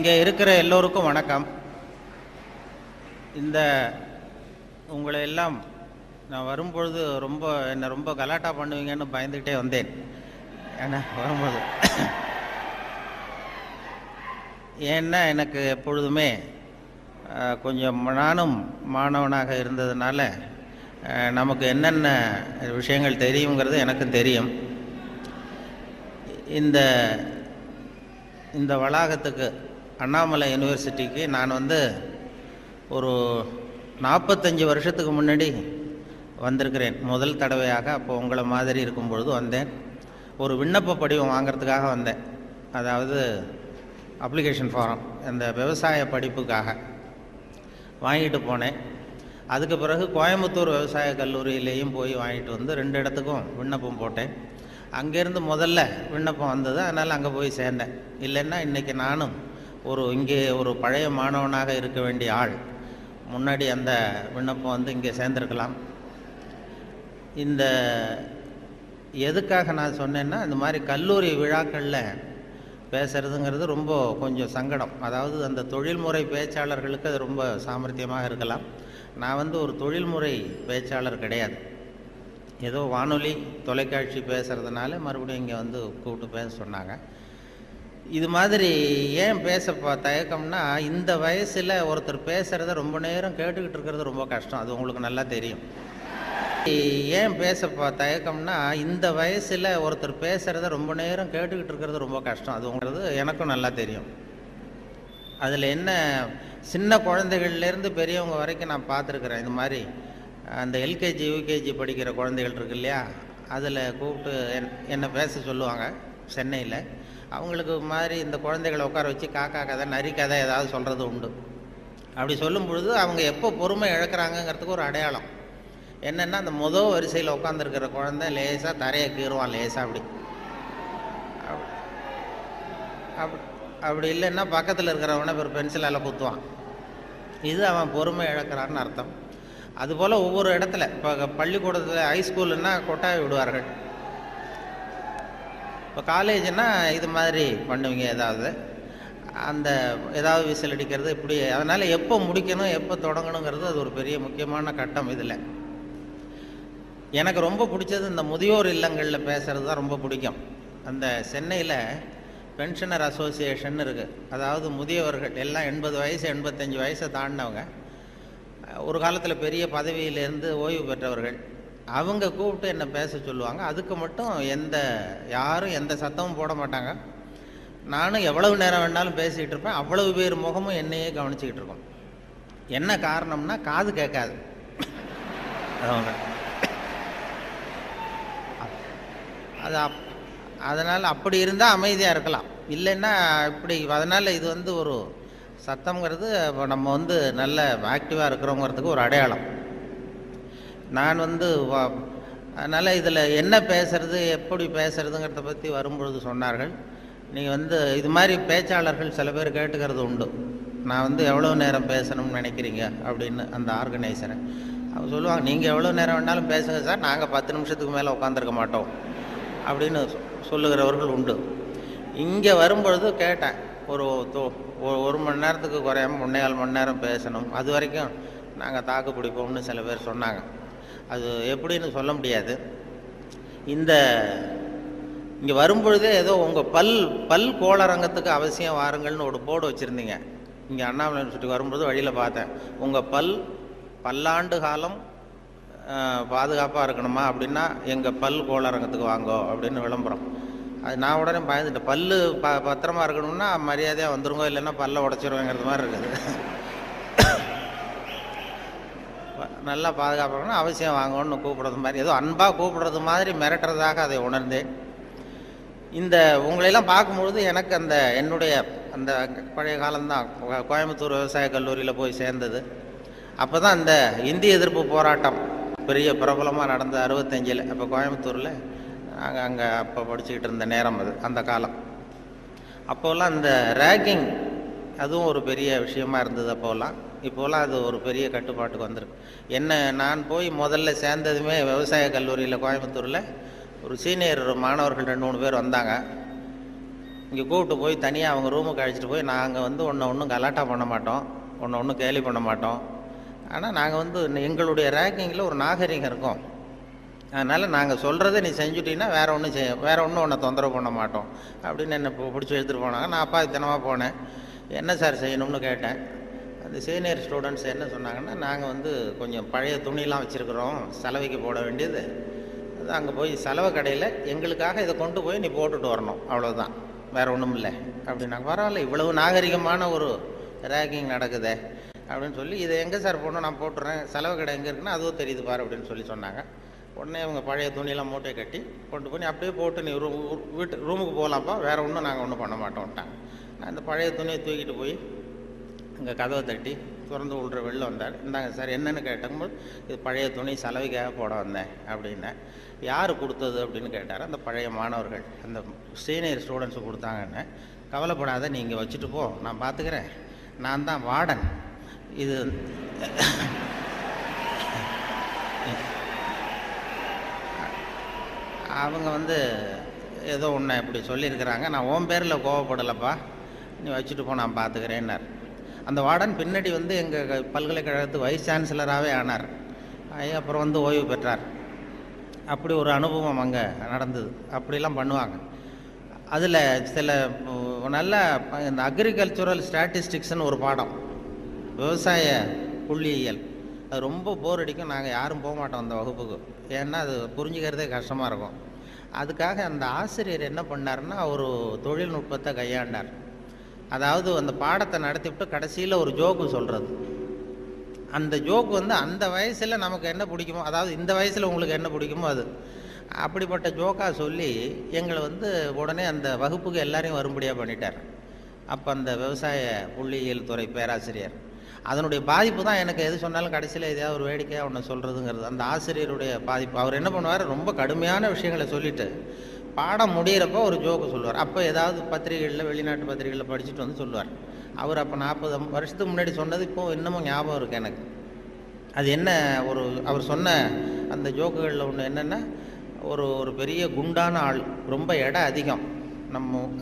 இங்கே இருக்கிற எல்லோருக்கும் வணக்கம். இந்த உங்களை எல்லாம் நான் வரும்பொழுது என்னை ரொம்ப கலாட்டா பண்ணுவீங்கன்னு பயந்துக்கிட்டே வந்தேன். ஏன்னா வரும்போது ஏன்னா எனக்கு எப்பொழுதுமே கொஞ்சம் நானும் மாணவனாக இருந்ததுனால நமக்கு என்னென்ன விஷயங்கள் தெரியுங்கிறது எனக்கும் தெரியும். இந்த வளாகத்துக்கு அண்ணாமலை யூனிவர்சிட்டிக்கு நான் ஒரு 45 வருஷத்துக்கு முன்னாடி வந்திருக்கிறேன் முதல் தடவையாக. அப்போ உங்களை மாதிரி இருக்கும் பொழுது வந்தேன். ஒரு விண்ணப்ப படிவம் வாங்கிறதுக்காக வந்தேன். அதாவது அப்ளிகேஷன் ஃபாரம், அந்த விவசாய படிப்புக்காக வாங்கிட்டு போனேன். அதுக்கு பிறகு கோயம்புத்தூர் விவசாய கல்லூரியிலேயும் போய் வாங்கிட்டு வந்து 2 இடத்துக்கும் விண்ணப்பம் போட்டேன். அங்கேருந்து முதல்ல விண்ணப்பம் வந்தது, அதனால் அங்கே போய் சேர்ந்தேன். இல்லைன்னா இன்றைக்கி நானும் இங்கே ஒரு பழைய மாணவனாக இருக்க வேண்டிய ஆள் முன்னாடி அந்த விண்ணப்பம் இங்கே சேர்ந்துருக்கலாம். எதுக்காக நான் சொன்னேன்னா, இந்த மாதிரி கல்லூரி விழாக்களில் பேசுகிறதுங்கிறது ரொம்ப கொஞ்சம் சங்கடம். அதாவது அந்த தொழில்முறை பேச்சாளர்களுக்கு அது ரொம்ப சாமர்த்தியமாக இருக்கலாம். நான் ஒரு தொழில்முறை பேச்சாளர் கிடையாது. ஏதோ வானொலி தொலைக்காட்சி பேசுகிறதுனால மறுபடியும் இங்கே கூப்பிட்டு பேச சொன்னாங்க. இது மாதிரி ஏன் பேச தயக்கம்னா, இந்த வயசில் ஒருத்தர் பேசுகிறத ரொம்ப நேரம் கேட்டுக்கிட்டு இருக்கிறது ரொம்ப கஷ்டம். அது உங்களுக்கு நல்லா தெரியும். ஏன் பேச தயக்கம்னா, இந்த வயசில் ஒருத்தர் பேசுகிறத ரொம்ப நேரம் கேட்டுக்கிட்டு இருக்கிறது ரொம்ப கஷ்டம். அது உங்களுக்கு எனக்கும் நல்லா தெரியும். அதில் என்ன, சின்ன குழந்தைகள்லேருந்து பெரியவங்க வரைக்கும் நான் பார்த்துருக்குறேன். இந்த மாதிரி அந்த எல்கேஜி யூகேஜி படிக்கிற குழந்தைகள் இருக்கு இல்லையா, அதில் கூப்பிட்டு என்னை பேச சொல்லுவாங்க சென்னையில். அவங்களுக்கு மாதிரி இந்த குழந்தைகளை உட்கார வச்சு காக்கா கதை நரி கதை ஏதாவது சொல்கிறது உண்டு. அப்படி சொல்லும் பொழுது அவங்க எப்போ பொறுமை இழக்கிறாங்கங்கிறதுக்கு ஒரு அடையாளம் என்னென்னா, அந்த முதல் வரிசையில் உட்காந்துருக்கிற குழந்தை லேசாக தரையை கீறுவான், லேசாக அப்படி இல்லைன்னா பக்கத்தில் இருக்கிறவனை ஒரு பென்சிலால் குத்துவான். இது அவன் பொறுமை இழக்கிறான்னு அர்த்தம். அதுபோல் ஒவ்வொரு இடத்துல, இப்போ பள்ளிக்கூடத்தில் ஹைஸ்கூலுன்னா கொட்டாய் விடுவார்கள். இப்போ காலேஜுன்னா இது மாதிரி பண்ணுவீங்க, ஏதாவது விசில் அடிக்கிறது இப்படி. அதனால் எப்போ முடிக்கணும் எப்போ தொடங்கணுங்கிறது அது ஒரு பெரிய முக்கியமான கட்டம். இதில் எனக்கு ரொம்ப பிடிச்சது இந்த முதியோர் இல்லங்களில் பேசுகிறது தான் ரொம்ப பிடிக்கும். அந்த சென்னையில் பென்ஷனர் அசோசியேஷன் இருக்குது. அதாவது முதியவர்கள் எல்லாம் 80 வயசு 85 வயசை தாண்டினவங்க, ஒரு காலத்தில் பெரிய பதவியிலேருந்து ஓய்வு பெற்றவர்கள். அவங்க கூப்பிட்டு என்னை பேச சொல்லுவாங்க. அதுக்கு மட்டும் யாரும் எந்த சத்தமும் போட மாட்டாங்க. நானும் எவ்வளவு நேரம் வேணாலும் பேசிக்கிட்டு இருப்பேன். அவ்வளவு பேர் முகமும் என்னையே கவனிச்சிக்கிட்டு இருக்கோம். என்ன காரணம்னா, காது கேட்காது அவங்க. அதனால் அப்படி இருந்தால் அமைதியாக இருக்கலாம், இல்லைன்னா இப்படி. அதனால் இது ஒரு சத்தம்ங்கிறது நம்ம நல்ல ஆக்டிவாக இருக்கிறோங்கிறதுக்கு ஒரு அடையாளம். நான் அதனால் இதில் என்ன பேசுறது எப்படி பேசுறதுங்கிறத பற்றி வரும்பொழுது சொன்னார்கள். நீங்கள் இது மாதிரி பேச்சாளர்கள் சில பேர் கேட்டுக்கிறது உண்டு, நான் எவ்வளோ நேரம் பேசணும்னு நினைக்கிறீங்க அப்படின்னு. அந்த ஆர்கனைசரை அவங்க சொல்லுவாங்க, நீங்கள் எவ்வளோ நேரம் வேணாலும் பேசுங்க சார், நாங்கள் 10 நிமிஷத்துக்கு மேலே உட்காந்துருக்க மாட்டோம் அப்படின்னு சொல்லுகிறவர்கள் உண்டு. இங்கே வரும்பொழுது கேட்டேன், ஒரு மணி நேரத்துக்கு குறையாமல் 3.25 மணி நேரம் பேசணும், அது வரைக்கும் நாங்கள் தாக்கு பிடிப்போம்னு சில பேர் சொன்னாங்க. அது எப்படின்னு சொல்ல முடியாது. இங்கே வரும்பொழுதே ஏதோ உங்கள் பல் கோளரங்கத்துக்கு அவசியம் வாருங்கள்னு ஒரு போர்டு வச்சுருந்தீங்க. இங்கே அண்ணாமலை யூனிவர்சிட்டி வரும்பொழுது வழியில் பார்த்தேன். உங்கள் பல்லாண்டு காலம் பாதுகாப்பாக இருக்கணுமா அப்படின்னா எங்கள் பல் கோளரங்கத்துக்கு வாங்கோ அப்படின்னு விளம்பரம். அது நான் உடனே பயந்துட்டேன். பத்திரமா இருக்கணும்னா மரியாதையாக வந்துருங்க, இல்லைன்னா பல்ல உடச்சிருவேங்கிறது மாதிரி இருக்குது. நல்லா பாதுகாப்பாகணும், அவசியம் வாங்கணும்னு கூப்பிடுறது மாதிரி, ஏதோ அன்பாக கூப்பிடுறது மாதிரி மிரட்டுறதாக அதை உணர்ந்தேன். உங்களையெல்லாம் பார்க்கும்பொழுது எனக்கு என்னுடைய அந்த பழைய காலம்தான். கோயம்புத்தூர் விவசாய கல்லூரியில் போய் சேர்ந்தது. அப்போ தான் இந்த இந்திய எதிர்ப்பு போராட்டம் பெரிய பிரபலமாக நடந்த 65. அப்போ கோயம்புத்தூரில் நாங்கள் அங்கே அப்போ படிச்சுக்கிட்டு இருந்த நேரம் அது, அந்த காலம். அப்போல்லாம் இந்த ரேக்கிங் அதுவும் ஒரு பெரிய விஷயமா இருந்தது அப்போல்லாம். இப்போலாம் அது ஒரு பெரிய கட்டுப்பாட்டுக்கு வந்திருக்கு. நான் போய் முதல்ல சேர்ந்ததுமே விவசாய கல்லூரியில் கோயம்புத்தூரில் ஒரு சீனியர் மாணவர்கள் 2-3 பேர் வந்தாங்க. இங்கே கூப்பிட்டு போய் தனியாக அவங்க ரூமுக்கு அழைச்சிட்டு போய் நாங்கள் வந்து ஒன்றும் கலாட்டா பண்ண மாட்டோம், ஒன்றும் கேலி பண்ண மாட்டோம். ஆனால் நாங்கள் வந்து எங்களுடைய ரேங்கிங்கில் ஒரு நாகரிகம் இருக்கும். அதனால் நாங்கள் சொல்கிறத நீ செஞ்சுட்டீங்கன்னா வேறு ஒன்றும் உன்னை தொந்தரவு பண்ண மாட்டோம் அப்படின்னு என்னை பிடிச்சி எடுத்துகிட்டு போனாங்க. நான் அப்பா தினமாக போனேன். என்ன சார் செய்யணும்னு கேட்டேன். அந்த சீனியர் ஸ்டூடெண்ட்ஸ் என்ன சொன்னாங்கன்னா, நாங்கள் வந்து கொஞ்சம் பழைய துணிலாம் வச்சுருக்குறோம், சலவைக்கு போட வேண்டியது. அது அங்கே போய் சலவை கடையில் எங்களுக்காக இதை கொண்டு போய் நீ போட்டுட்டு வரணும், அவ்வளோதான், வேறு ஒன்றும் இல்லை அப்படின்னாங்க. பரவாயில்ல, இவ்வளவு நாகரிகமான ஒரு ரேக்கிங் நடக்குதே அப்படின்னு சொல்லி, இதை எங்கே சார் போடணும், நான் போட்டுறேன், செலவு கடை எங்கே இருக்குன்னா அதுவும் தெரியுது பாரு அப்படின்னு சொல்லி சொன்னாங்க. உடனே அவங்க பழைய துணியெல்லாம் மூட்டை கட்டி கொண்டு போய் அப்படியே போட்டு நீ ரூமுக்கு போகலாம்ப்பா, வேறு ஒன்றும் நாங்கள் ஒன்றும் பண்ண மாட்டோம்ட்டாங்க. நான் இந்த பழைய துணியை தூக்கிட்டு போய் அங்கே கதவை தட்டி திறந்து விட்ற வெளில வந்தார். இந்தாங்க சார் என்னென்னு கேட்டபோது, இது பழைய துணி சலவைக்காக போட வந்தேன் அப்படின்னேன். யார் கொடுத்தது அப்படின்னு கேட்டார். அந்த பழைய மாணவர்கள், அந்த சீனியர் ஸ்டூடெண்ட்ஸு கொடுத்தாங்கன்னு. கவலைப்படாத, நீ இங்கே வச்சுட்டு போ, நான் பார்த்துக்கிறேன், நான் தான் வார்டன். இது அவங்க வந்து ஏதோ ஒன்று இப்படி சொல்லியிருக்கிறாங்க, நான் உன் பேரில் கோவப்படலைப்பா, நீ வச்சுட்டு போ, நான் பார்த்துக்கிறேன்னார். அந்த வார்டன் பின்னாடி வந்து எங்கள் பல்கலைக்கழகத்து வைஸ் சான்சலராகவே ஆனார். அப்புறம் வந்து ஓய்வு பெற்றார். அப்படி ஒரு அனுபவம் அங்கே நடந்தது. அப்படிலாம் பண்ணுவாங்க. அதில் சில நல்ல இந்த அக்ரிகல்ச்சுரல் ஸ்டாட்டிஸ்டிக்ஸ்னு ஒரு பாடம், விவசாய புள்ளியியல், அது ரொம்ப போர் அடிக்கும். நாங்கள் யாரும் போக மாட்டோம் அந்த வகுப்புக்கு, ஏன்னா அது புரிஞ்சுக்கிறதே கஷ்டமாக இருக்கும். அதுக்காக அந்த ஆசிரியர் என்ன பண்ணார்னா, ஒரு தொழில்நுட்பத்தை கையாண்டார். அதாவது அந்த பாடத்தை நடத்திவிட்டு கடைசியில் ஒரு ஜோக்கு சொல்கிறது. அந்த ஜோக்கு வந்து அந்த வயசில் நமக்கு என்ன பிடிக்குமோ, அதாவது இந்த வயசில் உங்களுக்கு என்ன பிடிக்குமோ அது, அப்படிப்பட்ட ஜோக்காக சொல்லி எங்களை வந்து உடனே அந்த வகுப்புக்கு எல்லாரையும் வரும்படியாக பண்ணிட்டார். அப்போ அந்த விவசாய புள்ளியியல் துறை பேராசிரியர், அதனுடைய பாதிப்பு தான் எனக்கு எது சொன்னாலும் கடைசியில் எதையாவது ஒரு வேடிக்கையாக ஒன்று சொல்கிறதுங்கிறது. அந்த ஆசிரியருடைய பாதிப்பு. அவர் என்ன பண்ணுவார், ரொம்ப கடுமையான விஷயங்களை சொல்லிவிட்டு பாடம் முடிகிறப்போ ஒரு ஜோக்கு சொல்லுவார். அப்போ ஏதாவது பத்திரிகைகளில், வெளிநாட்டு பத்திரிகைகளில் படிச்சுட்டு வந்து சொல்லுவார். அவர் அப்போ 40 வருஷத்துக்கு முன்னாடி சொன்னது இப்போ இன்னமும் ஞாபகம் இருக்குது எனக்கு. அது என்ன, அவர் சொன்ன அந்த ஜோக்குகளில் ஒன்று என்னென்னா, ஒரு பெரிய குண்டான ஆள், ரொம்ப எடை அதிகம்,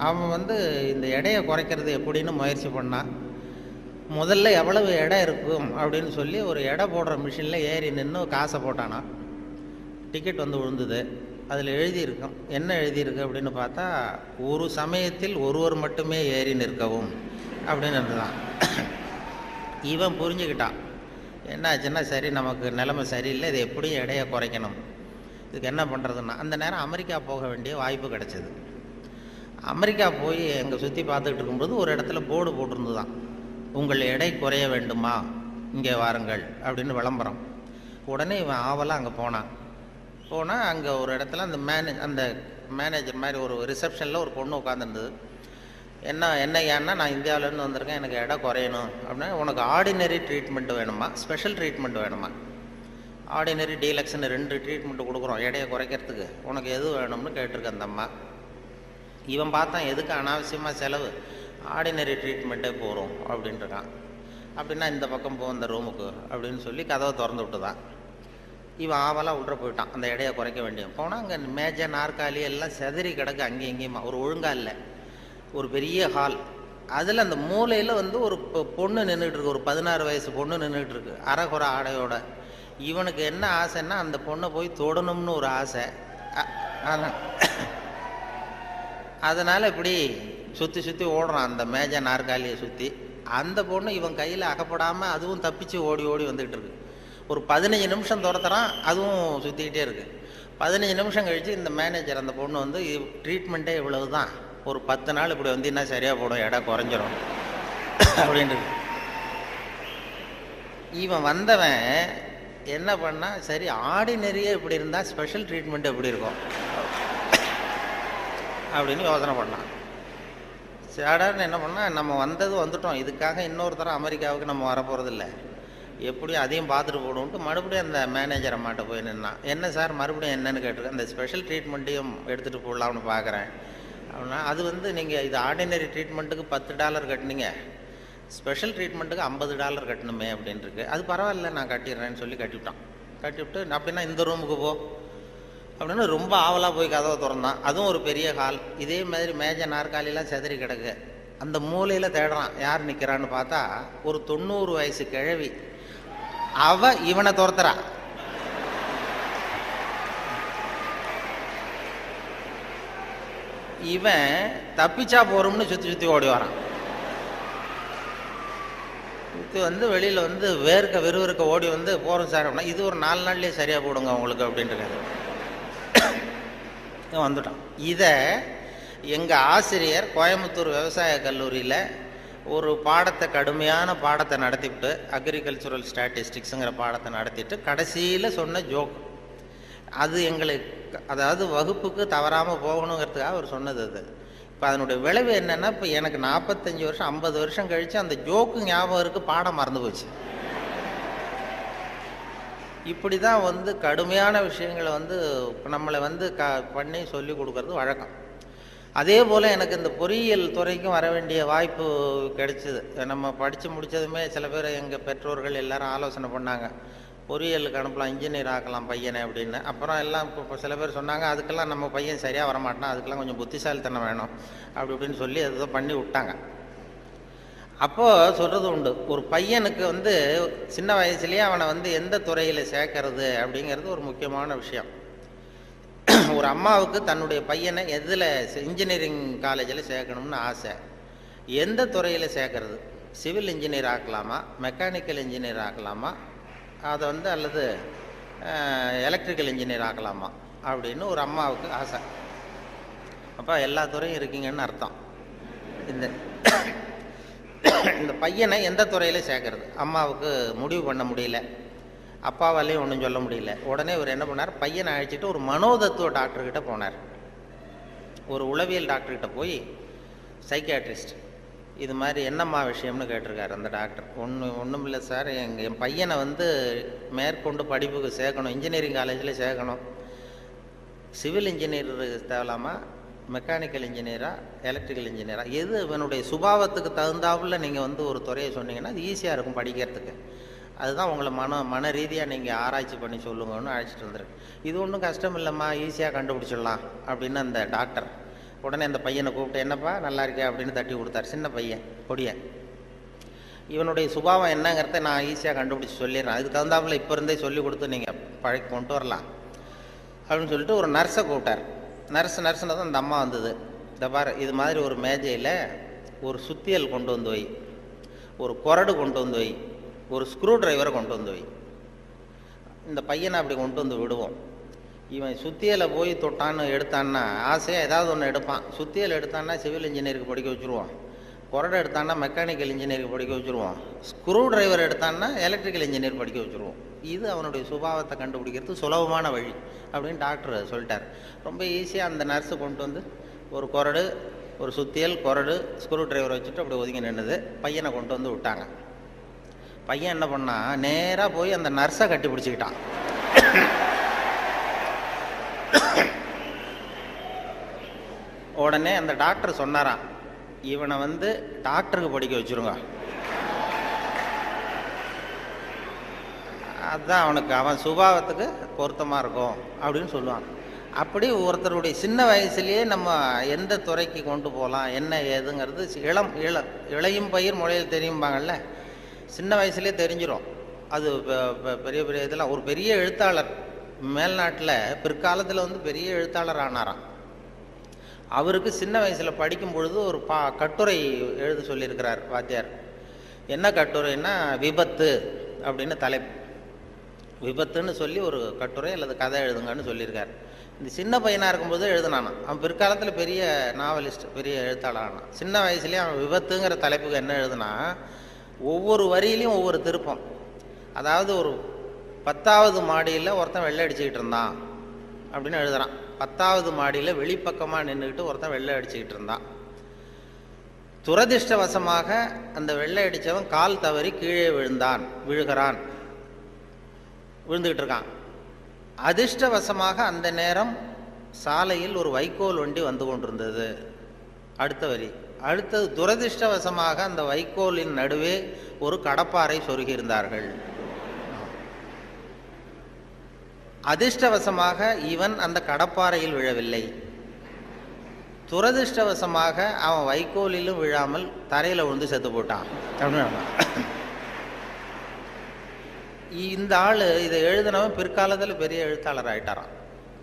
அவன் வந்து இந்த எடையை குறைக்கிறது எப்படின்னு முயற்சி பண்ணான். முதல்ல எவ்வளவு எடை இருக்கும் அப்படின்னு சொல்லி ஒரு எடை போடுற மிஷினில் ஏறி நின்று காசை போட்டானா. டிக்கெட் வந்து விழுந்தது. அதில் எழுதியிருக்கும், என்ன எழுதியிருக்கு அப்படின்னு பார்த்தா, ஒரு சமயத்தில் ஒருவர் மட்டுமே ஏறி நிற்கவும் அப்படின்னு இருந்துதான். இவன் புரிஞ்சுக்கிட்டான், என்ன ஆச்சுன்னா, சரி நமக்கு நிலைமை சரியில்லை, இது எப்படியும் எடையை குறைக்கணும், இதுக்கு என்ன பண்ணுறதுன்னா, அந்த நேரம் அமெரிக்கா போக வேண்டிய வாய்ப்பு கிடச்சிது. அமெரிக்கா போய் எங்கே சுற்றி பார்த்துக்கிட்டு இருக்கும்போது ஒரு இடத்துல போர்டு போட்டிருந்துதான், உங்கள் எடை குறைய வேண்டுமா, இங்கே வாருங்கள் அப்படின்னு விளம்பரம். உடனே இவன் ஆவலாக அங்கே போனான். அங்கே ஒரு இடத்துல அந்த மேனேஜர் மாதிரி ஒரு ரிசப்ஷனில் ஒரு பொண்ணு உட்காந்துருந்தது. ஏன்னா நான் இந்தியாவிலேருந்து வந்திருக்கேன், எனக்கு எடை குறையணும் அப்படின்னா, உனக்கு ஆர்டினரி ட்ரீட்மெண்ட் வேணுமா, ஸ்பெஷல் ட்ரீட்மெண்ட் வேணுமா, ஆர்டினரி டீலக்ஸ்ன்னு 2 ட்ரீட்மெண்ட்டு கொடுக்குறோம் எடையை குறைக்கிறதுக்கு, உனக்கு எது வேணும்னு கேட்டிருக்க அந்த அம்மா. இவன் பார்த்தான், எதுக்கு அனாவசியமாக செலவு, ஆர்டினரி ட்ரீட்மெண்ட்டே போகிறோம் அப்படின்ட்டுருக்கான். அப்படின்னா இந்த பக்கம் போ, அந்த ரூமுக்கு அப்படின்னு சொல்லி கதவை திறந்து விட்டு தான் இவன் ஆவலாக உள்ள போயிட்டான். அந்த எடையை குறைக்க வேண்டியது போனால் அங்கே மேஜை நாற்காலி எல்லாம் செதறி கிடக்கு, அங்கேயும் இங்கேயுமா, ஒரு ஒழுங்காக இல்லை. ஒரு பெரிய ஹால், அதில் அந்த மூலையில் வந்து ஒரு பொண்ணு நின்றுட்டுருக்கு, ஒரு 16 வயசு பொண்ணு நின்றுட்டுருக்கு, அரைகுறை ஆடையோட. இவனுக்கு என்ன ஆசைன்னா, அந்த பொண்ணை போய் தொடணும்னு ஒரு ஆசை. அதனால் இப்படி சுற்றி சுற்றி ஓடுறான் அந்த மேஜை நாற்காலியை சுற்றி. அந்த பொண்ணு இவன் கையில் அகப்படாமல் அதுவும் தப்பிச்சு ஓடி ஓடி வந்துக்கிட்டு இருக்கு. ஒரு 15 நிமிஷம் துரத்துறான், அதுவும் சுற்றிக்கிட்டே இருக்குது. 15 நிமிஷம் கழித்து இந்த மேனேஜர், அந்த பொண்ணு வந்து, ட்ரீட்மெண்ட்டே இவ்வளவு தான், ஒரு 10 நாள் இப்படி வந்தீங்கன்னா சரியாக போடும், எடை குறைஞ்சிரும் அப்படின்ட்டு. இவன் வந்தவன் என்ன பண்ணா, சரி ஆர்டினரியே இப்படி இருந்தால் ஸ்பெஷல் ட்ரீட்மெண்ட் எப்படி இருக்கும் அப்படின்னு யோசனை பண்ணான். சாடார்னு என்ன பண்ணால், நம்ம வந்துட்டோம், இதுக்காக இன்னொரு தரம் அமெரிக்காவுக்கு நம்ம வரப்போகிறதில்ல, எப்படியும் அதையும் பார்த்துட்டு போடுவோன்ட்டு மறுபடியும் அந்த மேனேஜர் அம்மாட்ட போய் நின்னான். என்ன சார் மறுபடியும் என்னென்னு கேட்டிருக்கேன், அந்த ஸ்பெஷல் ட்ரீட்மெண்ட்டையும் எடுத்துகிட்டு போடலாம்னு பார்க்குறேன் அப்படின்னா, அது வந்து நீங்கள் இது ஆர்டினரி ட்ரீட்மெண்ட்டுக்கு $10 கட்டினீங்க, ஸ்பெஷல் ட்ரீட்மெண்ட்டுக்கு $50 கட்டணுமே அப்படின்ட்டுருக்கு. அது பரவாயில்ல, நான் கட்டிடுறேன்னு சொல்லி கட்டிவிட்டான். கட்டிவிட்டு அப்படின்னா இந்த ரூமுக்கு போ, அப்படின்னு ரொம்ப ஆவலாக போய் கதவை திறந்தான். அதுவும் ஒரு பெரிய ஹால். இதே மாதிரி மேஜை நாற்காலிலாம் செதறி கிடக்கு. அந்த மூலையில் தேடுறான், யார் நிற்கிறான்னு பார்த்தா ஒரு 90 வயசு கிழவி. அவ இவனை துரத்துறா. இவன் தப்பிச்சா போறோம்னு சுற்றி சுற்றி ஓடி வரான். சுற்றி வந்து வெளியில் வந்து விறுவிறுக்க ஓடி வந்து போகிறோம் சார் அப்படின்னா, இது ஒரு 4 நாள்லேயே சரியாக போடுங்க உங்களுக்கு அப்படின்ட்டு வந்துட்டான். இதை எங்கள் ஆசிரியர் கோயம்புத்தூர் விவசாய கல்லூரியில் ஒரு பாடத்தை, கடுமையான பாடத்தை நடத்திவிட்டு, அக்ரிகல்ச்சுரல் ஸ்டாட்டிஸ்டிக்ஸுங்கிற பாடத்தை நடத்திட்டு கடைசியில் சொன்ன ஜோக் அது எங்களுக்கு, அதாவது வகுப்புக்கு தவறாமல் போகணுங்கிறதுக்காக அவர் சொன்னது அது. இப்போ அதனுடைய விளைவு என்னென்னா, இப்போ எனக்கு 45 வருஷம் 50 வருஷம் கழித்து அந்த ஜோக்கு ஞாபகம் இருக்குது, பாடம் மறந்து போச்சு. இப்படி தான் வந்து கடுமையான விஷயங்களை வந்து நம்மளை வந்து பண்ணி சொல்லி கொடுக்கறது வழக்கம். அதே போல் எனக்கு இந்த பொறியியல் துறைக்கும் வர வேண்டிய வாய்ப்பு கிடைச்சிது. நம்ம படித்து முடித்ததுமே சில பேர் எங்கள் பெற்றோர்கள் எல்லாரும் ஆலோசனை பண்ணாங்க, பொறியியலுக்கு அனுப்பலாம், இன்ஜினியர் ஆக்கலாம் பையனை அப்படின்னு. அப்புறம் எல்லாம் இப்போ சில பேர் சொன்னாங்க, அதுக்கெல்லாம் நம்ம பையன் சரியாக வரமாட்டான், அதுக்கெல்லாம் கொஞ்சம் புத்திசாலித்தனம் வேணும் அப்படி இப்படின்னு சொல்லி அதை பண்ணி விட்டாங்க. அப்போது சொல்கிறது உண்டு, ஒரு பையனுக்கு வந்து சின்ன வயசுலேயே அவனை வந்து எந்த துறையில் சேர்க்கறது அப்படிங்கிறது ஒரு முக்கியமான விஷயம். ஒரு அம்மாவுக்கு தன்னுடைய பையனை எதில், இன்ஜினியரிங் காலேஜில் சேர்க்கணும்னு ஆசை. எந்த துறையில் சேர்க்கறது, சிவில் இன்ஜினியர் ஆக்கலாமா, மெக்கானிக்கல் இன்ஜினியர் ஆக்கலாமா, அதை வந்து அல்லது எலக்ட்ரிக்கல் இன்ஜினியர் ஆக்கலாமா அப்படின்னு ஒரு அம்மாவுக்கு ஆசை. அப்போ எல்லா துறையும் இருக்கீங்கன்னு அர்த்தம். இந்த பையனை எந்த துறையில் சேர்க்கறது அம்மாவுக்கு முடிவு பண்ண முடியல, அப்பாவாலையும் ஒன்றும் சொல்ல முடியல. உடனே இவர் என்ன பண்ணார், பையனை அழைச்சிட்டு ஒரு மனோதத்துவ டாக்டர்கிட்ட போனார். ஒரு உளவியல் டாக்டர்கிட்ட போய், சைக்கியாட்ரிஸ்ட், இது மாதிரி என்னம்மா விஷயம்னு கேட்டிருக்காரு அந்த டாக்டர். ஒன்றும் இல்லை சார், என் பையனை வந்து மேற்கொண்டு படிப்புக்கு சேர்க்கணும், இன்ஜினியரிங் காலேஜில் சேர்க்கணும். சிவில் இன்ஜினியர் தேவலாமா, மெக்கானிக்கல் இன்ஜினியரா, எலக்ட்ரிக்கல் இன்ஜினியரா, எது இவனுடைய சுபாவத்துக்கு தகுந்தாப்புல நீங்கள் வந்து ஒரு துறையை சொன்னீங்கன்னா அது ஈஸியாக இருக்கும் படிக்கிறதுக்கு. அதுதான் உங்களை மன ரீதியாக நீங்கள் ஆராய்ச்சி பண்ணி சொல்லுங்கன்னு அழைச்சிட்டு வந்துருக்கு. இது ஒன்றும் கஷ்டம் இல்லைம்மா, ஈஸியாக கண்டுபிடிச்சிடலாம் அப்படின்னு அந்த டாக்டர். உடனே அந்த பையனை கூப்பிட்டு, என்னப்பா நல்லா இருக்கே அப்படின்னு தட்டி கொடுத்தார். சின்ன பையன், கொடிய. இவனுடைய சுபாவம் என்னங்கிறத நான் ஈஸியாக கண்டுபிடிச்சி சொல்லிடுறேன், அதுக்கு தகுந்தாப்புல இப்போ இருந்தே சொல்லி கொடுத்து நீங்கள் பழக்கி கொண்டு வரலாம் அப்படின்னு சொல்லிட்டு ஒரு நர்ஸை கூப்பிட்டார். நர்ஸ்னு தான் அந்த அம்மா வந்தது. இந்த பாரு, இது மாதிரி ஒரு மேஜையில் ஒரு சுத்தியல் கொண்டு வந்து வை, ஒரு கொரடு கொண்டு வந்து வை, ஒரு ஸ்க்ரூ டிரைவரை கொண்டு வந்து வை. இந்த பையனை அப்படி கொண்டு வந்து விடுவோம். இவன் சுத்தியலை போய் தொட்டான்னு எடுத்தான்னா ஆசையாக ஏதாவது ஒன்று எடுப்பான். சுத்தியல் எடுத்தான்னா சிவில் இன்ஜினியருக்கு படிக்க வச்சுருவான், கொரடை எடுத்தான்னா மெக்கானிக்கல் இன்ஜினியருக்கு படிக்க வச்சுருவான், ஸ்க்ரூ டிரைவர் எடுத்தான்னா எலக்ட்ரிக்கல் இன்ஜினியர் படிக்க வச்சுருவோம். இது அவனுடைய சுபாவத்தை கண்டுபிடிக்கிறது சுலபமான வழி அப்படின்னு டாக்டர் சொல்லிட்டார். ரொம்ப ஈஸியாக அந்த நர்ஸு கொண்டு வந்து ஒரு கொரடு, ஒரு சுத்தியல், கொரடு, ஸ்க்ரூ டிரைவர் வச்சுட்டு அப்படி ஒதுங்கி நின்றுது. பையனை கொண்டு வந்து விட்டாங்க. பையன் என்ன பண்ணான், நேராக போய் அந்த நர்ஸை கட்டி பிடிச்சிக்கிட்டான். உடனே அந்த டாக்டர் சொன்னாராம், இவனை வந்து டாக்டருக்கு படிக்க வச்சுருங்க, அதுதான் அவனுக்கு அவன் சுபாவத்துக்கு பொருத்தமாக இருக்கும் அப்படின்னு சொல்லுவான். அப்படி ஒருத்தருடைய சின்ன வயசுலேயே நம்ம எந்த துறைக்கு கொண்டு போகலாம் என்ன ஏதுங்கிறது இளையும் பயிர் முளையில் தெரியும்பாங்கள்ல, சின்ன வயசுலேயே தெரிஞ்சிடும். அது பெரிய பெரிய இதெல்லாம். ஒரு பெரிய எழுத்தாளர் மேல்நாட்டில் பிற்காலத்தில் வந்து பெரிய எழுத்தாளர் ஆனாராம். அவருக்கு சின்ன வயசில் படிக்கும் பொழுது ஒரு கட்டுரை எழுத சொல்லியிருக்கிறார் வாத்தியார். என்ன கட்டுரைன்னா, விபத்து அப்படின்னு தலைப்பு. விபத்துன்னு சொல்லி ஒரு கட்டுரை அல்லது கதை எழுதுங்கன்னு சொல்லியிருக்கார். இந்த சின்ன பையனாக இருக்கும்போது எழுதுனானா. அவன் பிற்காலத்தில் பெரிய நாவலிஸ்ட், பெரிய எழுத்தாளர் ஆனான். சின்ன வயசுலேயே அவன் விபத்துங்கிற தலைப்புக்கு என்ன எழுதுனா, ஒவ்வொரு வரியிலையும் ஒவ்வொரு திருப்பம். அதாவது ஒரு 10வது மாடியில் ஒருத்தன் வெள்ளை அடிச்சுக்கிட்டு இருந்தான் அப்படின்னு எழுதுறான். 10வது மாடியில் வெளிப்பக்கமாக நின்றுக்கிட்டு ஒருத்தன் வெள்ளை அடிச்சுக்கிட்டு இருந்தான். துரதிர்ஷ்டவசமாக அந்த வெள்ளை அடித்தவன் கால் தவறி கீழே விழுகிறான், விழுந்துக்கிட்டு இருக்கான். அதிர்ஷ்டவசமாக அந்த நேரம் சாலையில் ஒரு வைக்கோல் வண்டி வந்து கொண்டிருந்தது. அடுத்த வரி. அடுத்தது, துரதிர்ஷ்டவசமாக அந்த வைக்கோலின் நடுவே ஒரு கடப்பாரை சொருகியிருந்தார்கள். அதிர்ஷ்டவசமாக இவன் அந்த கடப்பாறையில் விழவில்லை. துரதிர்ஷ்டவசமாக அவன் வைக்கோலிலும் விழாமல் தரையில் விழுந்து செத்து போட்டான் அப்படின்னு. இந்த ஆள் இதை எழுதினவன் பிற்காலத்தில் பெரிய எழுத்தாளர் ஆகிட்டாரான்,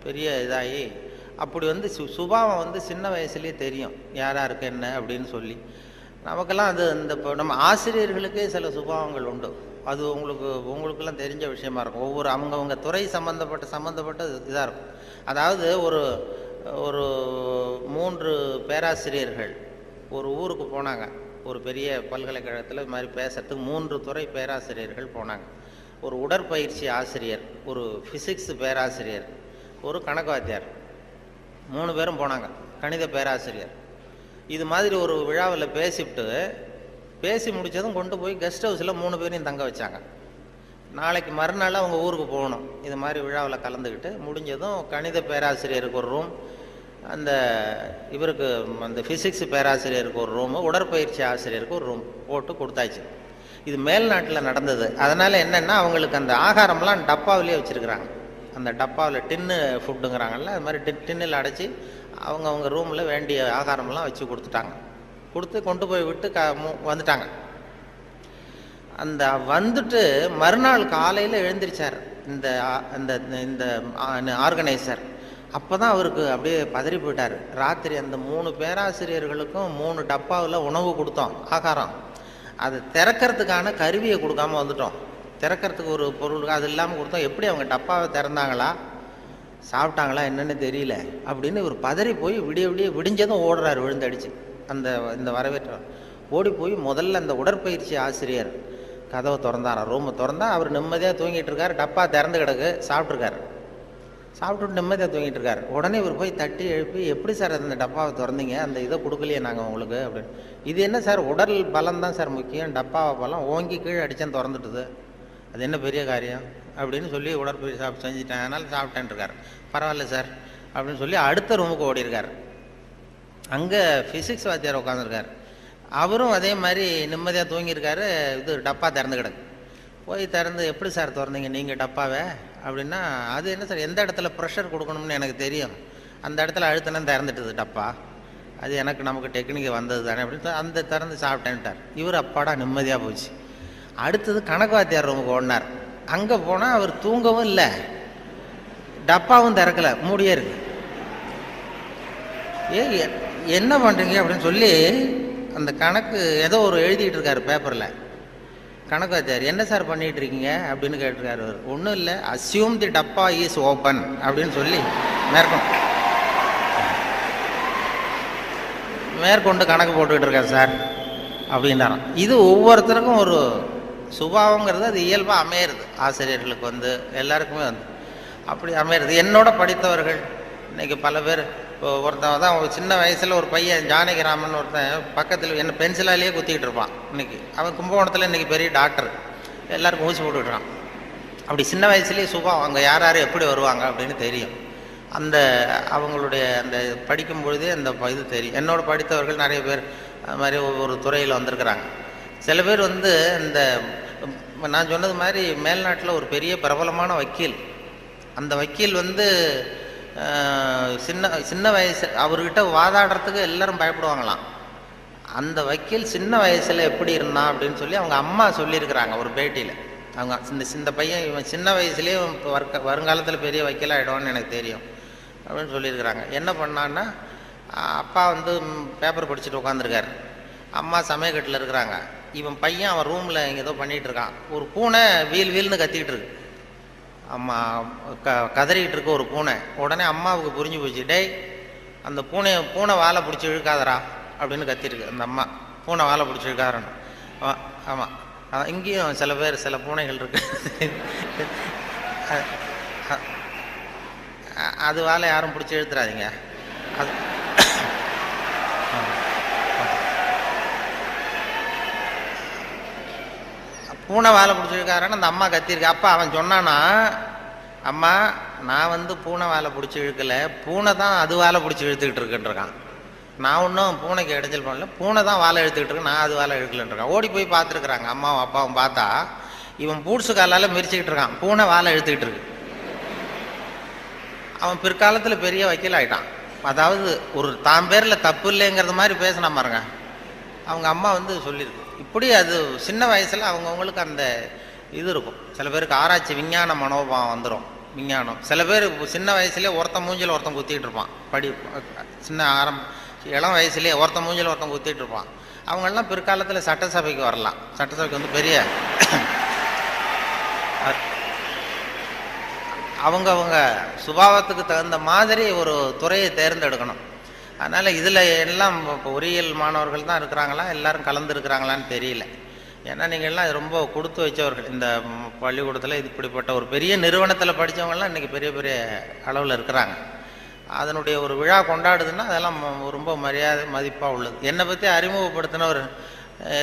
பெரிய இதாகி. அப்படி வந்து சுபாவம் வந்து சின்ன வயசுலேயே தெரியும் யார் யாருக்கு என்ன அப்படின்னு சொல்லி. நமக்கெல்லாம் அது இந்த இப்போ நம்ம ஆசிரியர்களுக்கே சில சுபாவங்கள் உண்டு. அது உங்களுக்கெல்லாம் தெரிஞ்ச விஷயமா இருக்கும். ஒவ்வொரு அவங்கவுங்க துறை சம்மந்தப்பட்ட இதாக இருக்கும். அதாவது ஒரு 3 பேராசிரியர்கள் ஒரு ஊருக்கு போனாங்க. ஒரு பெரிய பல்கலைக்கழகத்தில் இது மாதிரி பேசுறதுக்கு 3 துறை பேராசிரியர்கள் போனாங்க. ஒரு உடற்பயிற்சி ஆசிரியர், ஒரு ஃபிசிக்ஸ் பேராசிரியர், ஒரு கணக்கு வாத்தியார், 3 பேரும் போனாங்க. கணித பேராசிரியர் இது மாதிரி ஒரு விழாவில் பேசி முடித்ததும் கொண்டு போய் கெஸ்ட் ஹவுஸில் 3 பேரையும் தங்க வச்சாங்க. நாளைக்கு மறுநாள் அவங்க ஊருக்கு போகணும். இது மாதிரி விழாவில் கலந்துக்கிட்டு முடிஞ்சதும் கணித பேராசிரியருக்கு ஒரு ரூம், இவருக்கு அந்த ஃபிசிக்ஸ் பேராசிரியருக்கு ஒரு ரூமு, உடற்பயிற்சி ஆசிரியருக்கு ஒரு ரூம் போட்டு கொடுத்தாச்சு. இது மேல்நாட்டில் நடந்தது. அதனால் என்னென்னா அவங்களுக்கு அந்த ஆகாரம்லாம் டப்பாவிலே வச்சுருக்குறாங்க. அந்த டப்பாவில் டின்னு ஃபுட்டுங்கிறாங்கல்ல, அது மாதிரி டின்னில் அடைச்சி அவங்க ரூமில் வேண்டிய ஆகாரம்லாம் வச்சு கொடுத்துட்டாங்க. கொண்டு போய் விட்டு வந்துட்டாங்க. அந்த வந்துட்டு மறுநாள் காலையில் எழுந்திரிச்சார் இந்த ஆர்கனைசர். அப்போ தான் அவருக்கு அப்படியே பதறி போயிட்டார். ராத்திரி அந்த 3 பேராசிரியர்களுக்கும் 3 டப்பாவில் உணவு கொடுத்தோம், ஆகாரம். அது திறக்கிறதுக்கான கருவியை கொடுக்காம வந்துட்டோம். திறக்கிறதுக்கு ஒரு பொருள் அது இல்லாமல் கொடுத்தோம். எப்படி அவங்க டப்பாவை திறந்தாங்களா சாப்பிட்டாங்களா என்னன்னு தெரியல அப்படின்னு இவர் பதறி போய் விடிஞ்சதும் ஓடுறாரு விழுந்தடிச்சு. இந்த வரவேற்ற ஓடி போய் முதல்ல அந்த உடற்பயிற்சி ஆசிரியர் கதவை திறந்தாராம். ரூமை திறந்தா அவர் நிம்மதியாக தூங்கிட்டு இருக்காரு. டப்பா திறந்து கிடக்கு, சாப்பிட்டுட்டு நிம்மதியாக தூங்கிட்டு இருக்காரு. உடனே இவர் போய் தட்டி எழுப்பி, எப்படி சார் அந்த டப்பாவை திறந்தீங்க, அந்த இதை கொடுக்கலையே நாங்கள் உங்களுக்கு அப்படின்னு. இது என்ன சார், உடல் பலம் தான் சார் முக்கியம், டப்பாவை பலம் ஓங்கி கீழே அடித்தேன் திறந்துட்டுது, அது என்ன பெரிய காரியம் அப்படின்னு சொல்லி உடற்பயிற்சி செஞ்சுட்டேன், அதனால் சாப்பிட்டேன் இருக்கார். பரவாயில்ல சார் அப்படின்னு சொல்லி அடுத்த ரூமுக்கு ஓடி இருக்கார். அங்கே ஃபிசிக்ஸ் வாத்தியார் உட்காந்துருக்கார். அவரும் அதே மாதிரி நிம்மதியாக தூங்கியிருக்காரு. இது டப்பா திறந்து கிடக்கு. போய் திறந்து, எப்படி சார் திறந்தீங்க நீங்கள் டப்பாவை அப்படின்னா, அது என்ன சார், எந்த இடத்துல ப்ரெஷர் கொடுக்கணும்னு எனக்கு தெரியும், அந்த இடத்துல அழுத்தினா திறந்துட்டுது டப்பா, அது நமக்கு டெக்னிக்கு வந்தது தானே அப்படின்னு அந்த திறந்து சாப்பிட்டேன்ட்டார். இவர் அப்பாடா நிம்மதியாக போச்சு. அடுத்தது கணக்கு வாத்தியார் ரூமுக்கு ஓடினார். அங்கே போனால் அவர் தூங்கவும் இல்லை, டப்பாவும் திறக்கலை, மூடியே இருக்கு. என்ன பண்ணுறீங்க அப்படின்னு சொல்லி அந்த கணக்கு ஏதோ ஒரு எழுதிட்டு இருக்காரு பேப்பரில். கணக்கு வாத்தியார், என்ன சார் பண்ணிட்டு இருக்கீங்க அப்படின்னு கேட்டிருக்காரு. அவர் ஒன்றும் இல்லை, அஸ்யூம் தி டப்பா இஸ் ஓப்பன் அப்படின்னு சொல்லி மேற்கொண்டு கணக்கு போட்டுக்கிட்டு இருக்காரு சார் அப்படின்னாராம். இது ஒவ்வொருத்தருக்கும் ஒரு சுபாவங்கிறது அது இயல்பாக அமையிறது. ஆசிரியர்களுக்கு எல்லாருக்குமே அப்படி அமையிறது. என்னோட படித்தவர்கள் இன்னைக்கு பல பேர், இப்போ ஒருத்தன் தான் சின்ன வயசில் ஒரு பையன் ஜானகிராமன் ஒருத்தன் பக்கத்தில் என்ன பென்சிலாலேயே குத்திக்கிட்டு இருப்பான். இன்னைக்கு அவன் கும்பகோணத்தில் இன்னைக்கு பெரிய டாக்டர், எல்லாருக்கும் ஊசி போட்டுக்கிட்டான். அப்படி சின்ன வயசுலேயே சுபாவம், அவங்க யார் எப்படி வருவாங்க அப்படின்னு தெரியும். அவங்களுடைய அந்த படிக்கும் பொழுதே அந்த இது தெரியும். என்னோட படித்தவர்கள் நிறைய பேர் அது மாதிரி ஒவ்வொரு துறையில் வந்திருக்கிறாங்க. சில பேர் இந்த நான் சொன்னது மாதிரி மேல்நாட்டில் ஒரு பெரிய பிரபலமான வக்கீல். அந்த வக்கீல் சின்ன வயசு அவர்கிட்ட வாதாடுறதுக்கு எல்லாரும் பயப்படுவாங்களாம். அந்த வக்கீல் சின்ன வயசில் எப்படி இருந்தான் அப்படின்னு சொல்லி அவங்க அம்மா சொல்லியிருக்கிறாங்க ஒரு பேட்டியில். அவங்க இந்த பையன் இவன் சின்ன வயசுலேயே வருங்காலத்தில் பெரிய வக்கீல் ஆகிடுவான்னு எனக்கு தெரியும் அப்படின்னு சொல்லியிருக்கிறாங்க. என்ன பண்ணான்னா, அப்பா பேப்பர் படிச்சுட்டு உட்காந்துருக்காரு, அம்மா சமயக்கட்டில் இருக்கிறாங்க. இவன் பையன் அவன் ரூமில் இங்கே ஏதோ பண்ணிகிட்டு இருக்கான். ஒரு பூனை வீல்னு கத்திக்கிட்டு இருக்கு. அம்மா கதறிக்கிட்டு இருக்க ஒரு பூனை. உடனே அம்மாவுக்கு புரிஞ்சு போச்சு, டேய் அந்த பூனை வாழை பிடிச்சி இழுக்காதரா அப்படின்னு கத்திருக்கு அந்த அம்மா. பூனை வாழை பிடிச்சி இழுக்காதரன்னு. ஆமாம், இங்கேயும் சில பூனைகள் இருக்கு, அது வாழை யாரும் பிடிச்சி இழுத்துறாதீங்க. அது பூனை வாழை பிடிச்சிருக்காருன்னு அந்த அம்மா கத்திருக்கு. அப்பா அவன் சொன்னானா, அம்மா நான் பூனை வாழை பிடிச்சி இழுக்கல, பூனை தான் அது வாழை பிடிச்சி இழுத்துக்கிட்டு இருக்குன்றான். நான் ஒன்றும் பூனைக்கு இடைஞ்சல் பண்ணல, பூனை தான் வாழை இழுத்துக்கிட்டு இருக்கு, நான் அது வாழை இழுக்கலன்றான். ஓடி போய் பார்த்துருக்குறாங்க அம்மாவும் அப்பாவும். பார்த்தா இவன் பூட்ஸு காலால் மிரிச்சுக்கிட்டு இருக்கான், பூனை வாழை இழுத்துக்கிட்டு இருக்கு. அவன் பிற்காலத்தில் பெரிய வக்கீல் ஆகிட்டான். அதாவது ஒரு தான் பேரில் தப்பு இல்லைங்கிறது மாதிரி பேசினா பாருங்க. அவங்க அம்மா வந்து சொல்லியிருக்கு. இப்படி அது சின்ன வயசில் அவங்கவுங்களுக்கு அந்த இது இருக்கும். சில பேருக்கு ஆராய்ச்சி விஞ்ஞான மனோபாவம் வந்துடும். விஞ்ஞானம் சில பேர் சின்ன வயசுலேயே ஒருத்தன் மூஞ்சில் ஒருத்தன் குத்திட்டு இருப்பான். சின்ன இளம் வயசுலேயே ஒருத்தன் மூஞ்சில் ஒருத்தன் குத்திட்டு இருப்பான். அவங்கெல்லாம் பிற்காலத்தில் சட்டசபைக்கு வரலாம். சட்டசபைக்கு வந்து பெரிய அவங்க சுபாவத்துக்கு தகுந்த மாதிரி ஒரு துறையை தேர்ந்தெடுக்கணும். அதனால் இதில் எல்லாம் இப்போ பொறியியல் மாணவர்கள் தான் இருக்கிறாங்களா, எல்லாரும் கலந்துருக்கிறாங்களான்னு தெரியல. ஏன்னா நீங்கள் எல்லாம் ரொம்ப கொடுத்து வச்சவர்கள். இந்த பள்ளிக்கூடத்தில் இது இப்படிப்பட்ட ஒரு பெரிய நிறுவனத்தில் படித்தவங்கலாம் இன்றைக்கி பெரிய பெரிய அளவில் இருக்கிறாங்க. அதனுடைய ஒரு விழா கொண்டாடுதுன்னா அதெல்லாம் ரொம்ப மரியாதை மதிப்பாக உள்ளது. என்னை பற்றி அறிமுகப்படுத்தினவர்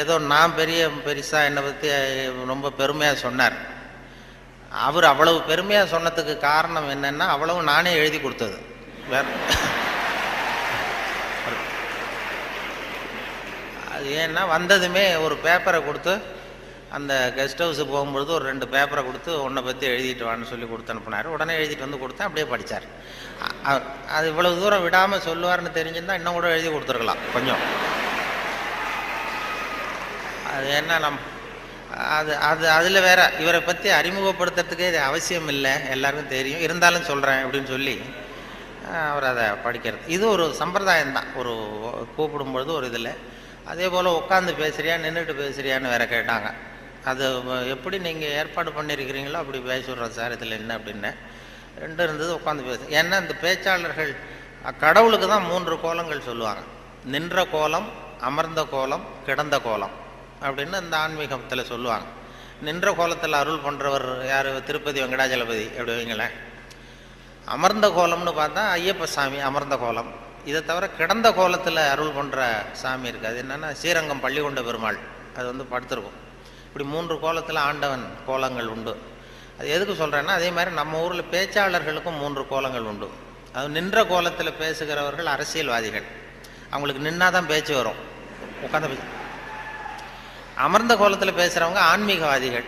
ஏதோ நான் பெருசாக என்னை பற்றி ரொம்ப பெருமையாக சொன்னார். அவர் அவ்வளவு பெருமையாக சொன்னதுக்கு காரணம் என்னென்னா அவ்வளவு நானே எழுதி கொடுத்தது. வேற அது ஏன்னா வந்ததுமே ஒரு பேப்பரை கொடுத்து அந்த கெஸ்ட் ஹவுஸுக்கு போகும்பொழுது ஒரு 2 பேப்பரை கொடுத்து உன்னை பற்றி எழுதிட்டு வான்னு சொல்லி கொடுத்து அனுப்புனார். உடனே எழுதிட்டு வந்து கொடுத்தேன். அப்படியே படித்தார். அது இவ்வளவு தூரம் விடாமல் சொல்லுவார்னு தெரிஞ்சிருந்தால் இன்னும் கூட எழுதி கொடுத்துருக்கலாம் கொஞ்சம். அது என்ன அதில் வேற இவரை பற்றி அறிமுகப்படுத்துறதுக்கே இது அவசியம் இல்லை, எல்லாருக்கும் தெரியும், இருந்தாலும் சொல்கிறேன் அப்படின்னு சொல்லி அவர் அதை படிக்கிறது. இது ஒரு சம்பிரதாயம்தான். ஒரு கூப்பிடும்பொழுது ஒரு இதில் அதே போல் உட்காந்து பேசுறியா நின்றுட்டு பேசுறியான்னு வேற கேட்டாங்க. அது எப்படி நீங்கள் ஏற்பாடு பண்ணியிருக்கிறீங்களோ அப்படி பேசிடுறோம் சார், இதில் என்ன அப்படின்னு 2 இருந்தது. உட்காந்து பேசு. ஏன்னா இந்த பேச்சாளர்கள் கடவுளுக்கு தான் 3 கோலங்கள் சொல்லுவாங்க. நின்ற கோலம், அமர்ந்த கோலம், கிடந்த கோலம் அப்படின்னு இந்த ஆன்மீகத்தில் சொல்லுவாங்க. நின்ற கோலத்தில் அருள் பண்ணுறவர் யார்? திருப்பதி வெங்கடாஜலபதி அப்படி வைங்களேன். அமர்ந்த கோலம்னு பார்த்தா ஐயப்ப சாமி அமர்ந்த கோலம். இதை தவிர கிடந்த கோலத்தில் அருள் பண்ணுற சாமி இருக்குது. அது என்னென்னா ஸ்ரீரங்கம் பள்ளிகொண்ட பெருமாள். அது வந்து படுத்திருக்கும். இப்படி 3 கோலத்தில் ஆண்டவன் கோலங்கள் உண்டு. அது எதுக்கு சொல்கிறேன்னா அதே மாதிரி நம்ம ஊரில் பேச்சாளர்களுக்கும் 3 கோலங்கள் உண்டு. அது நின்ற கோலத்தில் பேசுகிறவர்கள் அரசியல்வாதிகள். அவங்களுக்கு நின்னாதான் பேச்சு வரும், உட்காந்து பேச. அமர்ந்த கோலத்தில் பேசுகிறவங்க ஆன்மீகவாதிகள்.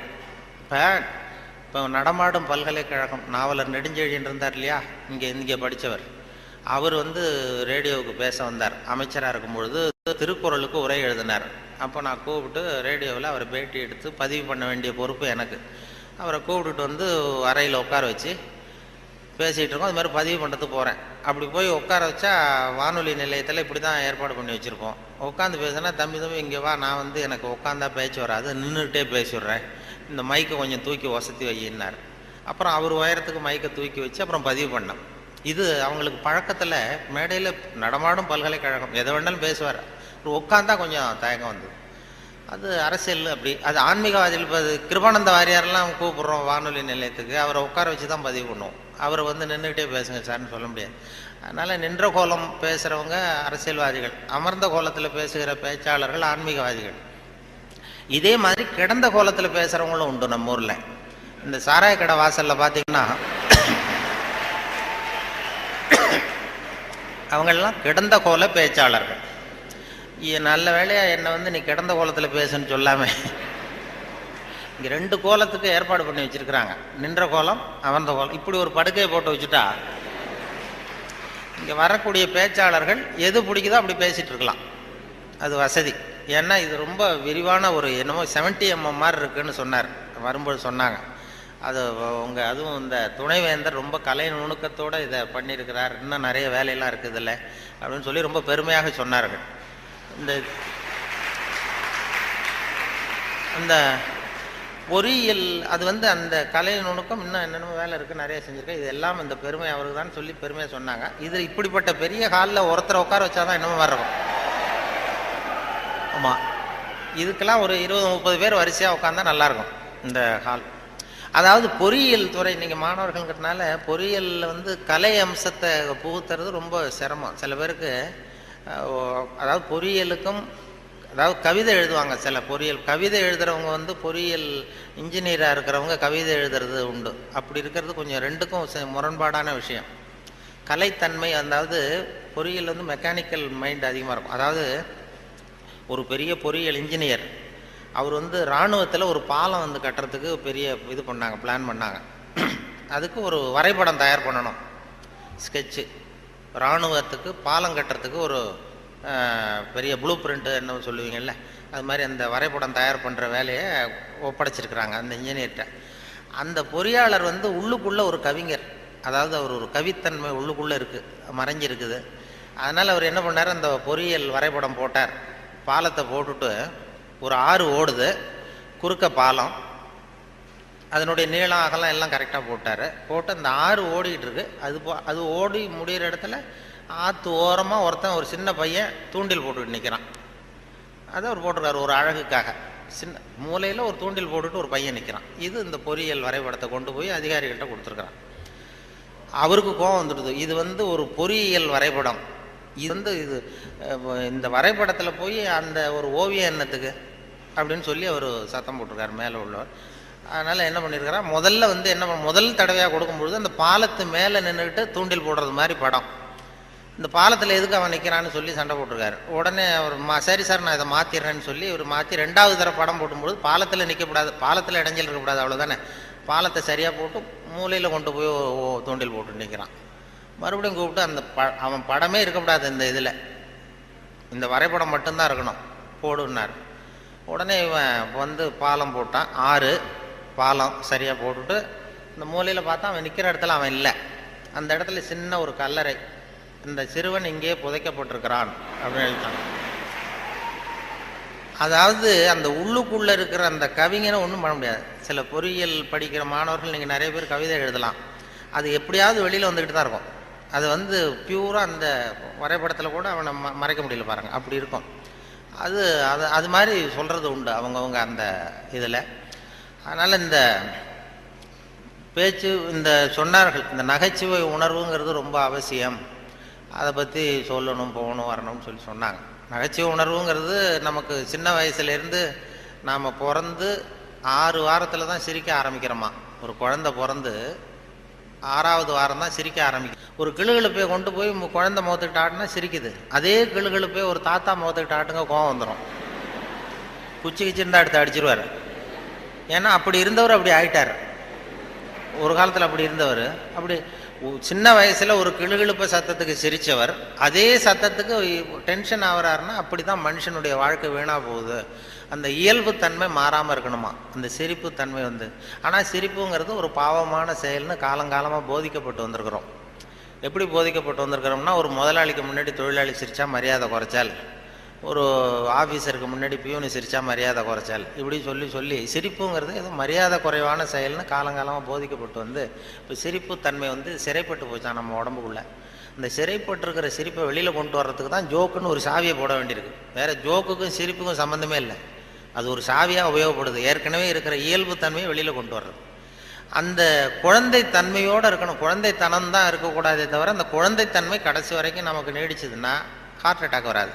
இப்போ நடமாடும் பல்கலைக்கழகம் நாவலர் நெடுஞ்செழியன் இருந்தார் இல்லையா, இங்கே படித்தவர். அவர் வந்து ரேடியோவுக்கு பேச வந்தார். அமைச்சராக இருக்கும்பொழுது திருக்குறளுக்கு உரை எழுதினார். அப்போ நான் கூப்பிட்டு ரேடியோவில் அவரை பேட்டி எடுத்து பதிவு பண்ண வேண்டிய பொறுப்பு எனக்கு. அவரை கூப்பிட்டுட்டு வந்து அறையில் உட்கார வச்சு பேசிகிட்டு இருக்கோம். அது மாதிரி பதிவு பண்ணுறதுக்கு போகிறேன். அப்படி போய் உட்கார வச்சா வானொலி நிலையத்தில் இப்படி தான் ஏற்பாடு பண்ணி வச்சுருப்போம். உட்காந்து பேசுனா தம்பி இங்கே வா, நான் வந்து எனக்கு உட்காந்தா பேச்சு வராது, நின்றுக்கிட்டே பேசிடுறேன், இந்த மைக்கை கொஞ்சம் தூக்கி வசதி வையினார். அப்புறம் அவர் உயரத்துக்கு மைக்கை தூக்கி வச்சு அப்புறம் பதிவு பண்ணேன். இது அவங்களுக்கு பழக்கத்தில் மேடையில் நடமாடும் பல்கலைக்கழகம் எதை வேணாலும் பேசுவார். உட்காந்தா கொஞ்சம் தயக்கம் வந்தது. அது அரசியல் அப்படி. அது ஆன்மீகவாதிகள். இப்போ கிருபானந்த வாரியாரெல்லாம் கூப்பிட்றோம் வானொலி நிலையத்துக்கு, அவரை உட்கார வச்சு தான் பதிவு பண்ணுவோம். அவரை வந்து நின்றுக்கிட்டே பேசுங்க சார்னு சொல்ல முடியாது. அதனால் நின்ற கோலம் பேசுகிறவங்க அரசியல்வாதிகள், அமர்ந்த கோலத்தில் பேசுகிற பேச்சாளர்கள் ஆன்மீகவாதிகள். இதே மாதிரி கிடந்த கோலத்தில் பேசுகிறவங்களும் உண்டு நம்ம ஊரில். இந்த சாராய கடை வாசலில் பார்த்தீங்கன்னா அவங்களெல்லாம் கிடந்த கோல பேச்சாளர்கள். நல்ல வேலையாக என்னை வந்து நீ கிடந்த கோலத்தில் பேசுன்னு சொல்லாமல் இங்கே 2 கோலத்துக்கு ஏற்பாடு பண்ணி வச்சுருக்கிறாங்க. நின்ற கோலம், அமர்ந்த கோலம். இப்படி ஒரு படுக்கையை போட்டு வச்சுட்டா இங்கே வரக்கூடிய பேச்சாளர்கள் எது பிடிக்குதோ அப்படி பேசிகிட்டு இருக்கலாம். அது வசதி. ஏன்னா இது ரொம்ப விரிவான ஒரு என்னமோ 70 mm மாதிரி இருக்குன்னு சொன்னார் வரும்போது சொன்னாங்க. அது அதுவும் இந்த துணைவேந்தர் ரொம்ப கலை நுணுக்கத்தோடு இதை பண்ணியிருக்கிறார், இன்னும் நிறைய வேலையெல்லாம் இருக்குது இல்லை அப்படின்னு சொல்லி ரொம்ப பெருமையாக சொன்னார்கள். இந்த பொறியியல் அது வந்து அந்த கலை நுணுக்கம் இன்னும் என்னென்ன வேலை இருக்குது, நிறைய செஞ்சுருக்கேன். இது எல்லாம் இந்த பெருமை அவருக்கு தான் சொல்லி பெருமையாக சொன்னாங்க. இது இப்படிப்பட்ட பெரிய ஹாலில் ஒருத்தரை உட்கார வச்சாதான் என்னமோ மாதிரி இருக்கும். ஆமாம், இதுக்கெல்லாம் ஒரு 20-30 பேர் வரிசையாக உட்காந்தா நல்லாயிருக்கும் இந்த ஹால். அதாவது பொறியியல் துறை நீங்கள் மாணவர்கள்ங்கிறதுனால பொறியியலில் வந்து கலை அம்சத்தை புகுத்துறது ரொம்ப சிரமம். சில பேருக்கு அதாவது பொறியியலுக்கும் அதாவது கவிதை எழுதுவாங்க. சில பொறியியல் கவிதை எழுதுகிறவங்க வந்து பொறியியல் இன்ஜினியராக இருக்கிறவங்க கவிதை எழுதுறது உண்டு. அப்படி இருக்கிறது கொஞ்சம் 2க்கும் முரண்பாடான விஷயம். கலைத்தன்மை, அதாவது பொறியியல் வந்து மெக்கானிக்கல் மைண்ட் அதிகமாக இருக்கும். அதாவது ஒரு பெரிய பொறியியல் இன்ஜினியர் அவர் வந்து இராணுவத்தில் ஒரு பாலம் வந்து கட்டுறதுக்கு பெரிய இது பண்ணாங்க, பிளான் பண்ணாங்க. அதுக்கு ஒரு வரைபடம் தயார் பண்ணணும். ஸ்கெட்சு, இராணுவத்துக்கு பாலம் கட்டுறதுக்கு ஒரு பெரிய ப்ளூ பிரிண்ட்டு என்ன சொல்லுவீங்கள்ல, அது மாதிரி அந்த வரைபடம் தயார் பண்ணுற வேலையை ஒப்படைச்சிருக்கிறாங்க அந்த இன்ஜினியர்கிட்ட. அந்த பொறியாளர் வந்து உள்ளுக்குள்ளே ஒரு கவிஞர், அதாவது அவர் ஒரு கவித்தன்மை உள்ளுக்குள்ளே இருக்குது, மறைஞ்சிருக்குது. அதனால் அவர் என்ன பண்ணார், அந்த பொறியியல் வரைபடம் போட்டார். பாலத்தை போட்டுட்டு ஒரு ஆறு ஓடுது, குறுக்க பாலம், அதனுடைய நீளம் அகலம் எல்லாம் கரெக்டாக போட்டு அந்த ஆறு ஓடிக்கிட்டு இருக்கு. அது ஓடி முடிகிற இடத்துல ஆற்று ஓரமாக ஒருத்தன் ஒரு சின்ன பையன் தூண்டில் போட்டுக்கிட்டு நிற்கிறான். அதை அவர் போட்டிருக்காரு ஒரு அழகுக்காக. சின்ன மூலையில் ஒரு தூண்டில் போட்டுட்டு ஒரு பையன் நிற்கிறான். இது இந்த பொறியியல் வரைபடத்தை கொண்டு போய் அதிகாரிகள்கிட்ட கொடுத்துருக்குறான். அவருக்கு கோபம் வந்துடுது. இது வந்து ஒரு பொறியியல் வரைபடம், இது இந்த வரைபடத்தில் போய் அந்த ஒரு ஓவியம் என்னத்துக்கு அப்படின்னு சொல்லி அவர் சத்தம் போட்டிருக்காரு மேலே உள்ளவர். அதனால் என்ன பண்ணியிருக்கிறார், முதல் தடவையாக கொடுக்கும்பொழுது அந்த பாலத்து மேலே நின்றுக்கிட்டு தூண்டில் போடுறது மாதிரி படம். இந்த பாலத்தில் எதுக்கு அவன் நிற்கிறான்னு சொல்லி சண்டை போட்டிருக்காரு. உடனே அவர் சரி சார் நான் இதை மாற்றிடுறேன்னு சொல்லி இவர் மாற்றி 2வது தடவை படம் போடும்போது பாலத்தில் நிற்கக்கூடாது, பாலத்தில் இடைஞ்சல் இருக்கக்கூடாது, அவ்வளோதானே. பாலத்தை சரியாக போட்டு மூலையில் கொண்டு போய் தூண்டில் போட்டு நிற்கிறான். மறுபடியும் கூப்பிட்டு அவன் படமே இருக்கக்கூடாது இந்த இதில், இந்த வரைபடம் மட்டும்தான் இருக்கணும் போடுன்னார். உடனே இவன் வந்து பாலம் போட்டான். 6 பாலம் சரியாக போட்டுட்டு இந்த மூலையில் பார்த்தா அவன் நிற்கிற இடத்துல அவன் இல்லை. அந்த இடத்துல சின்ன ஒரு கல்லறை, இந்த சிறுவன் இங்கே புதைக்கப்பட்டிருக்கிறான் அப்படின்னு எழுதிட்டான். அதாவது அந்த உள்ளுக்குள்ளே இருக்கிற அந்த கவிஞனை ஒன்றும் பண்ண முடியாது. சில பொறியியல் படிக்கிற மாணவர்கள் நீங்கள் நிறைய பேர் கவிதை எழுதலாம், அது எப்படியாவது வெளியில் வந்துக்கிட்டு தான் இருக்கும். அது வந்து பியூராக அந்த வரைபடத்தில் கூட அவனை மறைக்க முடியல பாருங்கள், அப்படி இருக்கும். அது மாதிரி சொல்கிறது உண்டு அவங்கவுங்க அந்த இதில். அதனால் இந்த பேச்சு, இந்த சொன்னார்கள், இந்த நகைச்சுவை உணர்வுங்கிறது ரொம்ப அவசியம், அதை பற்றி சொல்லணும் போகணும் வரணும்னு சொல்லி சொன்னாங்க. நகைச்சுவை உணர்வுங்கிறது நமக்கு சின்ன வயசுலேருந்து நாம் பிறந்து 6 வாரத்தில் தான் சிரிக்க ஆரம்பிக்கிறோமா. ஒரு குழந்தை பிறந்து 6வது வாரம் தான் சிரிக்க ஆரம்பிக்கும். ஒரு கிளுகிழுப்பை கொண்டு போய் குழந்தை முகத்துக்கிட்ட ஆட்டுனா சிரிக்குது. அதே கிளுகிழுப்பை ஒரு தாத்தா முகத்துக்கிட்ட ஆட்டுங்க கோவம் வந்துடும், குச்சி கிச்சிருந்தா எடுத்து அடிச்சிருவார். ஏன்னா அப்படி இருந்தவர் அப்படி ஆயிட்டார். ஒரு காலத்தில் அப்படி இருந்தவர் அப்படி சின்ன வயசில் ஒரு கிளுகிழுப்ப சத்தத்துக்கு சிரித்தவர் அதே சத்தத்துக்கு டென்ஷன் ஆகிறாருன்னா அப்படி தான் மனுஷனுடைய வாழ்க்கை வீணாக போகுது. அந்த இயல்பு தன்மை மாறாமல் இருக்கணுமா, அந்த சிரிப்பு தன்மை வந்து. ஆனால் சிரிப்புங்கிறது ஒரு பாவமான செயல்னு காலங்காலமாக போதிக்கப்பட்டு வந்திருக்கிறோம். எப்படி போதிக்கப்பட்டு வந்திருக்கிறோம்னா, ஒரு முதலாளிக்கு முன்னாடி தொழிலாளி சிரித்தா மரியாதை குறைச்சால், ஒரு ஆஃபீஸருக்கு முன்னாடி பியூனு சிரித்தா மரியாதை குறைச்சால், இப்படி சொல்லி சொல்லி சிரிப்புங்கிறது ஏதோ மரியாதை குறைவான செயல்னு காலங்காலமாக போதிக்கப்பட்டு வந்து இப்போ சிரிப்பு தன்மை வந்து சிறைப்பட்டு போச்சான் நம்ம உடம்புக்குள்ளே. இந்த சிறைப்பட்டிருக்கிற சிரிப்பை வெளியில் கொண்டு வர்றதுக்கு தான் ஜோக்குன்னு ஒரு சாவியை போட வேண்டியிருக்கு. வேறு ஜோக்குக்கும் சிரிப்புக்கும் சம்மந்தமே இல்லை, அது ஒரு சாவியாக உபயோகப்படுது. ஏற்கனவே இருக்கிற இயல்பு தன்மையை வெளியில் கொண்டு வர்றது. அந்த குழந்தை தன்மையோடு இருக்கணும், குழந்தைத்தனம் தான் இருக்கக்கூடாதே தவிர அந்த குழந்தைத்தன்மை கடைசி வரைக்கும் நமக்கு நீடிச்சதுன்னா ஹார்ட் அட்டாக் வராது.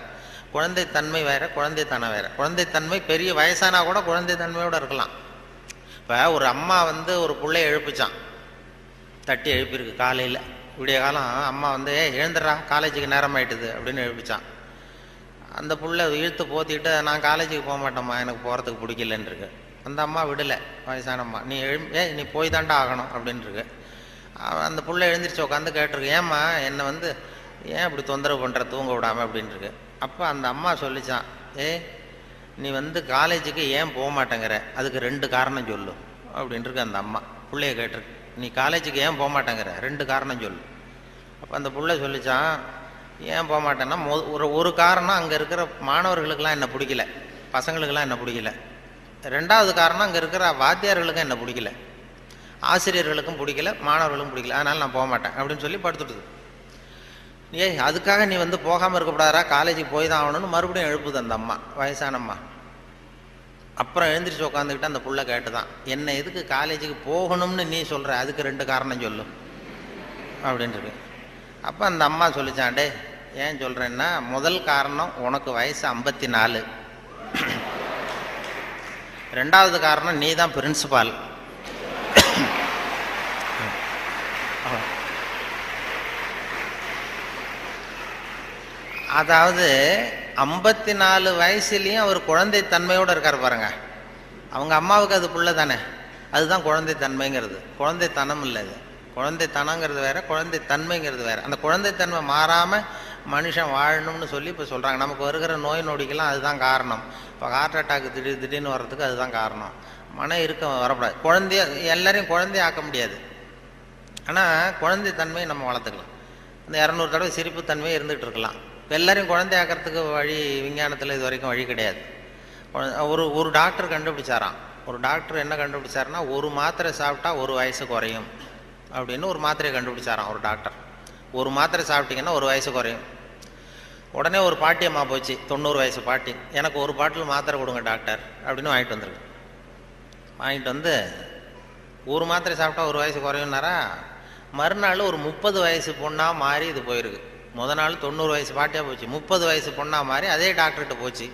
குழந்தைத்தன்மை வேறு, குழந்தைத்தனம் வேறு. குழந்தைத்தன்மை பெரிய வயசானா கூட குழந்தைத்தன்மையோடு இருக்கலாம். இப்போ ஒரு அம்மா வந்து ஒரு பிள்ளைய எழுப்பிச்சான், தட்டி எழுப்பியிருக்கு காலையில் விடிய காலம். அம்மா வந்து எழுந்துடுறா காலேஜுக்கு நேரம் ஆயிட்டுது அப்படின்னு எழுப்பிச்சான். அந்த புள்ள இழுத்து போத்திக்கிட்டு நான் காலேஜுக்கு போக மாட்டேம்மா, எனக்கு போகிறதுக்கு பிடிக்கலன்னு இருக்கு. அந்த அம்மா விடலை, வயசான அம்மா, நீ போய் தாண்டா ஆகணும் அப்படின்ட்டுருக்கு. அந்த புள்ள எழுந்திரிச்சு உட்காந்து கேட்டிருக்கு, ஏம்மா என்னை வந்து ஏன் இப்படி தொந்தரவு பண்ணுற தூங்க விடாமல் அப்படின்ட்டுருக்கு. அப்போ அந்த அம்மா சொல்லிச்சான், நீ வந்து காலேஜுக்கு ஏன் போக மாட்டேங்கிற, அதுக்கு 2 காரணம் சொல்லு அப்படின்ட்டுருக்கு. அந்த அம்மா பிள்ளைய கேட்டிருக்கு, நீ காலேஜுக்கு ஏன் போக மாட்டேங்கிற 2 காரணம் சொல்லு. அப்போ அந்த பிள்ளை சொல்லிச்சான், ஏன் போக மாட்டேன்னா ஒரு காரணம் அங்கே இருக்கிற மாணவர்களுக்கெல்லாம் என்ன பிடிக்கல, பசங்களுக்கெல்லாம் என்ன பிடிக்கல. 2வது காரணம் அங்கே இருக்கிற வாத்தியார்களுக்கும் என்ன பிடிக்கல, ஆசிரியர்களுக்கும் பிடிக்கல, மாணவர்களுக்கும் பிடிக்கல, அதனால் நான் போக மாட்டேன் அப்படின்னு சொல்லி படுத்துட்டுது. அதுக்காக நீ வந்து போகாமல் இருக்கக்கூடாதா, காலேஜுக்கு போய் தான் ஆகணும்னு மறுபடியும் எழுப்புது அந்த அம்மா, வயசான அம்மா. அப்புறம் எழுந்திரிச்சு உட்காந்துக்கிட்டு அந்த புள்ள கேட்டு தான், என்ன எதுக்கு காலேஜுக்கு போகணும்னு நீ சொல்கிற, அதுக்கு 2 காரணம் சொல்லு அப்படின்ட்டு. அப்போ அந்த அம்மா சொல்லிச்சாண்டே, ஏன் சொல்கிறேன்னா, முதல் காரணம் உனக்கு வயசு 54, 2வது காரணம் நீ தான் பிரின்சிபால். அதாவது 54 வயசுலேயும் அவர் குழந்தை தன்மையோடு இருக்கார் பாருங்க. அவங்க அம்மாவுக்கு அது புள்ள தானே, அதுதான் குழந்தை தன்மைங்கிறது, குழந்தைத்தனம் இல்லை. அது குழந்தைத்தனங்கிறது வேற, குழந்தைத்தன்மைங்கிறது வேற. அந்த குழந்தைத்தன்மை மாறாமல் மனுஷன் வாழணும்னு சொல்லி இப்போ சொல்கிறாங்க. நமக்கு வருகிற நோய் நொடிக்கெல்லாம் அதுதான் காரணம். இப்போ ஹார்ட் அட்டாக்கு திடீர்னு வர்றதுக்கு அதுதான் காரணம். மன இருக்கம் வரக்கூடாது. குழந்தைய எல்லாரையும் குழந்தைய ஆக்க முடியாது, ஆனால் குழந்தைத்தன்மையை நம்ம வளர்த்துக்கலாம். இந்த 200 தடவை சிரிப்புத்தன்மையை இருந்துகிட்டு இருக்கலாம். இப்போ எல்லாரையும் குழந்தை ஆக்கிறதுக்கு வழி விஞ்ஞானத்தில் இது வரைக்கும் வழி கிடையாது. ஒரு டாக்டர் கண்டுபிடிச்சாராம். ஒரு டாக்டர் என்ன கண்டுபிடிச்சாருன்னா, ஒரு மாத்திரை சாப்பிட்டா 1 வயசு குறையும் அப்படின்னு ஒரு மாத்திரையை கண்டுபிடிச்சாராம் ஒரு டாக்டர். ஒரு மாத்திரை சாப்பிட்டீங்கன்னா 1 வயசு குறையும். உடனே ஒரு பாட்டியம்மா போச்சு, 90 வயசு பாட்டி, எனக்கு ஒரு பாட்டில் மாத்திரை கொடுங்க டாக்டர் அப்படின்னு வாங்கிட்டு வந்துருக்கு. வாங்கிட்டு வந்து ஒரு மாத்திரை சாப்பிட்டா 1 வயசு குறையும்னாரா. மறுநாள் ஒரு 30 வயசு பொண்ணாக மாறி இது போயிருக்கு. நாள் 90 வயசு பாட்டியாக போச்சு, 30 வயசு பொண்ணாக மாறி அதே டாக்டர்கிட்ட போச்சு.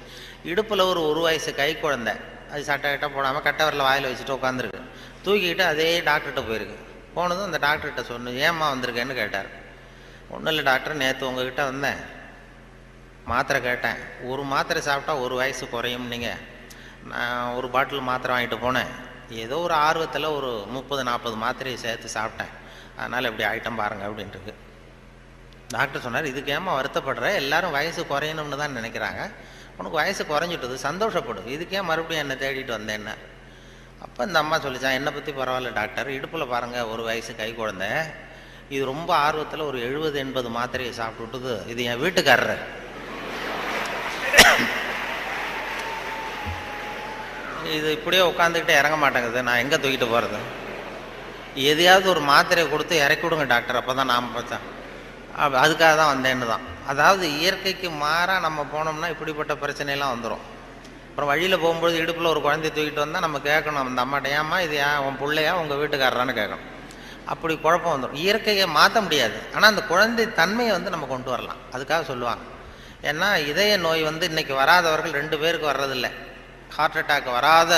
இடுப்பில் ஒரு வயசு கை குழந்தை, அது சட்டை கிட்ட போடாமல் கட்டவரில் வாயில் வச்சுட்டு உட்காந்துருக்கு. தூக்கிக்கிட்டு அதே டாக்டர்கிட்ட போயிருக்கு. போனதும் அந்த டாக்டர்கிட்ட சொன்னேன், ஏம்மா வந்திருக்கேன்னு கேட்டார். ஒன்றும் இல்லை டாக்டர், நேற்று உங்ககிட்ட வந்தேன், மாத்திரை கேட்டேன், ஒரு மாத்திரை சாப்பிட்டா 1 வயசு குறையும். நீங்கள் நான் ஒரு பாட்டில் மாத்திரை வாங்கிட்டு போனேன், ஏதோ ஒரு ஆர்வத்தில் ஒரு 30-40 மாத்திரையை சேர்த்து சாப்பிட்டேன், அதனால் இப்படி ஆகிட்டம் பாருங்கள் அப்படின்ட்டு. டாக்டர் சொன்னார், இதுக்கு ஏமா வருத்தப்படுற, எல்லாரும் வயசு குறையணும்னு தான் நினைக்கிறாங்க, உனக்கு வயசு குறைஞ்சிட்டது, சந்தோஷப்படு, இதுக்கே மறுபடியும் என்னை தேடிட்டு வந்தேன்னா. அப்போ இந்த அம்மா சொல்லிச்சான், என்னை பற்றி பரவாயில்ல டாக்டர், இடுப்பில் பாருங்கள் 1 வயசு கை குழந்தை, இது ரொம்ப ஆர்வத்தில் ஒரு 70-80 மாத்திரையை சாப்பிட்டுட்டுது, இது என் வீட்டுக்காரர். இது இப்படியே உட்காந்துக்கிட்டே இறங்க மாட்டேங்குது, நான் எங்கே தூக்கிட்டு போகிறது, எதையாவது ஒரு மாத்திரையை கொடுத்து இறக்கி விடுங்க டாக்டர், அப்போ தான் நாம் பார்த்தேன், அதுக்காக தான் வந்தேன்னு தான். அதாவது இயற்கைக்கு மாறாக நம்ம போனோம்னா இப்படிப்பட்ட பிரச்சனையெல்லாம் வந்துடும். அப்புறம் வழியில் போகும்போது இடுப்பில் ஒரு குழந்தைய தூக்கிட்டு வந்தால் நம்ம கேட்கணும் அந்த அம்மாட்ட, ஏம்மா இது ஏன் உன் பிள்ளையா உங்கள் வீட்டுக்காரரான்னு கேட்கணும். அப்படி குழப்பம் வந்துடும். இயற்கையை மாற்ற முடியாது, ஆனால் அந்த குழந்தை தன்மையை நம்ம கொண்டு வரலாம், அதுக்காக சொல்லுவாங்க. ஏன்னா இதய நோய் இன்றைக்கி வராதவர்கள் 2 பேருக்கு வர்றதில்லை. ஹார்ட் அட்டாக் வராத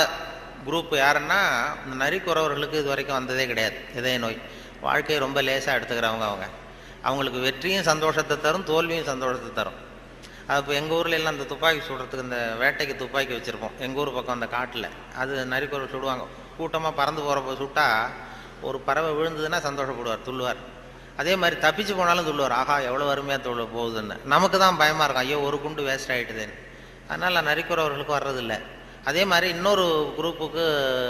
குரூப் யாருன்னா, இந்த நரிக்குறவர்களுக்கு இது வரைக்கும் வந்ததே கிடையாது இதய நோய். வாழ்க்கையை ரொம்ப லேசாக எடுத்துக்கிறவங்க. அவங்களுக்கு வெற்றியும் சந்தோஷத்தை தரும், தோல்வியும் சந்தோஷத்தை தரும். அது இப்போ எங்கள் ஊரில் எல்லாம் இந்த துப்பாக்கி சுடுறதுக்கு, இந்த வேட்டைக்கு துப்பாக்கி வச்சுருப்போம் எங்கள் ஊர் பக்கம் அந்த காட்டில். அது நரிக்குறவை சுடுவாங்க, கூட்டமாக பறந்து போகிறப்ப சுட்டால் ஒரு பறவை விழுந்ததுன்னா சந்தோஷப்படுவார், துள்ளுவார். அதே மாதிரி தப்பிச்சு போனாலும் துள்ளுவார், ஆகா எவ்வளோ அருமையாக போகுதுன்னு. நமக்கு தான் பயமாக இருக்கும், ஐயோ ஒரு குண்டு வேஸ்ட் ஆகிட்டுதுன்னு. அதனால் நரிக்குறவர்களுக்கு வர்றதில்லை. அதே மாதிரி இன்னொரு குரூப்புக்கு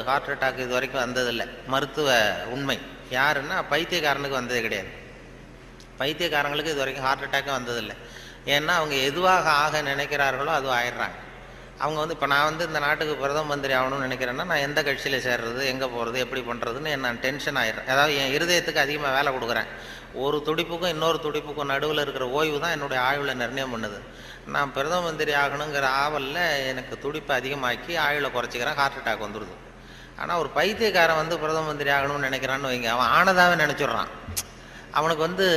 ஹார்ட் அட்டாக் இது வரைக்கும் வந்ததில்லை. மருத்துவ உண்மை யாருன்னா, பைத்தியக்காரனுக்கு வந்ததே கிடையாது. பைத்தியக்காரங்களுக்கு இது வரைக்கும் ஹார்ட் அட்டாக்கே வந்ததில்லை. ஏன்னா அவங்க எதுவாக ஆக நினைக்கிறார்களோ அதுவும் ஆயிடுறாங்க. அவங்க இப்போ நான் இந்த நாட்டுக்கு பிரதம மந்திரி ஆகணும்னு நினைக்கிறேன்னா, நான் எந்த கட்சியில் சேர்றது, எங்கே போகிறது, எப்படி பண்ணுறதுன்னு நான் டென்ஷன் ஆகிடுறேன். அதாவது என் இருதயத்துக்கு அதிகமாக வேலை கொடுக்குறேன். ஒரு துடிப்புக்கும் இன்னொரு துடிப்புக்கும் நடுவில் இருக்கிற ஓய்வு தான் என்னுடைய ஆயுளை நிர்ணயம் பண்ணுது. நான் பிரதம மந்திரி ஆகணுங்கிற ஆவலில் எனக்கு துடிப்பை அதிகமாக்கி ஆயுளை குறைச்சிக்கிறேன், ஹார்ட் அட்டாக் வந்துடுது. ஆனால் ஒரு பைத்தியக்காரன் பிரதம மந்திரி ஆகணும்னு நினைக்கிறான்னு வைங்க, அவன் ஆனதாகவே நினச்சிட்றான். அவனுக்கு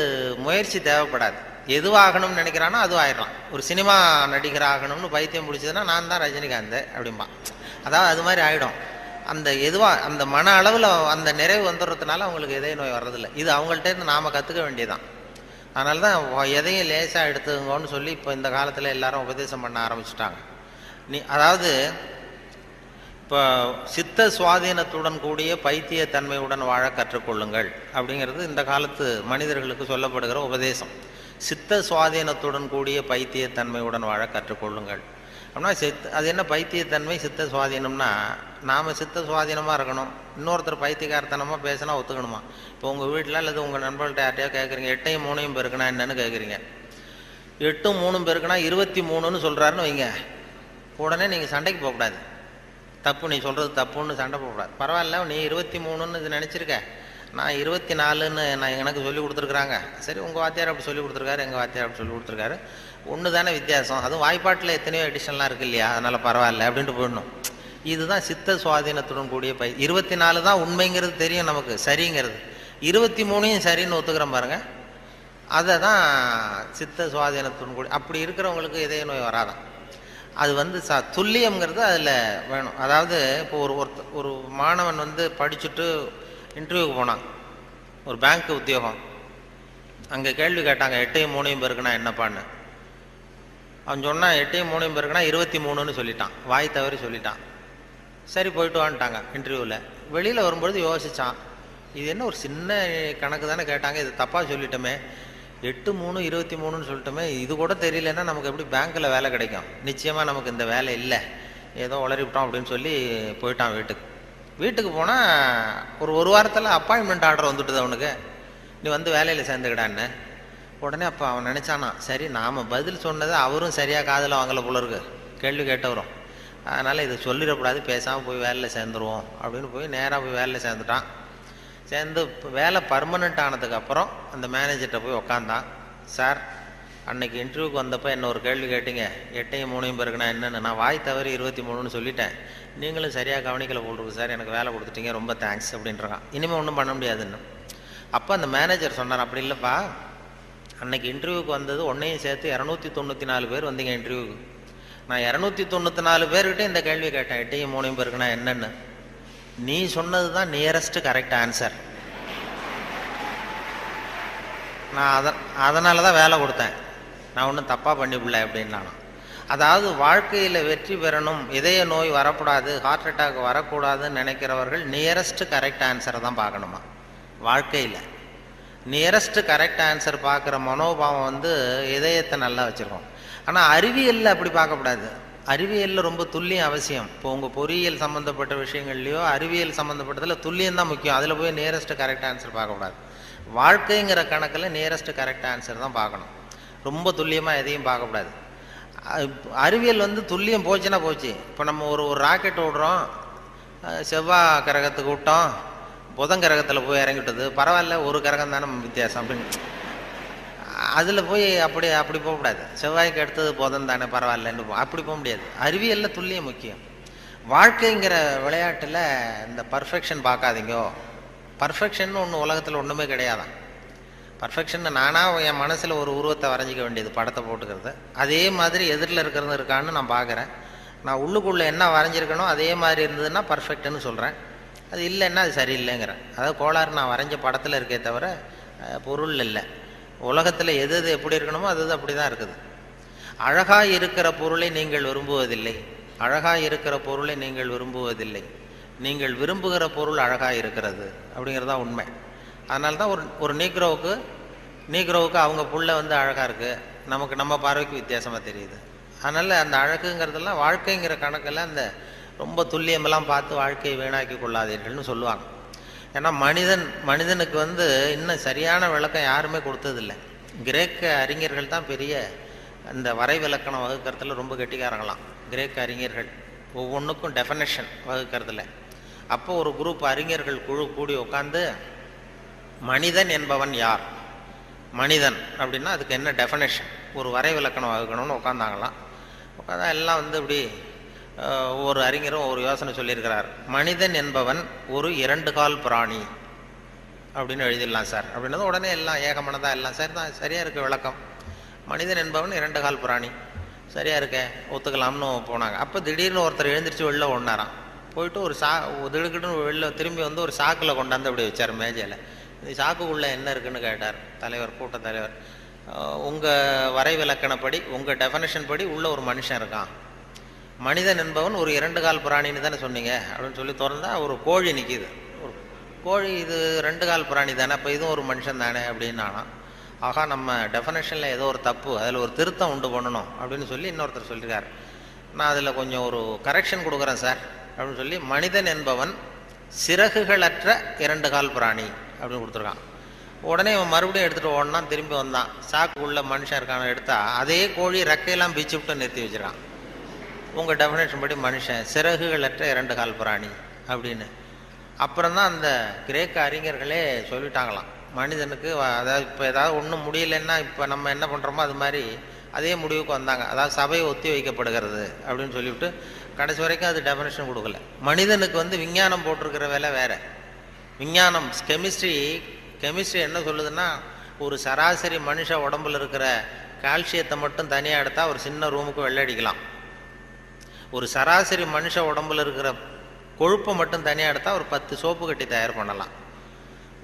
முயற்சி தேவைப்படாது. எதுவாகணும்னு நினைக்கிறானோ அதுவும் ஆயிடலாம். ஒரு சினிமா நடிகர் ஆகணும்னு பைத்தியம் பிடிச்சதுன்னா, நான் தான் ரஜினிகாந்த் அப்படிம்பா. அதாவது அது மாதிரி ஆகிடும். அந்த அந்த மன அளவில் அந்த நிறைவு வந்துடுறதுனால அவங்களுக்கு இதய நோய் வர்றதில்லை. இது அவங்கள்ட்டேருந்து நாம் கற்றுக்க வேண்டியதான். அதனால தான் எதையும் லேசாக எடுத்துங்கன்னு சொல்லி இப்போ இந்த காலத்தில் எல்லாரும் உபதேசம் பண்ண ஆரம்பிச்சுட்டாங்க. அதாவது இப்போ சித்த சுவாதீனத்துடன் கூடிய பைத்தியத்தன்மையுடன் வாழ கற்றுக்கொள்ளுங்கள் அப்படிங்கிறது இந்த காலத்து மனிதர்களுக்கு சொல்லப்படுகிற உபதேசம். சித்த சுவாதீனத்துடன் கூடிய பைத்தியத்தன்மையுடன் வாழ கற்றுக்கொள்ளுங்கள் அப்படின்னா, அது என்ன பைத்தியத்தன்மை சித்த சுவாதீனம்னா, நாம் சித்த சுவாதீனமாக இருக்கணும், இன்னொருத்தர் பைத்தியக்காரத்தனமாக பேசினா ஒத்துக்கணுமா? இப்போ உங்கள் வீட்டில் அல்லது உங்கள் நண்பர்கள்ட்ட யார்ட்டையோ கேட்குறீங்க, 8ஐயும் 3ஐயும் பெருக்குனா என்னன்னு கேட்குறீங்க. 8ம் 3ம் பெருக்குனா 23ன்னு சொல்கிறாருன்னு வைங்க, உடனே நீங்கள் சண்டைக்கு போகக்கூடாது. தப்பு, நீ சொல்கிறது தப்புன்னு சண்டை போகக்கூடாது. பரவாயில்ல, நீ 23ன்னு இது நினச்சிருக்க, நான் 24ன்னு நான் எனக்கு சொல்லி கொடுத்துருக்குறாங்க. சரி, உங்கள் வாத்தியார் அப்படி சொல்லி கொடுத்துருக்காரு, எங்கள் வாத்தியார் அப்படி சொல்லி கொடுத்துருக்காரு, ஒன்று தானே வித்தியாசம், அதுவும் வாய்ப்பாட்டில் எத்தனையோ எடிஷன்லாம் இருக்குது இல்லையா, அதனால் பரவாயில்ல அப்படின்ட்டு போயிடணும். இதுதான் சித்த சுவாதீனத்துடன் கூடிய 24 தான் உண்மைங்கிறது தெரியும் நமக்கு, சரிங்கிறது. 23ஐயும் சரின்னு ஒத்துக்கிறோம் பாருங்க, அதை தான் சித்த சுவாதீனத்துடன் கூடிய. அப்படி இருக்கிறவங்களுக்கு இதய நோய் வராதான். அது துல்லியம்ங்கிறது அதில் வேணும். அதாவது இப்போ ஒரு மாணவன் படிச்சுட்டு இன்டர்வியூக்கு போனான், ஒரு பேங்க் உத்தியோகம். அங்கே கேள்வி கேட்டாங்க, 8ஐயும் 3ஐயும் பெருக்குனா என்னப்பான்னு. அவன் சொன்னான், 8ஐயும் 3ஐயும் பெருக்குனா 23ன்னு சொல்லிட்டான், வாய் தவறி சொல்லிட்டான். சரி, போயிட்டு வான்ட்டாங்க இன்டர்வியூவில். வெளியில் வரும்பொழுது யோசித்தான், இது என்ன ஒரு சின்ன கணக்கு தானே கேட்டாங்க, இது தப்பாக சொல்லிட்டோமே, 8/3/23 சொல்லிட்டோமே, இது கூட தெரியலன்னா நமக்கு எப்படி பேங்க்கில் வேலை கிடைக்கும்? நிச்சயமாக நமக்கு இந்த வேலை இல்லை, ஏதோ உளறிவிட்டோம் அப்படின்னு சொல்லி போயிட்டான் வீட்டுக்கு. வீட்டுக்கு போனால் ஒரு வாரத்தில் அப்பாயின்மெண்ட் ஆர்டர் வந்துட்டுது அவனுக்கு, நீ வந்து வேலையில் சேர்ந்துக்கிடான்னு. உடனே அப்போ அவன் நினச்சானா, சரி நாம் பதில் சொன்னதை அவரும் சரியாக காதில் வாங்கலை போல இருக்கு, கேள்வி கேட்டவரும், அதனால் இதை சொல்லிடக்கூடாது, பேசாமல் போய் வேலையில் சேர்ந்துருவோம் அப்படின்னு போய் நேராக போய் வேலையில் சேர்ந்துட்டான். சேர்ந்து வேலை பர்மனெண்ட் ஆனதுக்கப்புறம் அந்த மேனேஜர்கிட்ட போய் உக்காந்தான். சார், அன்னைக்கு இன்டர்வியூக்கு வந்தப்போ என்ன ஒரு கேள்வி கேட்டீங்க, 8/3 பிறகுனா என்னென்னு, நான் வாய் தவறி 23 சொல்லிட்டேன், நீங்களும் சரியாக கவனிக்கலை போட்டிருக்கு சார், எனக்கு வேலை கொடுத்துட்டீங்க, ரொம்ப தேங்க்ஸ் அப்படின்றான். இனிமேல் ஒன்றும் பண்ண முடியாதுன்னு. அப்போ அந்த மேனேஜர் சொன்னார், அப்படி இல்லைப்பா, அன்னைக்கு இன்டர்வியூக்கு வந்தது ஒன்றையும் சேர்த்து 294 பேர் வந்தீங்க இன்டர்வியூக்கு, நான் 294 பேர்கிட்ட இந்த கேள்வி கேட்டேன், 8/3 பிறகுனா என்னென்னு, நீ சொன்னது தான் நியரஸ்ட் கரெக்ட் ஆன்சர், நான் அதனால தான் வேலை கொடுத்தேன், நான் ஒன்றும் தப்பாக பண்ணிவிடல அப்படின்னா. அதாவது வாழ்க்கையில் வெற்றி பெறணும், இதய நோய் வரக்கூடாது, ஹார்ட் அட்டாக் வரக்கூடாதுன்னு நினைக்கிறவர்கள் நியரஸ்ட் கரெக்ட் ஆன்சரை தான் பார்க்கணுமா. வாழ்க்கையில் நியரஸ்ட் கரெக்ட் ஆன்சர் பார்க்குற மனோபாவம் வந்து இதயத்தை நல்லா வச்சுருக்கோம். ஆனால் அறிவியலில் அப்படி பார்க்கக்கூடாது. அறிவியலில் ரொம்ப துல்லியம் அவசியம். இப்போ உங்கள் பொறியியல் சம்மந்தப்பட்ட விஷயங்கள்லையோ அறிவியல் சம்மந்தப்பட்டதில் துல்லியம் தான் முக்கியம், அதில் போய் நியரஸ்ட் கரெக்ட் ஆன்சர் பார்க்கக்கூடாது. வாழ்க்கைங்கிற கணக்கில் நியரஸ்ட் கரெக்ட் ஆன்சர் தான் பார்க்கணும், ரொம்ப துல்லியமாக எதையும் பார்க்கக்கூடாது. அறிவியல் வந்து துல்லியம் போச்சுன்னா போச்சு. இப்போ நம்ம ஒரு ராக்கெட் விடுறோம், செவ்வாய் கிரகத்துக்கு விட்டோம், புதன் கிரகத்தில் போய் இறங்கிட்டது, பரவாயில்ல, ஒரு கிரகம் தானே வித்தியாசம் அப்படின்னு அதில் போய் அப்படி போகக்கூடாது. செவ்வாய்க்கு அடுத்தது புதன் தானே, பரவாயில்லன்னு அப்படி போக முடியாது. அறிவியலில் துல்லியம் முக்கியம். வாழ்க்கைங்கிற விளையாட்டில் இந்த பர்ஃபெக்ஷன் பார்க்காதீங்கோ. பர்ஃபெக்ஷன் ஒன்று உலகத்தில் ஒன்றுமே கிடையாதான். பர்ஃபெக்ஷன் நானாக என் மனசில் ஒரு உருவத்தை வரைஞ்சிக்க வேண்டியது, படத்தை போட்டுக்கிறது. அதே மாதிரி எதிரில் இருக்கிறது இருக்கான்னு நான் பார்க்குறேன். நான் உள்ளுக்குள்ளே என்ன வரைஞ்சிருக்கணும் அதே மாதிரி இருந்ததுன்னா பர்ஃபெக்ட்னு சொல்கிறேன், அது இல்லைன்னா அது சரியில்லைங்கிறேன். அதாவது கோளாறு நான் வரைஞ்ச படத்தில் இருக்கே தவிர பொருள் இல்லை. உலகத்தில் எது எது எப்படி இருக்கணுமோ அது அப்படி தான் இருக்குது. அழகாக இருக்கிற பொருளை நீங்கள் விரும்புவதில்லை, அழகாக இருக்கிற பொருளை நீங்கள் விரும்புவதில்லை, நீங்கள் விரும்புகிற பொருள் அழகாக இருக்கிறது அப்படிங்கிறது தான் உண்மை. அதனால தான் ஒரு நீக்ரோவுக்கு அவங்க புள்ள வந்து அழகாக இருக்குது, நமக்கு நம்ம பார்வைக்கு வித்தியாசமாக தெரியுது. அதனால் அந்த அழகுங்கிறதெல்லாம் வாழ்க்கைங்கிற கணக்கில் அந்த ரொம்ப துல்லியமெல்லாம் பார்த்து வாழ்க்கையை வீணாக்கி கொள்ளாதீர்கள்னு சொல்லுவாங்க. ஏன்னா மனிதனுக்கு வந்து இன்னும் சரியான விளக்கம் யாருமே கொடுத்ததில்லை. கிரேக்க அறிஞர்கள் தான் பெரிய அந்த வரைவிலக்கணம் வகுக்கிறதுல ரொம்ப கெட்டிக்காரங்களாம். கிரேக்க அறிஞர்கள் ஒவ்வொன்றுக்கும் டெஃபனேஷன் வகுக்கிறதுல. அப்போ ஒரு குரூப் அறிஞர்கள் குழு கூடி உட்காந்து மனிதன் என்பவன் யார், மனிதன் அப்படின்னா அதுக்கு என்ன டெஃபனேஷன், ஒரு வரைவிலக்கணம் வகுக்கணும்னு உட்காந்தாங்களாம். உட்காந்தா எல்லாம் வந்து இப்படி ஒவ்வொரு அறிஞரும் ஒரு யோசனை சொல்லியிருக்கிறார். மனிதன் என்பவன் ஒரு 2 கால் பிராணி அப்படின்னு எழுதிடலாம் சார் அப்படின்னது உடனே எல்லாம் ஏகமனதாக எல்லாம் சரி தான், சரியாக இருக்க விளக்கம். மனிதன் என்பவன் 2 கால் பிராணி, சரியாக இருக்க, ஒத்துக்கலாம்னு போனாங்க. அப்போ திடீர்னு ஒருத்தர் எழுந்திரிச்சு வெளில ஒன்றாராம். போயிட்டு ஒரு திடுக்கிட்டுன்னு வெளில திரும்பி வந்து ஒரு சாக்கில் கொண்டாந்து அப்படி வச்சார் மேஜையில். இந்த சாக்குக்குள்ளே என்ன இருக்குன்னு கேட்டார் தலைவர், கூட்ட தலைவர். உங்கள் வரைவிலக்கணப்படி, உங்கள் டெஃபனேஷன் படி உள்ள ஒரு மனுஷன் இருக்கான், மனிதன் என்பவன் ஒரு 2 கால் பிராணின்னு தானே சொன்னீங்க அப்படின்னு சொல்லி திறந்தா ஒரு கோழி நிற்கிது. ஒரு கோழி, இது 2 கால் பிராணி தானே, அப்போ இதுவும் ஒரு மனுஷன் தானே அப்படின்னானா. ஆகா, நம்ம டெஃபனேஷனில் ஏதோ ஒரு தப்பு, அதில் ஒரு திருத்தம் உண்டு பண்ணணும் அப்படின்னு சொல்லி இன்னொருத்தர் சொல்லியிருக்கார். நான் அதில் கொஞ்சம் ஒரு கரெக்ஷன் கொடுக்குறேன் சார் அப்படின்னு சொல்லி மனிதன் என்பவன் சிறகுகளற்ற 2 கால் பிராணி அப்படின்னு கொடுத்துருக்கான். உடனே இவன் மறுபடியும் எடுத்துகிட்டு ஓடனான், திரும்பி வந்தான். சாக்கு உள்ள மனுஷன் இருக்கான எடுத்தா அதே கோழி ரெக்கையெல்லாம் பிச்சு விட்டு நிறுத்தி வச்சிருக்கான். உங்கள் டெஃபினேஷன் படி மனுஷன் சிறகுகளற்ற 2 கால் பிராணி அப்படின்னு. அப்புறம் தான் அந்த கிரேக்க அறிஞர்களே சொல்லிட்டாங்களாம், மனிதனுக்கு அதாவது இப்போ ஏதாவது ஒன்றும் முடியலைன்னா இப்போ நம்ம என்ன பண்ணுறோமோ அது மாதிரி அதே முடிவுக்கு வந்தாங்க. அதாவது சபை ஒத்தி வைக்கப்படுகிறது அப்படின்னு சொல்லிவிட்டு கடைசி வரைக்கும் அது டெஃபினேஷன் கொடுக்கல. மனிதனுக்கு வந்து விஞ்ஞானம் போட்டிருக்கிற வேலை வேறு. விஞ்ஞானம் கெமிஸ்ட்ரி என்ன சொல்லுதுன்னா, ஒரு சராசரி மனுஷ உடம்புல இருக்கிற கால்சியத்தை மட்டும் தனியாக எடுத்தால் ஒரு சின்ன ரூமுக்கு வெள்ளை அடிக்கலாம். ஒரு சராசரி மனுஷ உடம்புல இருக்கிற கொழுப்பை மட்டும் தனியாக எடுத்தால் ஒரு 10 சோப்பு கட்டி தயார் பண்ணலாம்.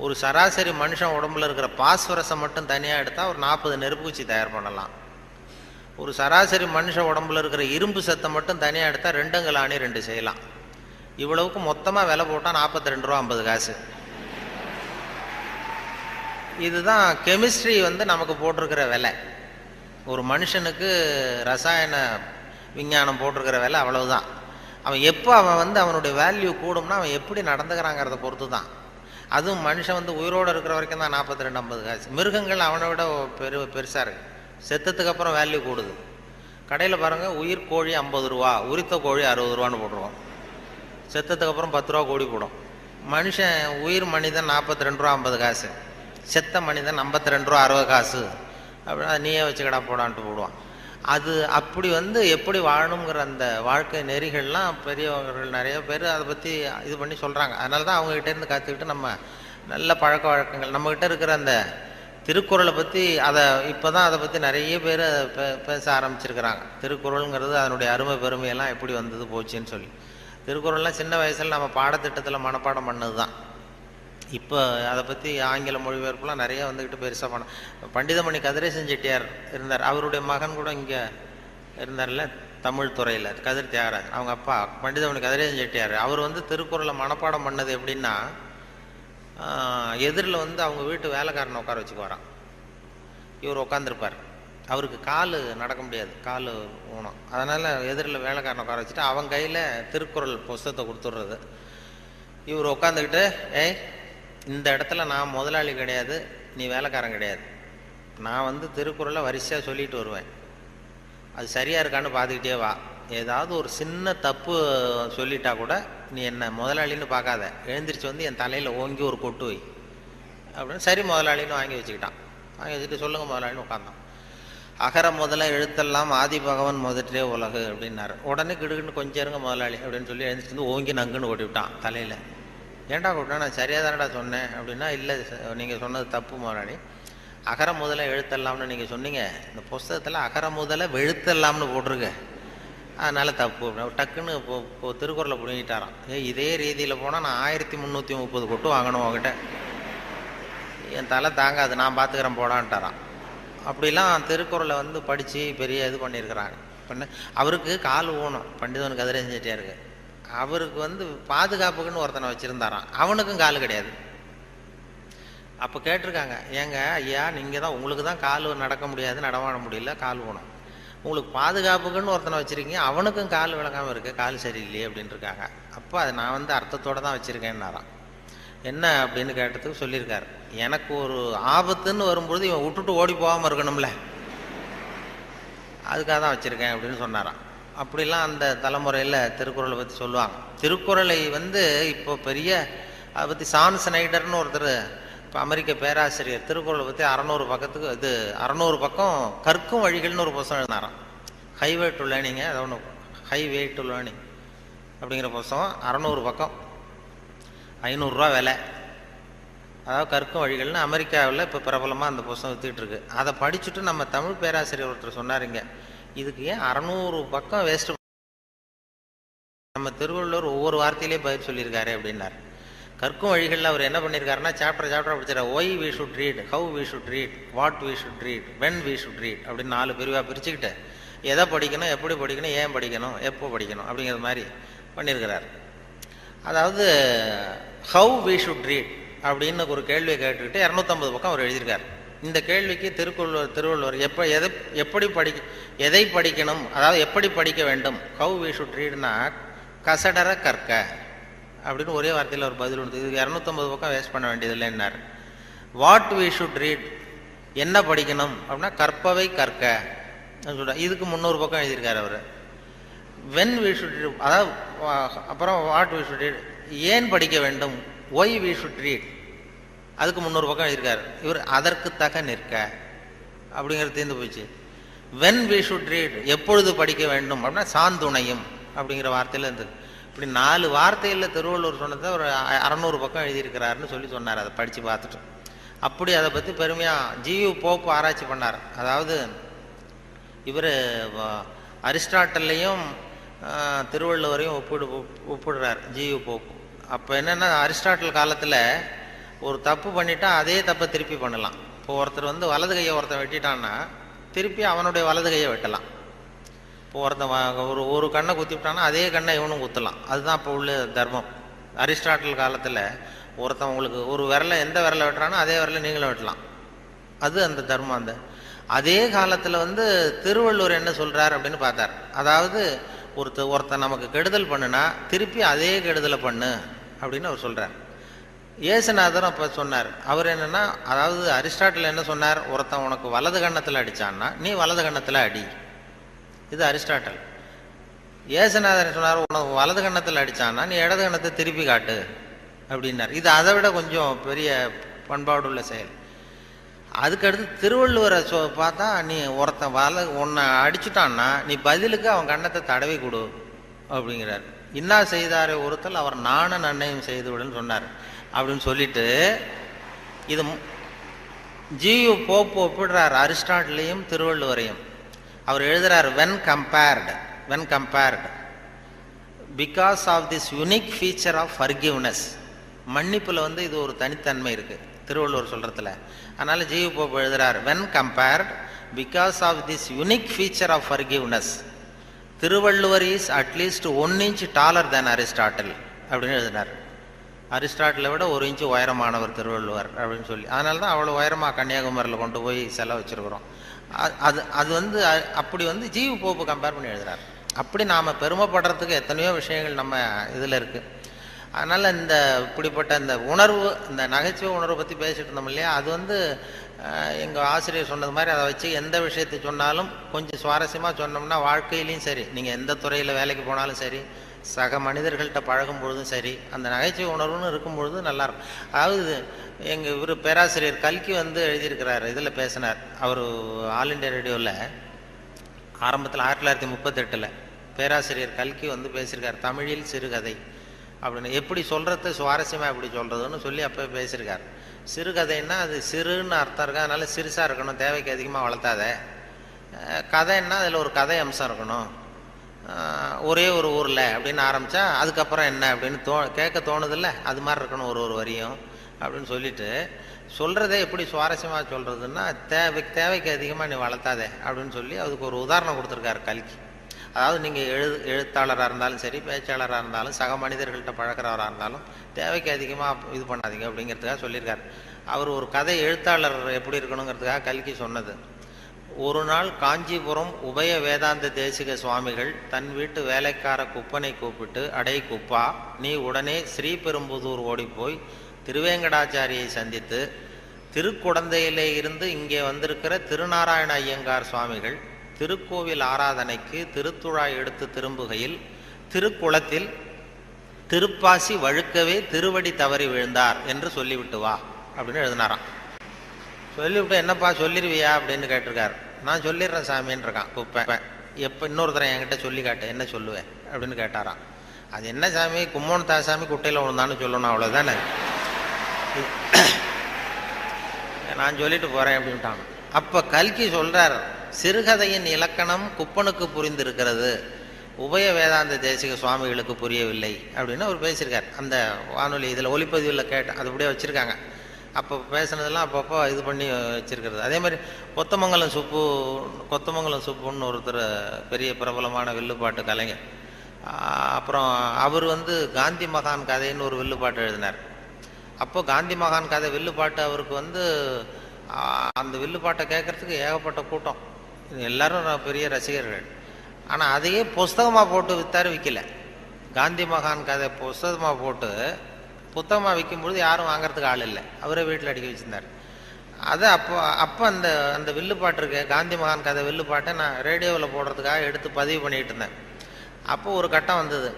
ஒரு சராசரி மனுஷன் உடம்புல இருக்கிற பாஸ்பரஸை மட்டும் தனியாக எடுத்தால் ஒரு 40 நெருப்புக்குச்சி தயார் பண்ணலாம். ஒரு சராசரி மனுஷ உடம்புல இருக்கிற இரும்பு சத்தை மட்டும் தனியாக எடுத்தால் 2 கலாணி 2 செய்யலாம். இவ்வளவுக்கு மொத்தமாக விலை போட்டால் 42 ரூபா 50 காசு. இதுதான் கெமிஸ்ட்ரி நமக்கு போட்டிருக்கிற விலை. ஒரு மனுஷனுக்கு ரசாயன விஞ்ஞானம் போட்டிருக்கிற விலை அவ்வளவுதான். அவன் எப்போ அவன் அவனுடைய வேல்யூ கூடும்னா அவன் எப்படி நடந்துக்கிறாங்கிறத பொறுத்து தான். அதுவும் மனுஷன் உயிரோடு இருக்கிற வரைக்கும் தான் 42-50 காசு. மிருகங்கள் அவனை விட பெருசாக இருக்கு. செத்ததுக்கு அப்புறம் வேல்யூ கூடுது. கடையில் பாருங்கள், உயிர் கோழி 50 ரூபா, உரித்த கோழி 60 ரூபான்னு போட்டுருவோம். செத்ததுக்கு அப்புறம் 10 ரூபா கோடி போடும். மனுஷன் உயிர் மனிதன் 42 ரூபா 50 காசு, செத்த மனிதன் 52 ரூபா 60 காசு. அப்படின்னா நீயே வச்சுக்கடா போடான்ட்டு போடுவான். அது அப்படி எப்படி வாழணுங்கிற அந்த வாழ்க்கை நெறிகள்லாம் பெரியவர்கள் நிறைய பேர் அதை பற்றி இது பண்ணி சொல்கிறாங்க. அதனால தான் அவங்ககிட்டேருந்து கற்றுக்கிட்டு நம்ம நல்ல பழக்க வழக்கங்கள் நம்மக்கிட்ட இருக்கிற அந்த திருக்குறளை பற்றி இப்போ தான் அதை பற்றி நிறைய பேர் பேச ஆரம்பிச்சிருக்கிறாங்க. திருக்குறளுங்கிறது அதனுடைய அருமை பெருமையெல்லாம் எப்படி வந்தது போச்சுன்னு சொல்லி. திருக்குறள்லாம் சின்ன வயசில் நம்ம பாடத்திட்டத்தில் மனப்பாடம் பண்ணது தான். இப்போ அதை பற்றி ஆங்கில மொழிபெயர்ப்புலாம் நிறைய பெருசாக பண்டிதமணி கதிரேசன் செட்டியார் இருந்தார். அவருடைய மகன் கூட இங்கே இருந்தார்ல, தமிழ் துறையில் கதிர் தியாகராஜன். அவங்க அப்பா பண்டிதமணி கதிரேசன் செட்டியார். அவர் திருக்குறளை மனப்பாடம் பண்ணது எப்படின்னா, எதிரில் அவங்க வீட்டு வேலைக்காரனை உட்கார வச்சுக்குவாராம். இவர் உட்காந்துருப்பார். அவருக்கு கால் நடக்க முடியாது, கால் ஊனம். அதனால் எதிரில் வேலைக்காரனை உட்கார வச்சுட்டு அவன் கையில் திருக்குறள் புஸ்தகத்தை கொடுத்துட்றது. இவர் உட்காந்துக்கிட்டு, இந்த இடத்துல நான் முதலாளி கிடையாது, நீ வேலைக்காரன் கிடையாது, நான் திருக்குறளை வரிசையாக சொல்லிட்டு வருவேன், அது சரியாக இருக்கான்னு பார்த்துக்கிட்டே வா, ஏதாவது ஒரு சின்ன தப்பு சொல்லிட்டா கூட நீ என்ன முதலாளின்னு பார்க்காத, எழுந்திரிச்சு என் தலையில் ஓங்கி ஒரு கொட்டு வை அப்படின்னு. சரி முதலாளின்னு வாங்கி வச்சுக்கிட்டான். வாங்கி வச்சுட்டு சொல்லுங்கள் முதலாளின்னு உட்காந்தான். அகர முதல எழுத்தெல்லாம் ஆதி பகவன் முதற்றே உலகு அப்படின்னாரு. உடனே கிடுக்குன்னு கொஞ்சம் இருங்க முதலாளி அப்படின்னு சொல்லி எழுந்திரிச்சு ஓங்கி நங்குன்னு ஓட்டி விட்டான் தலையில். ஏன்டா கூப்பிட்டா, நான் சரியாக தானடா சொன்னேன் அப்படின்னா, இல்லை நீங்கள் சொன்னது தப்பு முதலாளி, அகர முதல எழுத்தெல்லாம்னு நீங்கள் சொன்னீங்க, இந்த புஸ்தகத்தில் அகர முதல வெழுத்தெல்லாம்னு போட்டிருக்கு, அதனால் தப்பு அப்படின்னா டக்குன்னு இப்போ திருக்குறளை பிடிங்கிட்டாரான். இதே ரீதியில் போனால் நான் 1330 கொட்டு வாங்கணும் உங்ககிட்ட, என் தலை தாங்காது, நான் பார்த்துக்கிறேன் போடான்ட்டாரான். அப்படிலாம் திருக்குறளை படித்து பெரிய இது பண்ணியிருக்கிறாங்க. அவருக்கு கால் ஊனம், பண்டிதன் கதிரேசன் செட்டியாருக்கு. அவருக்கு பாதுகாப்புக்குன்னு ஒருத்தனை வச்சுருந்தாரான், அவனுக்கும் கால் கிடையாது. அப்போ கேட்டிருக்காங்க, ஏங்க ஐயா நீங்கள் தான், உங்களுக்கு தான் கால் நடக்க முடியாது, நடமாட முடியல, கால் ஊனம், உங்களுக்கு பாதுகாப்புக்குன்னு ஒருத்தனை வச்சுருக்கீங்க, அவனுக்கும் கால் விளங்காமல் இருக்கு, கால் சரியில்லையே அப்படின்ட்டு இருக்காங்க. அப்போ அதை நான் அர்த்தத்தோடு தான் வச்சுருக்கேன்னாரான். என்ன அப்படின்னு கேட்டதுக்கு சொல்லியிருக்காரு, எனக்கு ஒரு ஆபத்துன்னு வரும்பொழுது இவன் விட்டுட்டு ஓடி போகாமல் இருக்கணும்ல, அதுக்காக தான் வச்சுருக்கேன் அப்படின்னு சொன்னாரான். அப்படிலாம் அந்த தலைமுறையில் திருக்குறளை பற்றி சொல்லுவாங்க. திருக்குறளை இப்போ பெரிய அதை பற்றி சான் ஸ்னைடர்னு ஒருத்தர், இப்போ அமெரிக்க பேராசிரியர், திருக்குறளை பற்றி 600 பக்கத்துக்கு 600 பக்கம் கற்கும் வழிகள்னு ஒரு புத்தகம் எழுதினாராம். ஹைவே டு லேர்னிங்க, அது ஒன்று, ஹைவே டு லேர்னிங் அப்படிங்கிற புத்தகம் 600 பக்கம், 500 ரூபா விலை. அதாவது கற்கும் வழிகள்னு அமெரிக்காவில் இப்போ பிரபலமாக அந்த புத்தகம் விற்றுக்கிட்டு இருக்கு. அதை படிச்சுட்டு நம்ம தமிழ் பேராசிரியர் ஒருத்தர் சொன்னாருங்க, இதுக்கு ஏன் 600 பக்கம் வேஸ்ட், நம்ம திருவள்ளுவர் ஒவ்வொரு வார்த்தையிலே பதில் சொல்லியிருக்காரு அப்படின்னார். கற்கும் வழிகளில் அவர் என்ன பண்ணியிருக்காருன்னா, சாப்டர் படிச்சார். Why we should read, how we should read, what we should read, when we should read அப்படின்னு 4 பிரிவாக பிரிச்சுக்கிட்டு எதை படிக்கணும், எப்படி படிக்கணும், ஏன் படிக்கணும், எப்போ படிக்கணும் அப்படிங்கிற மாதிரி பண்ணியிருக்கிறார். அதாவது ஹவு வி ஷுட் ரீட் அப்படின்னு ஒரு கேள்வியை கேட்டுக்கிட்டு 250 பக்கம் அவர் எழுதியிருக்கார். இந்த கேள்விக்கு திருவள்ளுவர் எதை படிக்கணும், அதாவது எப்படி படிக்க வேண்டும், ஹவு வி ஷுட் ரீட்னா கசடர கற்க அப்படின்னு ஒரே வார்த்தையில் ஒரு பதில் உண்டு. இதுக்கு 250 பக்கம் வேஸ்ட் பண்ண வேண்டியதில்லைன்னார். வாட் வி ஷுட் ரீட், என்ன படிக்கணும் அப்படின்னா கற்பவை கற்க சொல்ற, இதுக்கு 300 பக்கம் எழுதியிருக்காரு அவர். வென் வி ஷுட் ரீட், அதாவது அப்புறம் வாட் வி ஷுட் ரீட், ஏன் படிக்க வேண்டும், ஒய் வி ஷுட் ரீட், அதுக்கு 300 பக்கம் எழுதியிருக்காரு இவர். அதற்கு தக நிற்க அப்படிங்கிறது தீர்ந்து போச்சு. வென் வி ஷுட் ரீட், எப்பொழுது படிக்க வேண்டும் அப்படின்னா சாந்துணையும் அப்படிங்கிற வார்த்தையில் இருந்தது. இப்படி 4 வார்த்தையில் திருவள்ளுவர் சொன்னதை ஒரு 600 பக்கம் எழுதியிருக்கிறாருன்னு சொல்லி சொன்னார். அதை படித்து பார்த்துட்டு அப்படி அதை பற்றி பெருமையாக ஜியு போப்பு ஆராய்ச்சி பண்ணார். அதாவது இவர் அரிஸ்டாட்டல்லையும் திருவள்ளுவரையும் ஒப்பிடுறார் ஜியு போப்பு. அப்போ என்னென்னா, அரிஸ்டாட்டில் காலத்தில் ஒரு தப்பு பண்ணிட்டா அதே தப்பை திருப்பி பண்ணலாம். இப்போ ஒருத்தர் வலது கையை ஒருத்தன் வெட்டிட்டான்னா திருப்பி அவனுடைய வலது கையை வெட்டலாம். இப்போ ஒருத்தன் ஒரு கண்ணை குத்திவிட்டான்னா அதே கண்ணை இவனும் குத்தலாம். அதுதான் இப்போ உள்ள தர்மம். அரிஸ்டாட்டில் காலத்தில் ஒருத்தன் உங்களுக்கு ஒரு விரலை, எந்த விரலை வெட்டுறானோ அதே விரலை நீங்களும் வெட்டலாம். அது அந்த தர்மம். அதே காலத்தில் திருவள்ளுவர் என்ன சொல்றார் அப்படின்னு பார்த்தார். அதாவது ஒருத்தன் நமக்கு கெடுதல் பண்ணுனா திருப்பி அதே கெடுதலை பண்ணு அப்படின்னு அவர் சொல்றார். இயேசுநாதரும் அப்போ சொன்னார். அவர் என்னன்னா, அதாவது அரிஸ்டாட்டில் என்ன சொன்னார், ஒருத்தன் உனக்கு வலது கன்னத்தில் அடிச்சான்னா நீ வலது கன்னத்தில் அடி. இது அரிஸ்டாட்டல். இயேசுநாதர் சொன்னார், உனக்கு வலது கன்னத்தில் அடிச்சான்னா நீ இடது கன்னத்தை திருப்பி காட்டு அப்படின்னார். இது அதை விட கொஞ்சம் பெரிய பண்பாடுள்ள செயல். அதுக்கடுத்து திருவள்ளுவரை பார்த்தா, நீ ஒருத்தன் உன்னை அடிச்சுட்டான்னா நீ பதிலுக்கு அவன் கன்னத்தை தடவி கொடு அப்படிங்கிறார். இன்னா செய்தாரை ஒருத்தல் அவர் நானும் நன்னையும் செய்து விடுன்னு சொன்னார். அப்படின்னு சொல்லிட்டு இது ஜியு போப் ஒப்பிடுறார் அரிஸ்டாட்டிலையும் திருவள்ளுவரையும். அவர் எழுதுறார், when compared because of this unique feature of forgiveness. மன்னிப்புல இது ஒரு தனித்தன்மை இருக்கு திருவள்ளுவர் சொல்றதுல. அதனால ஜியு போப் எழுதுறார், when compared because of this unique feature of forgiveness, Thiruvalluvar is at least 1 inch taller than Aristotle அப்படின்னு எழுதினார். அரிஸ்டாட்டிலை விட 1 inch உயரமானவர் திருவள்ளுவர் அப்படின்னு சொல்லி. அதனால தான் அவ்வளோ உயரமாக கன்னியாகுமரியில் கொண்டு போய் செலவு வச்சிருக்கிறோம். அது அப்படி ஜியு போப்பு கம்பேர் பண்ணி எழுதுறாரு. அப்படி நாம் பெருமைப்படுறதுக்கு எத்தனையோ விஷயங்கள் நம்ம இதில் இருக்குது. அதனால் இப்படிப்பட்ட இந்த உணர்வு, இந்த நகைச்சுவை உணர்வை பற்றி பேசிட்டு இருந்தோம் இல்லையா, அது எங்கள் ஆசிரியர் சொன்னது மாதிரி அதை வச்சு எந்த விஷயத்தை சொன்னாலும் கொஞ்சம் சுவாரஸ்யமாக சொன்னோம்னா வாழ்க்கையிலையும் சரி, நீங்கள் எந்த துறையில் வேலைக்கு போனாலும் சரி, சக மனிதர்கள்ட்ட பழகும் பொழுதும் சரி, அந்த நகைச்சுவை உணர்வுன்னு இருக்கும் பொழுது நல்லாயிருக்கும். அதாவது எங்கள் பேராசிரியர் கல்கி எழுதியிருக்கிறார், இதில் பேசினார். அவர் ஆல் இண்டியா ரேடியோவில் ஆரம்பத்தில் 1938 பேராசிரியர் கல்கி பேசியிருக்கார், தமிழில் சிறுகதை அப்படின்னு. எப்படி சொல்கிறது, சுவாரஸ்யமாக எப்படி சொல்கிறதுன்னு சொல்லி அப்போ பேசியிருக்கார். சிறுகதைன்னா அது சிறுன்னு அர்த்தம் இருக்கா, அதனால் சிறுசாக இருக்கணும், தேவைக்கு அதிகமாக வளர்த்தாத. கதைன்னா அதில் ஒரு கதை அம்சம் இருக்கணும். ஒரே ஒரு ஊரில் அப்படின்னு ஆரம்பித்தா அதுக்கப்புறம் என்ன அப்படின்னு கேட்க தோணுதில்ல, அது மாதிரி இருக்கணும் ஒரு வரியும் அப்படின்னு சொல்லிட்டு, சொல்கிறதே எப்படி சுவாரஸ்யமாக சொல்கிறதுன்னா தேவைக்கு அதிகமாக நீ வளர்த்தாதே அப்படின்னு சொல்லி அதுக்கு ஒரு உதாரணம் கொடுத்துருக்காரு கல்கி. அதாவது நீங்கள் எழுத்தாளராக இருந்தாலும் சரி, பேச்சாளராக இருந்தாலும், சக மனிதர்கள்ட்ட பழக்கிறவராக இருந்தாலும் தேவைக்கு அதிகமாக இது பண்ணாதீங்க அப்படிங்கிறதுக்காக சொல்லியிருக்காரு. அவர் ஒரு கதை எழுத்தாளர் எப்படி இருக்கணுங்கிறதுக்காக கல்கி சொன்னது. ஒரு நாள் காஞ்சிபுரம் உபய வேதாந்த தேசிக சுவாமிகள் தன் வீட்டு வேலைக்கார குப்பனை கூப்பிட்டு, அடை குப்பா, நீ உடனே ஸ்ரீபெரும்புதூர் ஓடிப்போய் திருவேங்கடாச்சாரியை சந்தித்து திருக்குடந்தையிலே இருந்து இங்கே வந்திருக்கிற திருநாராயண ஐயங்கார் சுவாமிகள் திருக்கோவில் ஆராதனைக்கு திருத்துழாய் எடுத்து திரும்புகையில் திருக்குளத்தில் திருப்பாசி வழுக்கவே திருவடி தவறி விழுந்தார் என்று சொல்லிவிட்டு வா அப்படின்னு எழுதினாராம். சொல்லிவிட்டு, என்னப்பா சொல்லிடுவியா அப்படின்னு கேட்டிருக்காரு. நான் சொல்லிடுறேன் சாமின்னு இருக்கான் குப்பை. எப்போ இன்னொருத்தரை என்கிட்ட சொல்லி காட்டு, என்ன சொல்லுவேன் அப்படின்னு கேட்டாராம். அது என்ன சாமி, கும்மோன் தாசாமி குட்டையில் விழுந்தான்னு சொல்லணும், அவ்வளோதானே, நான் சொல்லிட்டு போகிறேன் அப்படின்ட்டாங்க. அப்போ கல்கி சொல்கிறார், சிறுகதையின் இலக்கணம் குப்பனுக்கு புரிந்திருக்கிறது, உபய வேதாந்த தேசிக சுவாமிகளுக்கு புரியவில்லை அப்படின்னு அவர் பேசியிருக்கார். அந்த வானொலி இதில் ஒலிப்பதிவில் கேட்டேன், அது அப்படியே வச்சுருக்காங்க. அப்போ பேசுனதெல்லாம் அப்பப்போ இது பண்ணி வச்சிருக்கிறது. அதே மாதிரி கொத்தமங்கலம் சுப்புன்னு ஒருத்தர் பெரிய பிரபலமான வில்லுப்பாட்டு கலைஞர். அப்புறம் அவர் காந்தி மகான் கதைன்னு ஒரு வில்லுப்பாட்டு எழுதினார். அப்போ காந்தி மகான் கதை வில்லுப்பாட்டு அவருக்கு அந்த வில்லுப்பாட்டை கேட்கறதுக்கு ஏகப்பட்ட கூட்டம், எல்லாரும் பெரிய ரசிகர்கள். ஆனால் அதையே புஸ்தகமாக போட்டு விற்றாரு, விற்கல. காந்தி மகான் கதை புஸ்தகமாக போட்டு புத்தகமாக விற்கும்பொழுது யாரும் வாங்கிறதுக்கு ஆள் இல்லை, அவரே வீட்டில் அடிக்க வச்சுருந்தார். அதை அப்போ அந்த வில்லுப்பாட்டு இருக்கு, காந்தி மகான் கதை வில்லுப்பாட்டை நான் ரேடியோவில் போடுறதுக்காக எடுத்து பதிவு பண்ணிகிட்டு இருந்தேன். அப்போ ஒரு கட்டம் வந்தது,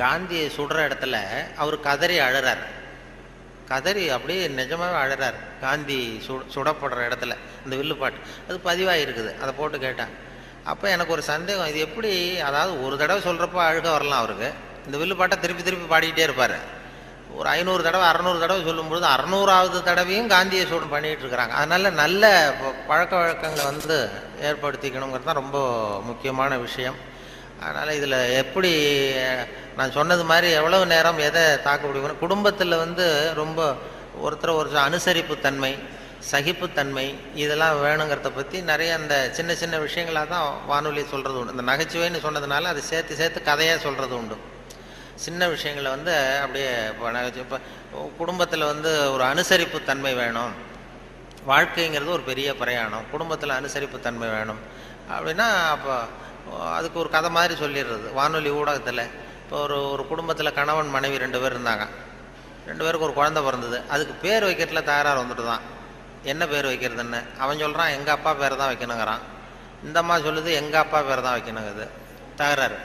காந்தியை சுடுற இடத்துல அவர் கதறி அழுறார். கதறி அப்படியே நிஜமாகவே அழுறார் காந்தி சுடப்படுற இடத்துல. இந்த வில்லுப்பாட்டு அது பதிவாக இருக்குது, அதை போட்டு கேட்டேன். அப்போ எனக்கு ஒரு சந்தேகம், இது எப்படி, அதாவது ஒரு தடவை சொல்கிறப்போ அழுக வரலாம் அவருக்கு, இந்த வில்லுப்பாட்டை திருப்பி திருப்பி பாடிக்கிட்டே இருப்பார். ஒரு 500 தடவை 600 தடவை சொல்லும்பொழுது 600வது தடவையும் காந்தியை சூடு பண்ணிகிட்டு இருக்கிறாங்க. அதனால் நல்ல பழக்க வழக்கங்களை ஏற்படுத்திக்கணுங்கிறது தான் ரொம்ப முக்கியமான விஷயம். அதனால் இதில் எப்படி நான் சொன்னது மாதிரி எவ்வளவு நேரம் எதை தாக்க முடியும், குடும்பத்தில் ரொம்ப ஒரு அனுசரிப்புத்தன்மை, சகிப்புத்தன்மை இதெல்லாம் வேணுங்கிறத பற்றி நிறைய அந்த சின்ன சின்ன விஷயங்களாக தான் வானொலி சொல்கிறது உண்டு. இந்த நகைச்சுவைன்னு சொன்னதுனால அதை சேர்த்து சேர்த்து கதையாக சொல்கிறது உண்டு. சின்ன விஷயங்களை அப்படியே இப்போ குடும்பத்தில் ஒரு அனுசரிப்புத்தன்மை வேணும், வாழ்க்கைங்கிறது ஒரு பெரிய பிரயாணம், குடும்பத்தில் அனுசரிப்பு தன்மை வேணும் அப்படின்னா அப்போ அதுக்கு ஒரு கதை மாதிரி சொல்லிடுறது வானொலி ஊடகத்தில். இப்போ ஒரு குடும்பத்தில் கணவன் மனைவி 2 பேர் இருந்தாங்க. 2 பேருக்கு ஒரு குழந்தை பிறந்தது. அதுக்கு பேர் வைக்கிறதுல தகராறு வந்துட்டு தான். என்ன பேர் வைக்கிறதுன்னு அவன் சொல்கிறான் எங்கள் அப்பா பேர் தான் வைக்கணுங்கிறான். இந்த அம்மா சொல்லுது எங்கள் அப்பா பேர் தான் வைக்கணுங்குது. தகராறு.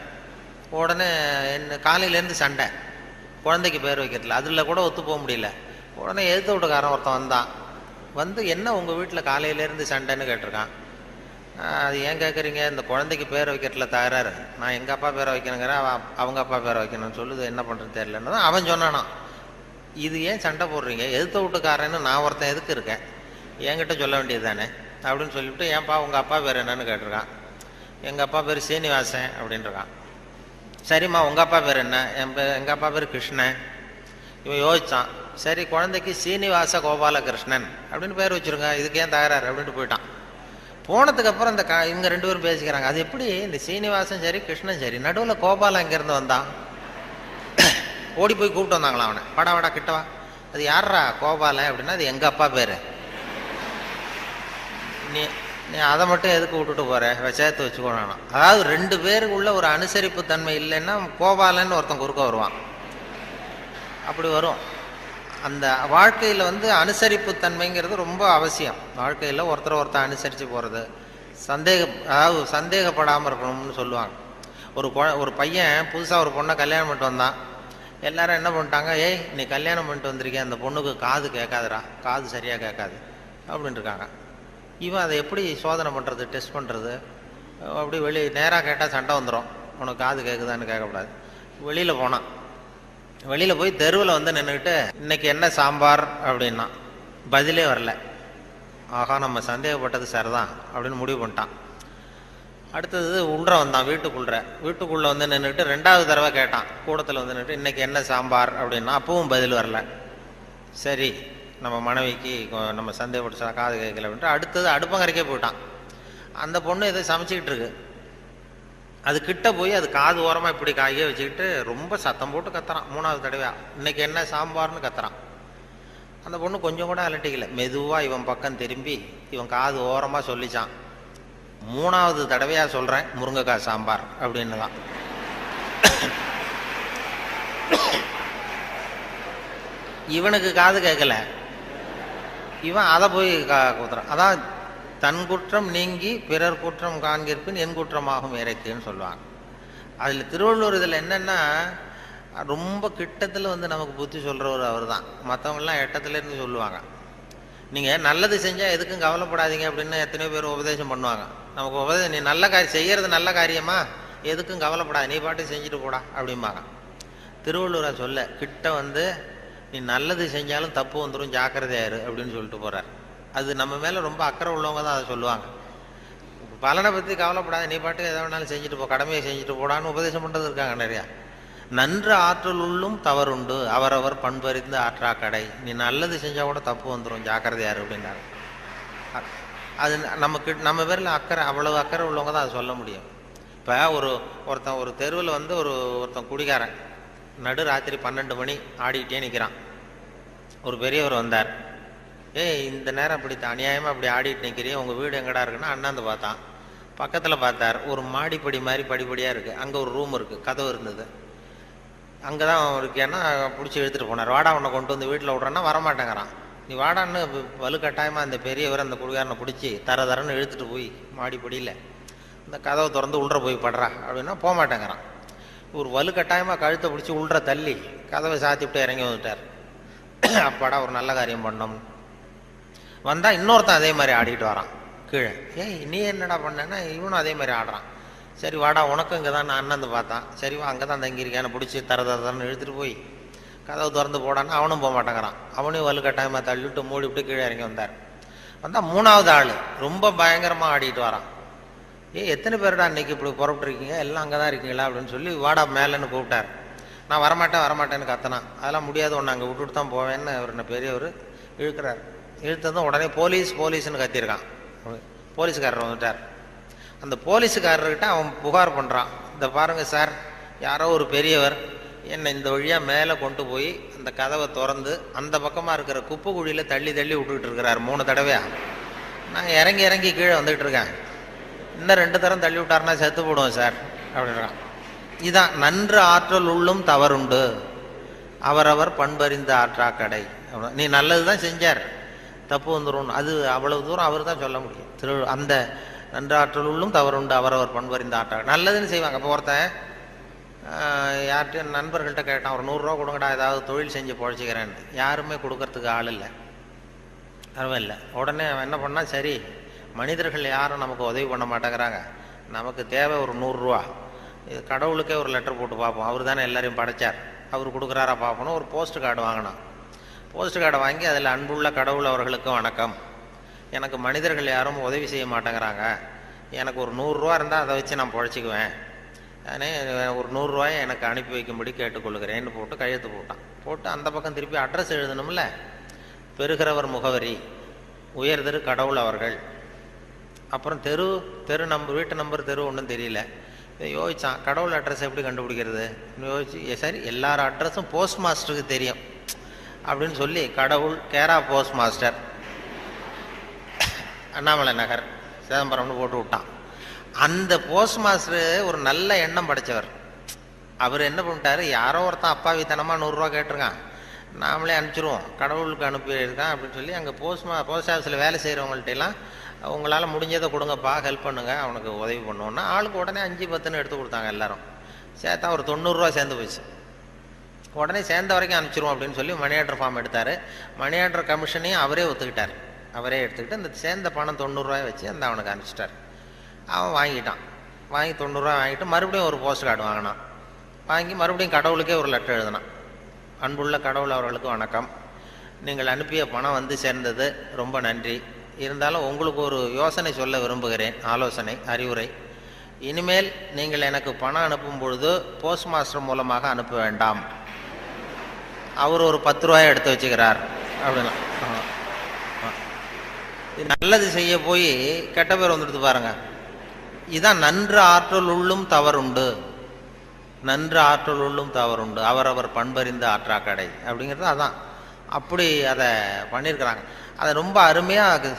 உடனே என்ன காலையிலேருந்து சண்டை குழந்தைக்கு பேர் வைக்கிறதுல. அதில் கூட ஒத்து போக முடியல. உடனே எதிர்த்து வீட்டுக்காரன் ஒருத்தன் வந்தான். வந்து என்ன உங்கள் வீட்டில் காலையிலேருந்து சண்டைன்னு கேட்டிருக்கான். அது ஏன் கேட்குறீங்க, இந்த குழந்தைக்கு பேர் வைக்கிறதுல தகராறு, நான் எங்கள் அப்பா பேரை வைக்கணுங்கிறேன், அவங்க அப்பா பேரை வைக்கணும்னு சொல்லுது, என்ன பண்ணுறது தெரியலன்னு தான் அவன் சொன்னானான். இது ஏன் சண்டை போடுறீங்க, எதிர்த்து வீட்டுக்காரன்னு நான் ஒருத்தன் எதுக்கு இருக்கேன், என்கிட்ட சொல்ல வேண்டியது தானே அப்படின்னு சொல்லிவிட்டு ஏன்ப்பா உங்கள் அப்பா பேர் என்னன்னு கேட்டிருக்கான். எங்கள் அப்பா பேர் சீனிவாசன் அப்படின்ட்டுருக்கான். சரிம்மா உங்கள் அப்பா பேர் என்ன, எங்கள் அப்பா பேர் கிருஷ்ணன். இவன் யோசித்தான். சரி குழந்தைக்கு சீனிவாச கோபாலகிருஷ்ணன் அப்படின்னு பேர் வச்சுருங்க, இதுக்கு ஏன் தகராறு அப்படின்ட்டு போயிட்டான். போனதுக்கு அப்புறம் இந்த இவங்க 2 பேரும் பேசிக்கிறாங்க. அது எப்படி இந்த சீனிவாசன் சரி கிருஷ்ணன் சரி, நடுவில் கோபாலன் எங்கேருந்து வந்தான். ஓடி போய் கூப்பிட்டு வந்தாங்களா அவனை. வாடா கிட்டவா, அது யாரா கோபாலன் அப்படின்னா அது எங்கள் அப்பா பேர், நீ அதை மட்டும் எதுக்கு விட்டுட்டு போற, சேர்த்து வச்சுக்கோனா. அதாவது 2 பேருக்குள்ள ஒரு அனுசரிப்பு தன்மை இல்லைன்னா கோபாலன்னு ஒருத்தன் குறுக்க வருவான். அப்படி வரும். அந்த வாழ்க்கையில் அனுசரிப்பு தன்மைங்கிறது ரொம்ப அவசியம். வாழ்க்கையில் ஒருத்தர் அனுசரித்து போகிறது, அதாவது சந்தேகப்படாமல் இருக்கணும்னு சொல்லுவாங்க. ஒரு பையன் புதுசாக ஒரு பொண்ணை கல்யாணம் பண்ணிட்டு வந்தான். எல்லாரும் என்ன பண்ணிட்டாங்க, ஏய் நீ கல்யாணம் பண்ணிட்டு வந்திருக்கேன், அந்த பொண்ணுக்கு காது கேட்காதுடா, காது சரியாக கேட்காது அப்படின்ட்டு இருக்காங்க. இவன் அதை எப்படி சோதனை பண்ணுறது, டெஸ்ட் பண்ணுறது, அப்படி நேராக கேட்டால் சண்டை வந்துடும், உனக்கு காது கேட்குதான்னு கேட்கக்கூடாது. வெளியில் போய் தெருவில் நின்றுக்கிட்டு இன்னைக்கு என்ன சாம்பார் அப்படின்னா பதிலே வரல. ஆகா நம்ம சந்தேகப்பட்டது சரிதான் அப்படின்னு முடிவு பண்ணிட்டான். அடுத்தது வந்தான் வீட்டுக்குள்ளே நின்றுக்கிட்டு 2வது தடவை கேட்டான். கூடத்தில் நின்றுட்டு இன்னைக்கு என்ன சாம்பார் அப்படின்னா அப்பவும் பதில் வரல. சரி நம்ம மனைவிக்கு நம்ம சந்தேகப்பட்டு காது கேட்கல அப்படின்ட்டு அடுத்தது அடுப்பங்கரைக்கே போயிட்டான். அந்த பொண்ணு எதை சமைச்சிக்கிட்டு இருக்கு. அது கிட்ட போய் அது காது ஓரமாக இப்படி காயே வச்சுக்கிட்டு ரொம்ப சத்தம் போட்டு கத்துறான். 3வது தடவையா இன்னைக்கு என்ன சாம்பார்னு கத்துறான். அந்த பொண்ணு கொஞ்சம் கூட அலட்டிக்கல. மெதுவாக இவன் பக்கம் திரும்பி இவன் காது ஓரமாக சொல்லிச்சான், 3வது தடவையா சொல்கிறேன் முருங்கைக்காய் சாம்பார் அப்படின்னு தான். இவனுக்கு காது கேட்கல, இவன் அதை போய் குத்துறான். அதான் தன் குற்றம் நீங்கி பிறர் குற்றம் காண்கிற்பின் என் குற்றமாகும் இறைக்குன்னு சொல்லுவாங்க. அதில் திருவள்ளுவர் இதில் என்னென்னா ரொம்ப கிட்டத்தில் நமக்கு புத்தி சொல்கிறவர் அவர் தான். மற்றவங்களாம் எட்டத்துலேருந்து சொல்லுவாங்க. நீங்கள் நல்லது செஞ்சால் எதுக்கும் கவலைப்படாதீங்க அப்படின்னு எத்தனையோ பேர் உபதேசம் பண்ணுவாங்க. நமக்கு நீ நல்ல காரியம் செய்கிறது நல்ல காரியமா, எதுக்கும் கவலைப்படாது, நீ பாட்டு செஞ்சுட்டு போடா அப்படிம்பாங்க. திருவள்ளுவரை சொல்ல கிட்ட நீ நல்லது செஞ்சாலும் தப்பு வந்துடும் ஜாக்கிரதையாரு அப்படின்னு சொல்லிட்டு போகிறார். அது நம்ம மேலே ரொம்ப அக்கறை உள்ளவங்க தான் அதை சொல்லுவாங்க. பலனை பற்றி கவலைப்படாத, நீ பாட்டு எதை வேணாலும் செஞ்சுட்டு போ, கடமையை செஞ்சுட்டு போடான்னு உபதேசம் பண்ணுறது இருக்காங்க நிறையா. நன்று ஆற்றல் உள்ளும் தவறுண்டு, அவரவர் பண்பறிந்து ஆற்றா கடை, நீ நல்லது செஞ்சால் கூட தப்பு வந்துடும் ஜாக்கிரதையாரு அப்படின்னாரு. அது நம்ம பேரில் அக்கறை, அவ்வளவு அக்கறை உள்ளவங்க தான் அதை சொல்ல முடியும். இப்போ ஒருத்தன் ஒரு தெருவில் ஒருத்தன் குடிகாரன் நடு ராத்திரி 12 மணி ஆடிக்கிட்டே நிற்கிறான். ஒரு பெரியவர் வந்தார். இந்த நேரம் அப்படி அநியாயமாக அப்படி ஆடிட்டு நிற்கிறீங்க, உங்கள் வீடு எங்கடா இருக்குன்னா அண்ணாந்து பார்த்தான். பக்கத்தில் பார்த்தார், ஒரு மாடிப்படி மாதிரி படிப்படியாக இருக்குது, அங்கே ஒரு ரூம் இருக்குது, கதவு இருந்தது, அங்கே தான் இருக்கேன்னா பிடிச்சி எடுத்துகிட்டு போனார். வாடா உன்னை கொண்டு வீட்டில் விட்றேன்னா வரமாட்டேங்கிறான். நீ வாடான்னு வலுக்கட்டாயமாக அந்த பெரியவர் அந்த குடிகாரனை பிடிச்சி தரன்னு இழுத்துட்டு போய் மாடிப்படியில் இந்த கதவை திறந்து உள்ற போய் படுறா அப்படின்னா போக மாட்டேங்கிறான். ஒரு வலுக்கட்டாயமாக கழுத்தை பிடிச்சி உள்ற தள்ளி கதவை சாத்திவிட்டு இறங்கி வந்துட்டார். அப்பாடா ஒரு நல்ல காரியம் பண்ணோம். வந்தால் இன்னொருத்தன் அதே மாதிரி ஆடிட்டு வரான் கீழே. நீ என்னடா பண்ணேன்னா இவனும் அதே மாதிரி ஆடுறான். சரி வாடா உனக்கும் இங்கே தான் நான் அண்ணந்து பார்த்தான். சரி வா அங்கே தான் தங்கியிருக்கேன்னு பிடிச்சி தரன்னு இழுத்துட்டு போய் கதவு திறந்து போடான்னு அவனும் போக மாட்டேங்கிறான். அவனையும் வலுக்கட்டாயமாக தள்ளிவிட்டு மூடிவிட்டு கீழே இறங்கி வந்தார். வந்தால் 3வது ஆள் ரொம்ப பயங்கரமாக ஆடிட்டு வரான். எத்தனை பேருடா இன்னைக்கு இப்படி புறப்பட்டுருக்கீங்க, எல்லாம் அங்கே தான் இருக்கீங்களா அப்படின்னு சொல்லி வாடா மேலேன்னு கூப்பிட்டார். நான் வரமாட்டேன்னு கத்தினான். அதெல்லாம் முடியாது, ஒன்று அங்கே விட்டுட்டு தான் போவேன்னு அவர் என்ன பெரியவர் இழுக்கிறார். இழுத்ததும் உடனே போலீஸ்ன்னு கத்திருக்கான். போலீஸ்காரர் வந்துட்டார். அந்த போலீஸுக்காரர்கிட்ட அவன் புகார் பண்ணுறான். இந்த பாருங்க சார், யாரோ ஒரு பெரியவர் என்னை இந்த வழியாக மேலே கொண்டு போய் அந்த கதவை திறந்து அந்த பக்கமாக இருக்கிற குப்பை குழியில் தள்ளி தள்ளி விட்டுக்கிட்டு இருக்கிறார் 3 தடவையா. நான் இறங்கி இறங்கி கீழே வந்துக்கிட்டு இருக்கேன். இன்னும் 2 தரம் தள்ளி விட்டாருன்னா செத்து போடுவோம் சார் அப்படின்றான். இதான் நன்று ஆற்றல் உள்ளும் தவறுண்டு, அவரவர் பண்பறிந்த ஆற்றா கடை. நீ நல்லது தான் செஞ்சார், தப்பு வந்துடும், அது அவ்வளவு தூரம் அவர் தான் சொல்ல முடியும். அந்த நன்று ஆற்றல் உள்ளும் தவறுண்டு, அவரவர் பண்பறிந்த ஆற்றா. நல்லதுன்னு செய்வாங்க. இப்போ ஒருத்தன் யார்கிட்டையும் நண்பர்கள்ட்ட கேட்டான், ஒரு 100 ரூபா கொடுங்கடா, ஏதாவது தொழில் செஞ்சு பொழைச்சிக்கிறேன்னு. யாருமே கொடுக்கறதுக்கு ஆள் இல்லை, பரவாயில்ல. உடனே அவன் என்ன பண்ணால், சரி மனிதர்கள் யாரும் நமக்கு உதவி பண்ண மாட்டேங்கிறாங்க, நமக்கு தேவை ஒரு 100 ரூபா, இது கடவுளுக்கே ஒரு லெட்டர் போட்டு பார்ப்போம், அவர் தானே எல்லாரையும் படைச்சார், அவர் கொடுக்குறாரா பார்ப்போம். ஒரு போஸ்ட் கார்டு வாங்கினான். போஸ்ட் கார்டை வாங்கி அதில் அன்புள்ள கடவுள் அவர்களுக்கு வணக்கம், எனக்கு மனிதர்கள் யாரும் உதவி செய்ய மாட்டேங்கிறாங்க, எனக்கு ஒரு 100 ரூபா இருந்தால் அதை வச்சு நான் பொழைச்சிக்குவேன், நானே ஒரு 100 ரூபாயை எனக்கு அனுப்பி வைக்கும்படி கேட்டுக்கொள்கிறேன்னு போட்டு கையெழுத்து போட்டான். போட்டு அந்த பக்கம் திருப்பி அட்ரஸ் எழுதணும்ல, பெறுகிறவர் முகவரி, உயர்திரு கடவுள் அவர்கள், அப்புறம் தெரு நம்பர், வீட்டு நம்பர், தெரு ஒன்றும் தெரியல. யோசிச்சான், கடவுள் அட்ரஸ் எப்படி கண்டுபிடிக்கிறது யோசிச்சு, சரி எல்லார் அட்ரஸும் போஸ்ட் மாஸ்டருக்கு தெரியும் அப்படின்னு சொல்லி கடவுள் கேரா போஸ்ட் மாஸ்டர் அண்ணாமலை நகர் சிதம்பரம்னு போட்டு விட்டான். அந்த போஸ்ட் மாஸ்டர் ஒரு நல்ல எண்ணம் படைச்சவர். அவர் என்ன பண்ணிட்டாரு, யாரோ ஒருத்தன் அப்பாவித்தனமாக 100 ரூபா கேட்டிருக்கான், நாமளே அனுப்பிச்சிருவோம், கடவுளுக்கு அனுப்பியிருக்கான் அப்படின்னு சொல்லி அங்கே போஸ்ட் ஆஃபீஸில் வேலை செய்கிறவங்கள்ட்டெல்லாம் உங்களால் முடிஞ்சதை கொடுங்கப்பா, ஹெல்ப் பண்ணுங்க, அவனுக்கு உதவி பண்ணுவோன்னா ஆளுக்கு உடனே 5-10 எடுத்து கொடுத்தாங்க. எல்லாரும் சேர்த்தா ஒரு 90 ரூபா சேர்ந்து போச்சு. உடனே சேர்ந்த வரைக்கும் அனுப்பிச்சிருவோம் அப்படின்னு சொல்லி மணி ஆர்டர் ஃபார்ம் எடுத்தார். மணி ஆர்டர் கமிஷனையும் அவரே ஒத்துக்கிட்டார். அவரே எடுத்துக்கிட்டு அந்த சேர்ந்த பணம் 90 ரூபாய் வச்சு அந்த அவனுக்கு அனுப்பிச்சிட்டார். அவன் வாங்கிட்டான். வாங்கி 90 ரூபா வாங்கிட்டு மறுபடியும் ஒரு போஸ்ட் கார்டு வாங்கினான். வாங்கி மறுபடியும் கடவுளுக்கே ஒரு லெட்டர் எழுதினான். அன்புள்ள கடவுள் அவர்களுக்கு வணக்கம், நீங்கள் அனுப்பிய பணம் வந்து சேர்ந்தது, ரொம்ப நன்றி. இருந்தாலும் உங்களுக்கு ஒரு யோசனை சொல்ல விரும்புகிறேன், ஆலோசனை, அறிவுரை. இனிமேல் நீங்கள் எனக்கு பணம் அனுப்பும் பொழுது போஸ்ட் மாஸ்டர் மூலமாக அனுப்ப வேண்டாம், அவர் ஒரு 10 ரூபாயை எடுத்து வச்சுக்கிறார் அப்படின்னா. நல்லது செய்ய போய் கெட்ட பேர் வந்துடுது பாருங்க. இதான் நன்று ஆற்றல் உள்ளும் தவறுண்டு, நன்று ஆற்றல் உள்ளும் தவறுண்டு, அவரவர் பண்பறிந்த ஆற்றா கடை அப்படிங்கிறது அதான். அப்படி அதை பண்ணியிருக்கிறாங்க. அதை ரொம்ப அருமையாக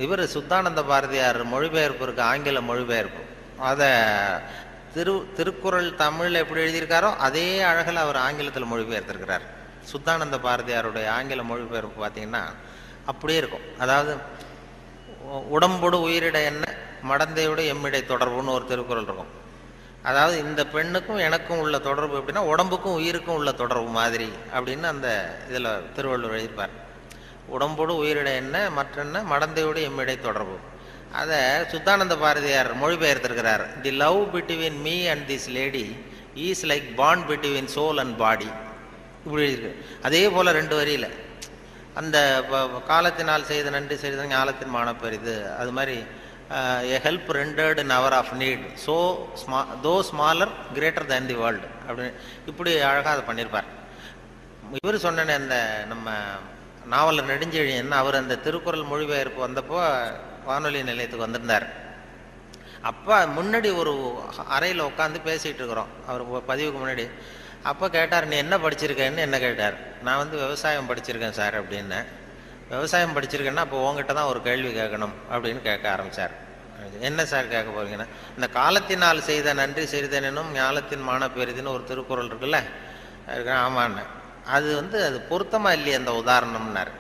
இவர் சுத்தானந்த பாரதியார் மொழிபெயர்ப்பு இருக்கு, ஆங்கில மொழிபெயர்ப்பு. அதை திருக்குறள் தமிழில் எப்படி எழுதியிருக்காரோ அதே அழகில் அவர் ஆங்கிலத்தில் மொழிபெயர்த்திருக்கிறார். சுத்தானந்த பாரதியாருடைய ஆங்கில மொழிபெயர்ப்பு பார்த்தீங்கன்னா அப்படியே இருக்கும். அதாவது உடம்போடு உயிரிட என்ன, மடந்தையோடு எம்மிடை தொடர்புன்னு ஒரு திருக்குறள் இருக்கும். அதாவது இந்த பெண்ணுக்கும் எனக்கும் உள்ள தொடர்பு எப்படின்னா உடம்புக்கும் உயிருக்கும் உள்ள தொடர்பு மாதிரி அப்படின்னு அந்த இதில் திருவள்ளுவர் எழுதியிருப்பார். உடம்போடு உயிரிட என்ன, மற்றென்ன மடந்தையோடு எம்மிடை தொடர்பு. அதை சுத்தானந்த பாரதியார் மொழிபெயர்த்திருக்கிறார். The love between me and this lady is like bond between soul and body, இப்படி எழுதியிருக்கு. அதே போல் 2 வரியில் அந்த காலத்தினால் செய்த நன்றி செய்த ஞாலத்தின் மானப்பெரிது, அது மாதிரி a help rendered in hour of need, so though smaller greater than the world அப்படின்னு இப்படி அழகாக அதை பண்ணியிருப்பார். இவர் சொன்ன அந்த நம்ம நாவலர் நெடுஞ்செழியன், அவர் அந்த திருக்குறள் மொழிபெயர்ப்பு வந்தப்போ வானொலி நிலையத்துக்கு வந்திருந்தார். அப்போ முன்னாடி ஒரு அறையில் உட்காந்து பேசிகிட்டு இருக்கிறோம், அவர் பதிவுக்கு முன்னாடி. அப்போ கேட்டார், நீ என்ன படிச்சிருக்கேன்னு என்ன கேட்டார். நான் வந்து விவசாயம் படிச்சிருக்கேன் சார் அப்படின்னேன். விவசாயம் படிச்சிருக்கேன்னா அப்போ உங்ககிட்ட தான் ஒரு கேள்வி கேட்கணும் அப்படின்னு கேட்க ஆரம்பித்தார். என்ன சார் கேட்க போறீங்கன்னா, இந்த காலத்தினால் செய்த நன்றி செய்தேனும் ஞாலத்தின் மான பெரிதுன்னு ஒரு திருக்குறள் இருக்குல்ல. ஆமான்னு. அது வந்து அது பொருத்தமாக இல்லையே அந்த உதாரணம்னார்.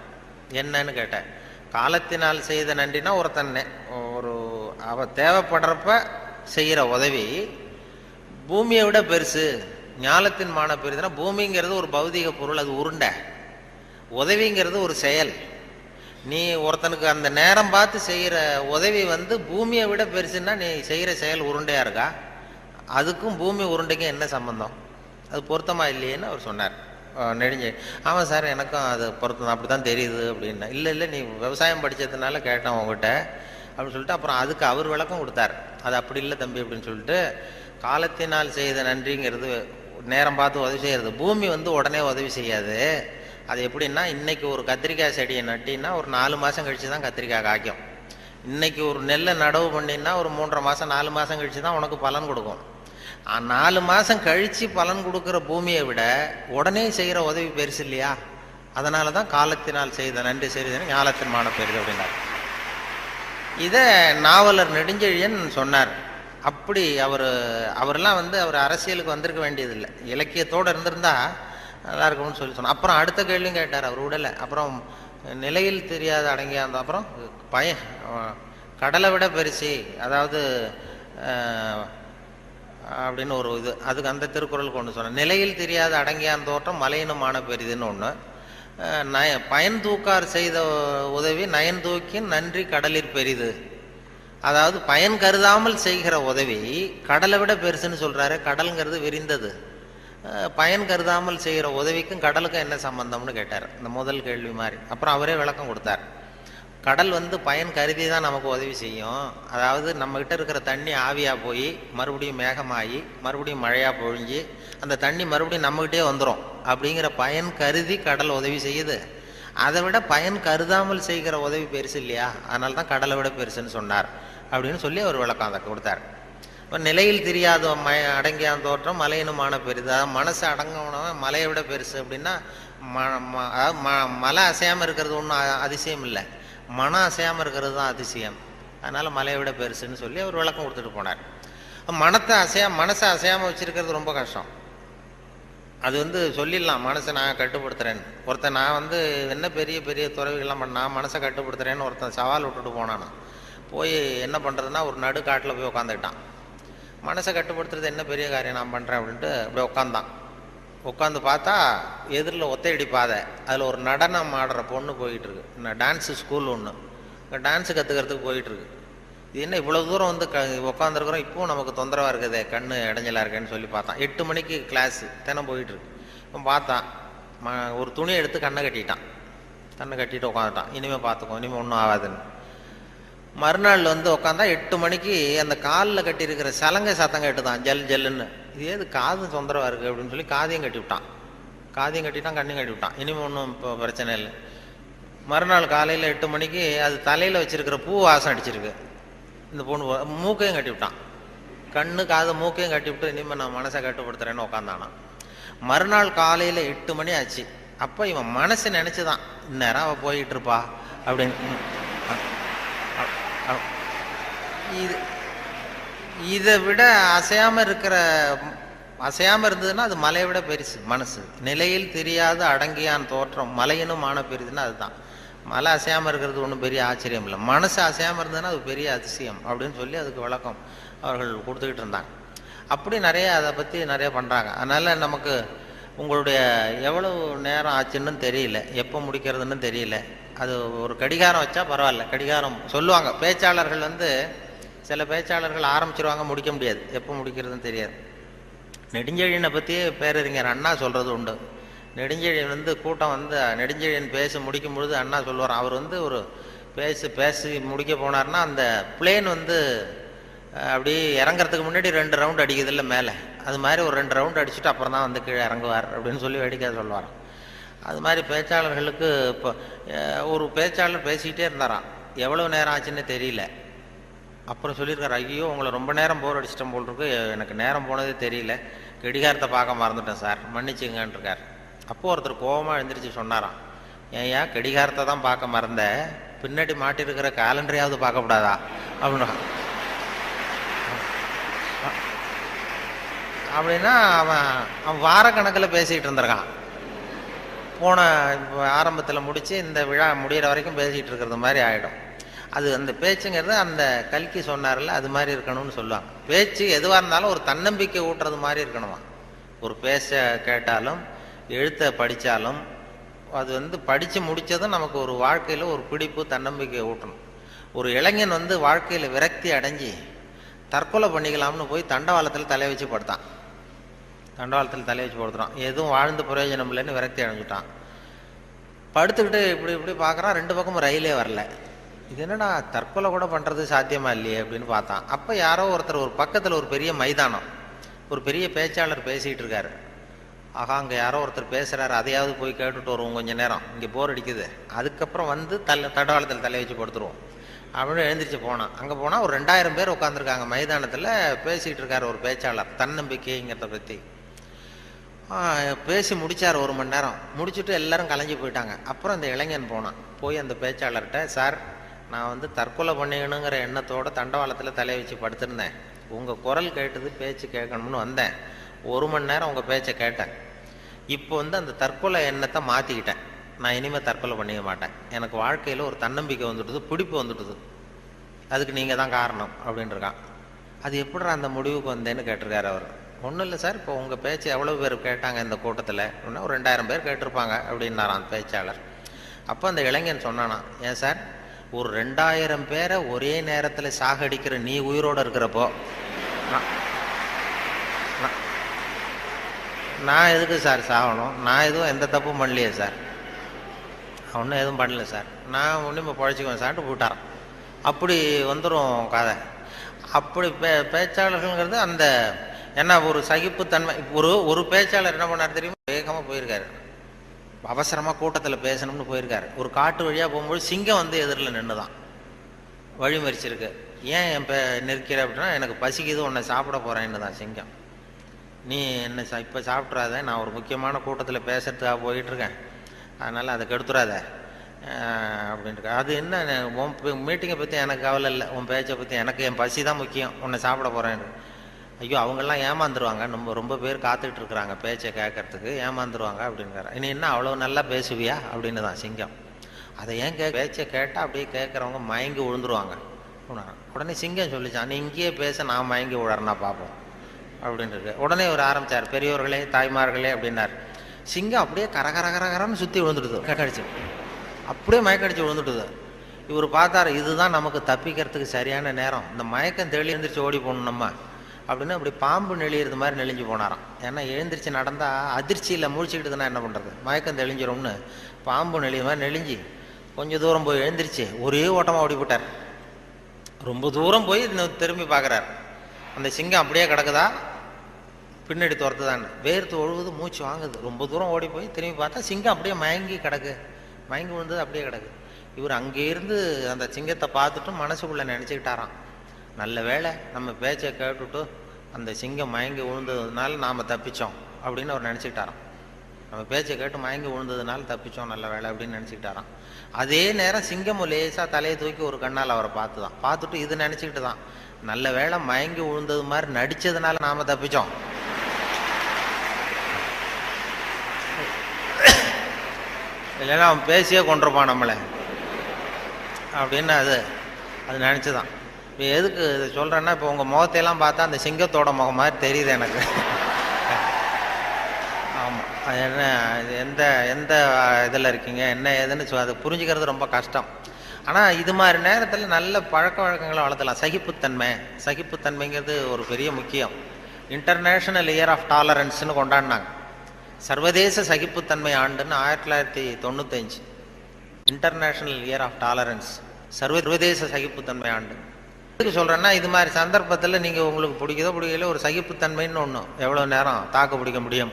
என்னன்னு கேட்டேன். காலத்தினால் செய்த நன்றினா ஒருத்தன் ஒரு அவ தேவைப்படுறப்ப செய்கிற உதவி பூமியை விட பெருசு. ஞாலத்தின் மான பெரிதுனா பூமிங்கிறது ஒரு பௌதிக பொருள், அது உருண்டை. உதவிங்கிறது ஒரு செயல். நீ ஒருத்தனுக்கு அந்த நேரம் பார்த்து செய்கிற உதவி வந்து பூமியை விட பெருசுன்னா நீ செய்கிற செயல் உருண்டையாக இருக்கா? அதுக்கும் பூமி உருண்டைக்கும் என்ன சம்பந்தம்? அது பொருத்தமாக இல்லையேன்னு அவர் சொன்னார். நெடுஞ்சு ஆமாம் சார் எனக்கும் அது பொருத்தம் அப்படி தான் தெரியுது அப்படின்னா. இல்லை நீ விவசாயம் படித்ததுனால கேட்டேன் உங்ககிட்ட அப்படின்னு சொல்லிட்டு அப்புறம் அதுக்கு அவர் விளக்கம் கொடுத்தார். அது அப்படி இல்லை தம்பி அப்படின்னு சொல்லிட்டு, காலத்தினால் செய்த நன்றிங்கிறது நேரம் பார்த்து உதவி செய்கிறது. பூமி வந்து உடனே உதவி செய்யாது. அது எப்படின்னா, இன்னைக்கு ஒரு கத்திரிக்காய் செடியை நட்டின்னா ஒரு 4 மாதம் கழிச்சு தான் கத்திரிக்காய் காய்க்கும். இன்னைக்கு ஒரு நெல்லை நடவு பண்ணினா ஒரு 3.5 மாதம் 4 மாதம் கழிச்சு தான் உனக்கு பலன் கொடுக்கும். 4 மாதம் கழித்து பலன் கொடுக்குற பூமியை விட உடனே செய்கிற உதவி பெருசு இல்லையா? அதனால தான் காலத்தினால் செய்த நன்றி செய்தது ஞாலத்தின் மான பெரிது அப்படின்னார். இதை நாவலர் நெடுஞ்செழியன் சொன்னார். அப்படி அவரெல்லாம் அவர் அரசியலுக்கு வந்திருக்க வேண்டியதில்லை, இலக்கியத்தோடு இருந்திருந்தா நல்லா இருக்கும்னு சொன்னார். அப்புறம் அடுத்த கேள்வியும் கேட்டார், அவர் விடலை. அப்புறம் நிலையில் தெரியாத அடங்கியா இருந்தோம். அப்புறம் கடலை விட பெருசி, அதாவது அப்படின்னு ஒரு இது, அதுக்கு அந்த திருக்குறளுக்கு ஒன்று சொன்னேன். நிலையில் தெரியாத அடங்கியான் தோற்றம் மலையினுமான பெரிதுன்னு ஒன்று. பயன் தூக்கார் செய்த உதவி நயன் தூக்கின் நன்றி கடலிற் பெரிது. அதாவது பயன் கருதாமல் செய்கிற உதவி கடலை விட பெருசுன்னு சொல்றாரு. கடலுங்கிறது விரிந்தது. பயன் கருதாமல் செய்கிற உதவிக்கும் கடலுக்கும் என்ன சம்பந்தம்னு கேட்டார், இந்த முதல் கேள்வி மாதிரி. அப்புறம் அவரே விளக்கம் கொடுத்தார். கடல் பயன் கருதி தான் நமக்கு உதவி செய்யும். அதாவது நம்மகிட்ட இருக்கிற தண்ணி ஆவியாக போய் மறுபடியும் மேகமாகி மறுபடியும் மழையாக பொழிஞ்சு அந்த தண்ணி மறுபடியும் நம்மகிட்டே வந்துடும் அப்படிங்கிற பயன் கருதி கடல் உதவி செய்யுது. அதை விட பயன் கருதாமல் செய்கிற உதவி பெருசு இல்லையா? அதனால தான் கடலை விட பெருசுன்னு சொன்னார் அப்படின்னு சொல்லி அவர் விளக்கம் அதை கொடுத்தார். இப்போ நிலையில் தெரியாத அடங்கியான் தோற்றம் மலையினுமான பெரிது. அதாவது மனசு அடங்கவனவன் மலையை விட பெருசு அப்படின்னா மலை அசையாமல் இருக்கிறது ஒன்றும் அதிசயம் இல்லை, மனம் அசையாமல் இருக்கிறது தான் அதிசயம். அதனால் மலையை விட பெருசுன்னு சொல்லி அவர் விளக்கம் கொடுத்துட்டு போனார். மனசை அசையாமல் வச்சுருக்கிறது ரொம்ப கஷ்டம். அது சொல்லிடலாம், மனசை நான் கட்டுப்படுத்துகிறேன்னு. ஒருத்தன் நான் என்ன பெரிய பெரிய துறவிகள்லாம் நான் மனசை கட்டுப்படுத்துகிறேன்னு ஒருத்தன் சவால் விட்டுட்டு போனானா, போய் என்ன பண்ணுறதுன்னா ஒரு நடு காட்டில் போய் உட்காந்துக்கிட்டான். மனசை கட்டுப்படுத்துறது என்ன பெரிய காரியம் நான் பண்ணுறேன் அப்படின்ட்டு அப்படியே உட்காந்தான். உட்காந்து பார்த்தா எதிரில் ஒத்தையடி பாதை, அதில் ஒரு நடனம் ஆடுற பொண்ணு போயிட்டுருக்கு. டான்ஸு ஸ்கூல் ஒன்று, டான்ஸு கற்றுக்கிறதுக்கு போயிட்டுருக்கு. இது என்ன இவ்வளோ தூரம் உட்காந்துருக்குறோம், இப்போவும் நமக்கு தொந்தரவாக இருக்குதே, கண் இடைஞ்சலாக இருக்கேன்னு சொல்லி பார்த்தான். 8 மணிக்கு கிளாஸு தினம் போயிட்டுருக்கு. இப்போ பார்த்தான், ஒரு துணியை எடுத்து கண்ணை கட்டிட்டு உட்காந்துட்டான். இனிமேல் பார்த்துக்கோ, இனிமேல் ஒன்றும் ஆகாதுன்னு. மறுநாள் உட்காந்தா 8 மணிக்கு அந்த காலில் கட்டியிருக்கிற சலங்கை சத்தம் கேட்டுதான், ஜல் ஜல்லுன்னு. இது ஏது காது தொந்தரவாக இருக்குது அப்படின்னு சொல்லி காதையும் கட்டிவிட்டான். கண்ணையும் கட்டிவிட்டான். இனிமேல் ஒன்றும் இப்போ பிரச்சனை இல்லை. மறுநாள் காலையில் 8 மணிக்கு அது தலையில் வச்சிருக்கிற பூ வாசம் அடிச்சிருக்கு. இந்த பொண்ணு மூக்கையும் கட்டிவிட்டான். கண்ணு காது மூக்கையும் கட்டிவிட்டு இனிமேல் நான் மனசை கட்டுப்படுத்துறேன்னு உட்காந்தானா. மறுநாள் காலையில் 8 மணி ஆச்சு. அப்போ இவன் மனசு நினச்சிதான், இந்நேரம் அவள் போயிட்டு இருப்பா அப்படின்னு. இதை விட அசையாமல் இருந்ததுன்னா அது மலையை விட பெருசு மனசு. நிலையில் தெரியாத அடங்கியான் தோற்றம் மலையினும் மான பெரிதுன்னா அதுதான். மலை அசையாமல் இருக்கிறது ஒன்றும் பெரிய ஆச்சரியம் இல்லை, மனசு அசையாமல் இருந்ததுன்னா அது பெரிய அதிசயம் அப்படின்னு சொல்லி அதுக்கு விளக்கம் அவர்கள் கொடுத்துக்கிட்டு இருந்தாங்க. அப்படி அதை பற்றி நிறைய பண்ணுறாங்க. அதனால் நமக்கு உங்களுடைய எவ்வளவு நேரம் ஆச்சுன்னு தெரியல, எப்போ முடிக்கிறதுன்னு தெரியல. அது ஒரு கடிகாரம் வச்சா பரவாயில்ல. கடிகாரம் சொல்லுவாங்க பேச்சாளர்கள், சில பேச்சாளர்கள் ஆரம்பிச்சிருவாங்க, முடிக்க முடியாது, எப்போ முடிக்கிறதுன்னு தெரியாது. நெடுஞ்செழியனை பற்றி பேரறிஞர் அண்ணா சொல்கிறது உண்டு. நெடுஞ்செழியன் கூட்டம் நெடுஞ்செழியன் பேச முடிக்கும் பொழுது அண்ணா சொல்லுவார், அவர் ஒரு பேசி முடிக்க போனார்னா அந்த பிளேன் அப்படி இறங்குறதுக்கு முன்னாடி 2 ரவுண்ட் அடிக்குது இல்லை மேலே, அது மாதிரி ஒரு 2 ரவுண்ட் அடிச்சுட்டு அப்புறம் தான் கீழே இறங்குவார் அப்படின்னு சொல்லி வேடிக்கை சொல்லுவார். அது மாதிரி பேச்சாளர்களுக்கு இப்போ ஒரு பேச்சாளர் பேசிக்கிட்டே இருந்தாராம், எவ்வளோ நேரம் ஆச்சுன்னு தெரியல. அப்புறம் சொல்லியிருக்காரு, ஐயோ உங்களை ரொம்ப நேரம் போர் அடிச்சிட்டேன் போல் இருக்கு, எனக்கு நேரம் போனதே தெரியல, கடிகாரத்தை பார்க்க மறந்துட்டேன் சார், மன்னிச்சுங்கன்னு இருக்கார். அப்போது ஒருத்தர் கோபமாக எழுந்திரிச்சு சொன்னாராம், ஏன்யா கடிகாரத்தை தான் பார்க்க மறந்த, பின்னாடி மாட்டிருக்கிற கேலண்டரையாவது பார்க்கக்கூடாதா அப்படின்னா அவன் வாரக்கணக்கில் பேசிகிட்டு இருந்திருக்கான். போன ஆரம்பத்தில் முடித்து இந்த விழா முடிகிற வரைக்கும் பேசிகிட்டு இருக்கிறது மாதிரி ஆகிடும். அது அந்த பேச்சுங்கிறது அந்த கல்கி சொன்னார்ல, அது மாதிரி இருக்கணும்னு சொல்லுவாங்க. பேச்சு எதுவாக இருந்தாலும் ஒரு தன்னம்பிக்கை ஊட்டுறது மாதிரி இருக்கணுமா. ஒரு பேச கேட்டாலும் எழுத்தை படித்தாலும் அது படித்து முடித்ததும் நமக்கு ஒரு வாழ்க்கையில் ஒரு பிடிப்பு தன்னம்பிக்கை ஊட்டணும். ஒரு இளைஞன் வாழ்க்கையில் விரக்தி அடைஞ்சி தற்கொலை பண்ணிக்கலாம்னு போய் தண்டவாளத்தில் தலையை வச்சு படுத்தான். படுத்துறான், எதுவும் வாழ்ந்து பிரயோஜனம் இல்லைன்னு விரக்தி அடைஞ்சிட்டான். படுத்துக்கிட்டு இப்படி பார்க்குறான், 2 பக்கமும் ரயிலே வரல. இது என்னடா தற்கொலை கூட பண்ணுறது சாத்தியமா இல்லையே அப்படின்னு பார்த்தான். அப்போ யாரோ ஒருத்தர் ஒரு பக்கத்தில் ஒரு பெரிய மைதானம், ஒரு பெரிய பேச்சாளர் பேசிகிட்டு இருக்காரு. ஆகா அங்கே யாரோ ஒருத்தர் பேசுகிறாரு, அதையாவது போய் கேட்டுட்டு வருவோம் கொஞ்சம் நேரம், இங்கே போர் அடிக்குது, அதுக்கப்புறம் தண்டவாளத்தில் தலையை வச்சு படுத்துருவோம் அப்படின்னு எழுந்திரிச்சு போனான். அங்கே போனால் ஒரு 2000 பேர் உட்காந்துருக்காங்க மைதானத்தில். பேசிகிட்டு இருக்கார் ஒரு பேச்சாளர் தன்னம்பிக்கைங்கிறத பற்றி. பேசி முடித்தார் 1 மணி நேரம். முடிச்சுட்டு எல்லாரும் கலைஞ்சி போயிட்டாங்க. அப்புறம் இந்த இளைஞன் போனான். போய் அந்த பேச்சாளர்கிட்ட, சார் நான் தற்கொலை பண்ணிக்கணுங்கிற எண்ணத்தோடு தண்டவாளத்தில் தலையை வச்சு படுத்திருந்தேன். உங்கள் குரல் கேட்டது, பேச்சு கேட்கணும்னு வந்தேன். 1 மணி நேரம் உங்கள் பேச்சை கேட்டேன். இப்போ அந்த தற்கொலை எண்ணத்தை மாற்றிக்கிட்டேன். நான் இனிமேல் தற்கொலை பண்ணிக்க மாட்டேன். எனக்கு வாழ்க்கையில் ஒரு தன்னம்பிக்கை வந்துட்டுது, பிடிப்பு வந்துட்டுது. அதுக்கு நீங்கள் தான் காரணம் அப்படின்ட்டுருக்கான். அது எப்படிடா அந்த முடிவுக்கு வந்தேன்னு கேட்டிருக்காரு அவர். ஒன்றும் இல்லை சார், இப்போ உங்கள் பேச்சு எவ்வளோ பேர் கேட்டாங்க இந்த கூட்டத்தில் அப்படின்னா ஒரு 2000 பேர் கேட்டிருப்பாங்க அப்படின்னாரான் அந்த பேச்சாளர். அப்போ அந்த இளைஞன் சொன்னானா, ஏன் சார் ஒரு 2000 பேரை ஒரே நேரத்தில் சாகடிக்கிற நீ உயிரோடு இருக்கிறப்போ நான் எதுக்கு சார் சாகணும்? நான் எதுவும் எந்த தப்பும் பண்ணலையே சார். ஒன்றும் எதுவும் பண்ணல சார், நான் ஒன்றும் இப்போ பழச்சிக்குவேன் சார்ட்டு போட்டாரான். அப்படி வந்துடும் கதை. அப்படி பேச்சாளர்கள்ங்கிறது அந்த என்ன ஒரு சகிப்புத்தன்மை. ஒரு பேச்சாளர் என்ன பண்ணார் தெரியுமா? வேகமாக போயிருக்காரு, அவசரமாக கூட்டத்தில் பேசணும்னு போயிருக்காரு. ஒரு காட்டு வழியாக போகும்போது சிங்கம் எதிரில் நின்று தான் வழி மறிச்சிருக்கு. ஏன் என் நிற்கிற அப்படின்னா, எனக்கு பசிக்குது, உன்னை சாப்பிட போகிறேன்னு தான் சிங்கம். நீ என்ன இப்போ சாப்பிட்றாத, நான் ஒரு முக்கியமான கூட்டத்தில் பேசுறதுக்காக போயிட்டுருக்கேன், அதனால் அதை கெடுத்துறாத அப்படின்ட்டு. அது என்ன, உன் மீட்டிங்கை பற்றி எனக்கு கவலை இல்லை, உன் பேச்சை பற்றி எனக்கு, என் பசி தான் முக்கியம், உன்னை சாப்பிட போகிறேன்னு. ஐயோ அவங்கெல்லாம் ஏமாந்துருவாங்க, ரொம்ப பேர் காத்துக்கிட்டு இருக்கிறாங்க பேச்சை கேட்கறதுக்கு, ஏமாந்துருவாங்க அப்படின்றார். இனி என்ன அவ்வளோ நல்லா பேசுவியா அப்படின்னு தான் சிங்கம். அதை ஏன் பேச்சை கேட்டால் அப்படியே கேட்குறவங்க மயங்கி விழுந்துருவாங்க. உடனே சிங்கம் சொல்லிச்சான், நீ இங்கேயே பேச, நான் மயங்கி விழறேன்னா பார்ப்போம் அப்படின்ட்டு. உடனே ஒரு ஆரம்பித்தார், பெரியோர்களே தாய்மார்களே அப்படின்னார். சிங்கம் அப்படியே கரகரகரகரன்னு சுற்றி விழுந்துடுது, கடிச்சு அப்படியே மயக்கடிச்சு விழுந்துட்டுது. இவர் பார்த்தார், இதுதான் நமக்கு தப்பிக்கிறதுக்கு சரியான நேரம், இந்த மயக்கம் தெளி எழுந்திரிச்சு ஓடி போகணும் நம்ம அப்படின்னு. அப்படி பாம்பு நெளியிறது மாதிரி நெளிஞ்சு போனாராம். ஏன்னா எழுந்திரிச்சு நடந்தால் அதிர்ச்சியில் முழிச்சுக்கிட்டுதுன்னா என்ன பண்ணுறது, மயக்கம் தெளிஞ்சிரும்னு பாம்பு நெளிய மாதிரி நெளிஞ்சு கொஞ்சம் தூரம் போய் எழுந்திரிச்சு ஒரே ஓட்டமாக ஓடி போட்டார். ரொம்ப தூரம் போய் திரும்பி பார்க்குறார், அந்த சிங்கம் அப்படியே கிடக்குதா பின்னாடி துரத்துதான். வேர்த்து ஒழுகுது, மூச்சு வாங்குது. ரொம்ப தூரம் ஓடி போய் திரும்பி பார்த்தா சிங்கம் அப்படியே மயங்கி கிடக்கு, மயங்கி விழுந்தது அப்படியே கிடக்கு. இவர் அங்கேருந்து அந்த சிங்கத்தை பார்த்துட்டு மனசுக்குள்ளே நினச்சிக்கிட்டாராம், நல்ல வேளை நம்ம பேச்சை கேட்டுட்டு அந்த சிங்கம் மயங்கி விழுந்ததுனால நாம் தப்பித்தோம் அப்படின்னு அவர் நினச்சிக்கிட்டாராம். நம்ம பேச்சை கேட்டு மயங்கி விழுந்ததுனால தப்பித்தோம், நல்ல வேலை அப்படின்னு நினச்சிக்கிட்டாராம். அதே நேரம் சிங்கம் லேசாக தலையை தூக்கி ஒரு கண்ணால் அவரை பார்த்துட்டு இது நினச்சிக்கிட்டு தான், நல்ல வேளை மயங்கி விழுந்தது மாதிரி நடித்ததுனால நாம் தப்பித்தோம், இல்லைன்னா அவன் பேசியே கொண்டிருப்பான் நம்மளை அப்படின்னு அது நினச்சிதான். இப்போ எதுக்கு இதை சொல்கிறேன்னா, இப்போ உங்கள் முகத்தையெல்லாம் பார்த்தா அந்த சிங்கத்தோட முகம் மாதிரி தெரியுது எனக்கு. ஆமாம், அது என்ன, எந்த எந்த இதில் இருக்கீங்க என்ன ஏதுன்னு அது புரிஞ்சுக்கிறது ரொம்ப கஷ்டம். ஆனால் இது மாதிரி நேரத்தில் நல்ல பழக்க வழக்கங்களை வளர்த்தலாம். சகிப்புத்தன்மைங்கிறது ஒரு பெரிய முக்கியம். இன்டர்நேஷ்னல் இயர் ஆஃப் டாலரன்ஸ்னு கொண்டாடினாங்க. சர்வதேச சகிப்புத்தன்மை ஆண்டுன்னு 1995 இன்டர்நேஷ்னல் இயர் ஆஃப் டாலரன்ஸ், சர்வதேச சகிப்புத்தன்மை ஆண்டு. எதுக்கு சொல்கிறேன்னா, இது மாதிரி சந்தர்ப்பத்தில் நீங்கள் உங்களுக்கு பிடிக்கல ஒரு சகிப்புத்தன்மைன்னு ஒன்று எவ்வளோ நேரம் தாக்கு பிடிக்க முடியும்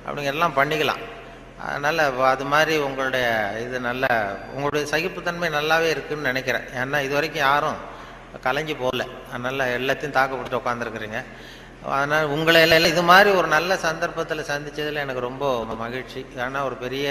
அப்படிங்கிறதெல்லாம் பண்ணிக்கலாம். அதனால் அது மாதிரி உங்களுடைய உங்களுடைய சகிப்புத்தன்மை நல்லாவே இருக்குதுன்னு நினைக்கிறேன். ஏன்னா இது வரைக்கும் யாரும் கலைஞ்சி போகல, அதனால் எல்லாத்தையும் தாக்கு பிடிச்சி உட்காந்துருக்குறீங்க. அதனால் உங்களை எல்லாம் இது மாதிரி ஒரு நல்ல சந்தர்ப்பத்தில் சந்தித்ததில் எனக்கு ரொம்ப மகிழ்ச்சி. ஏன்னா ஒரு பெரிய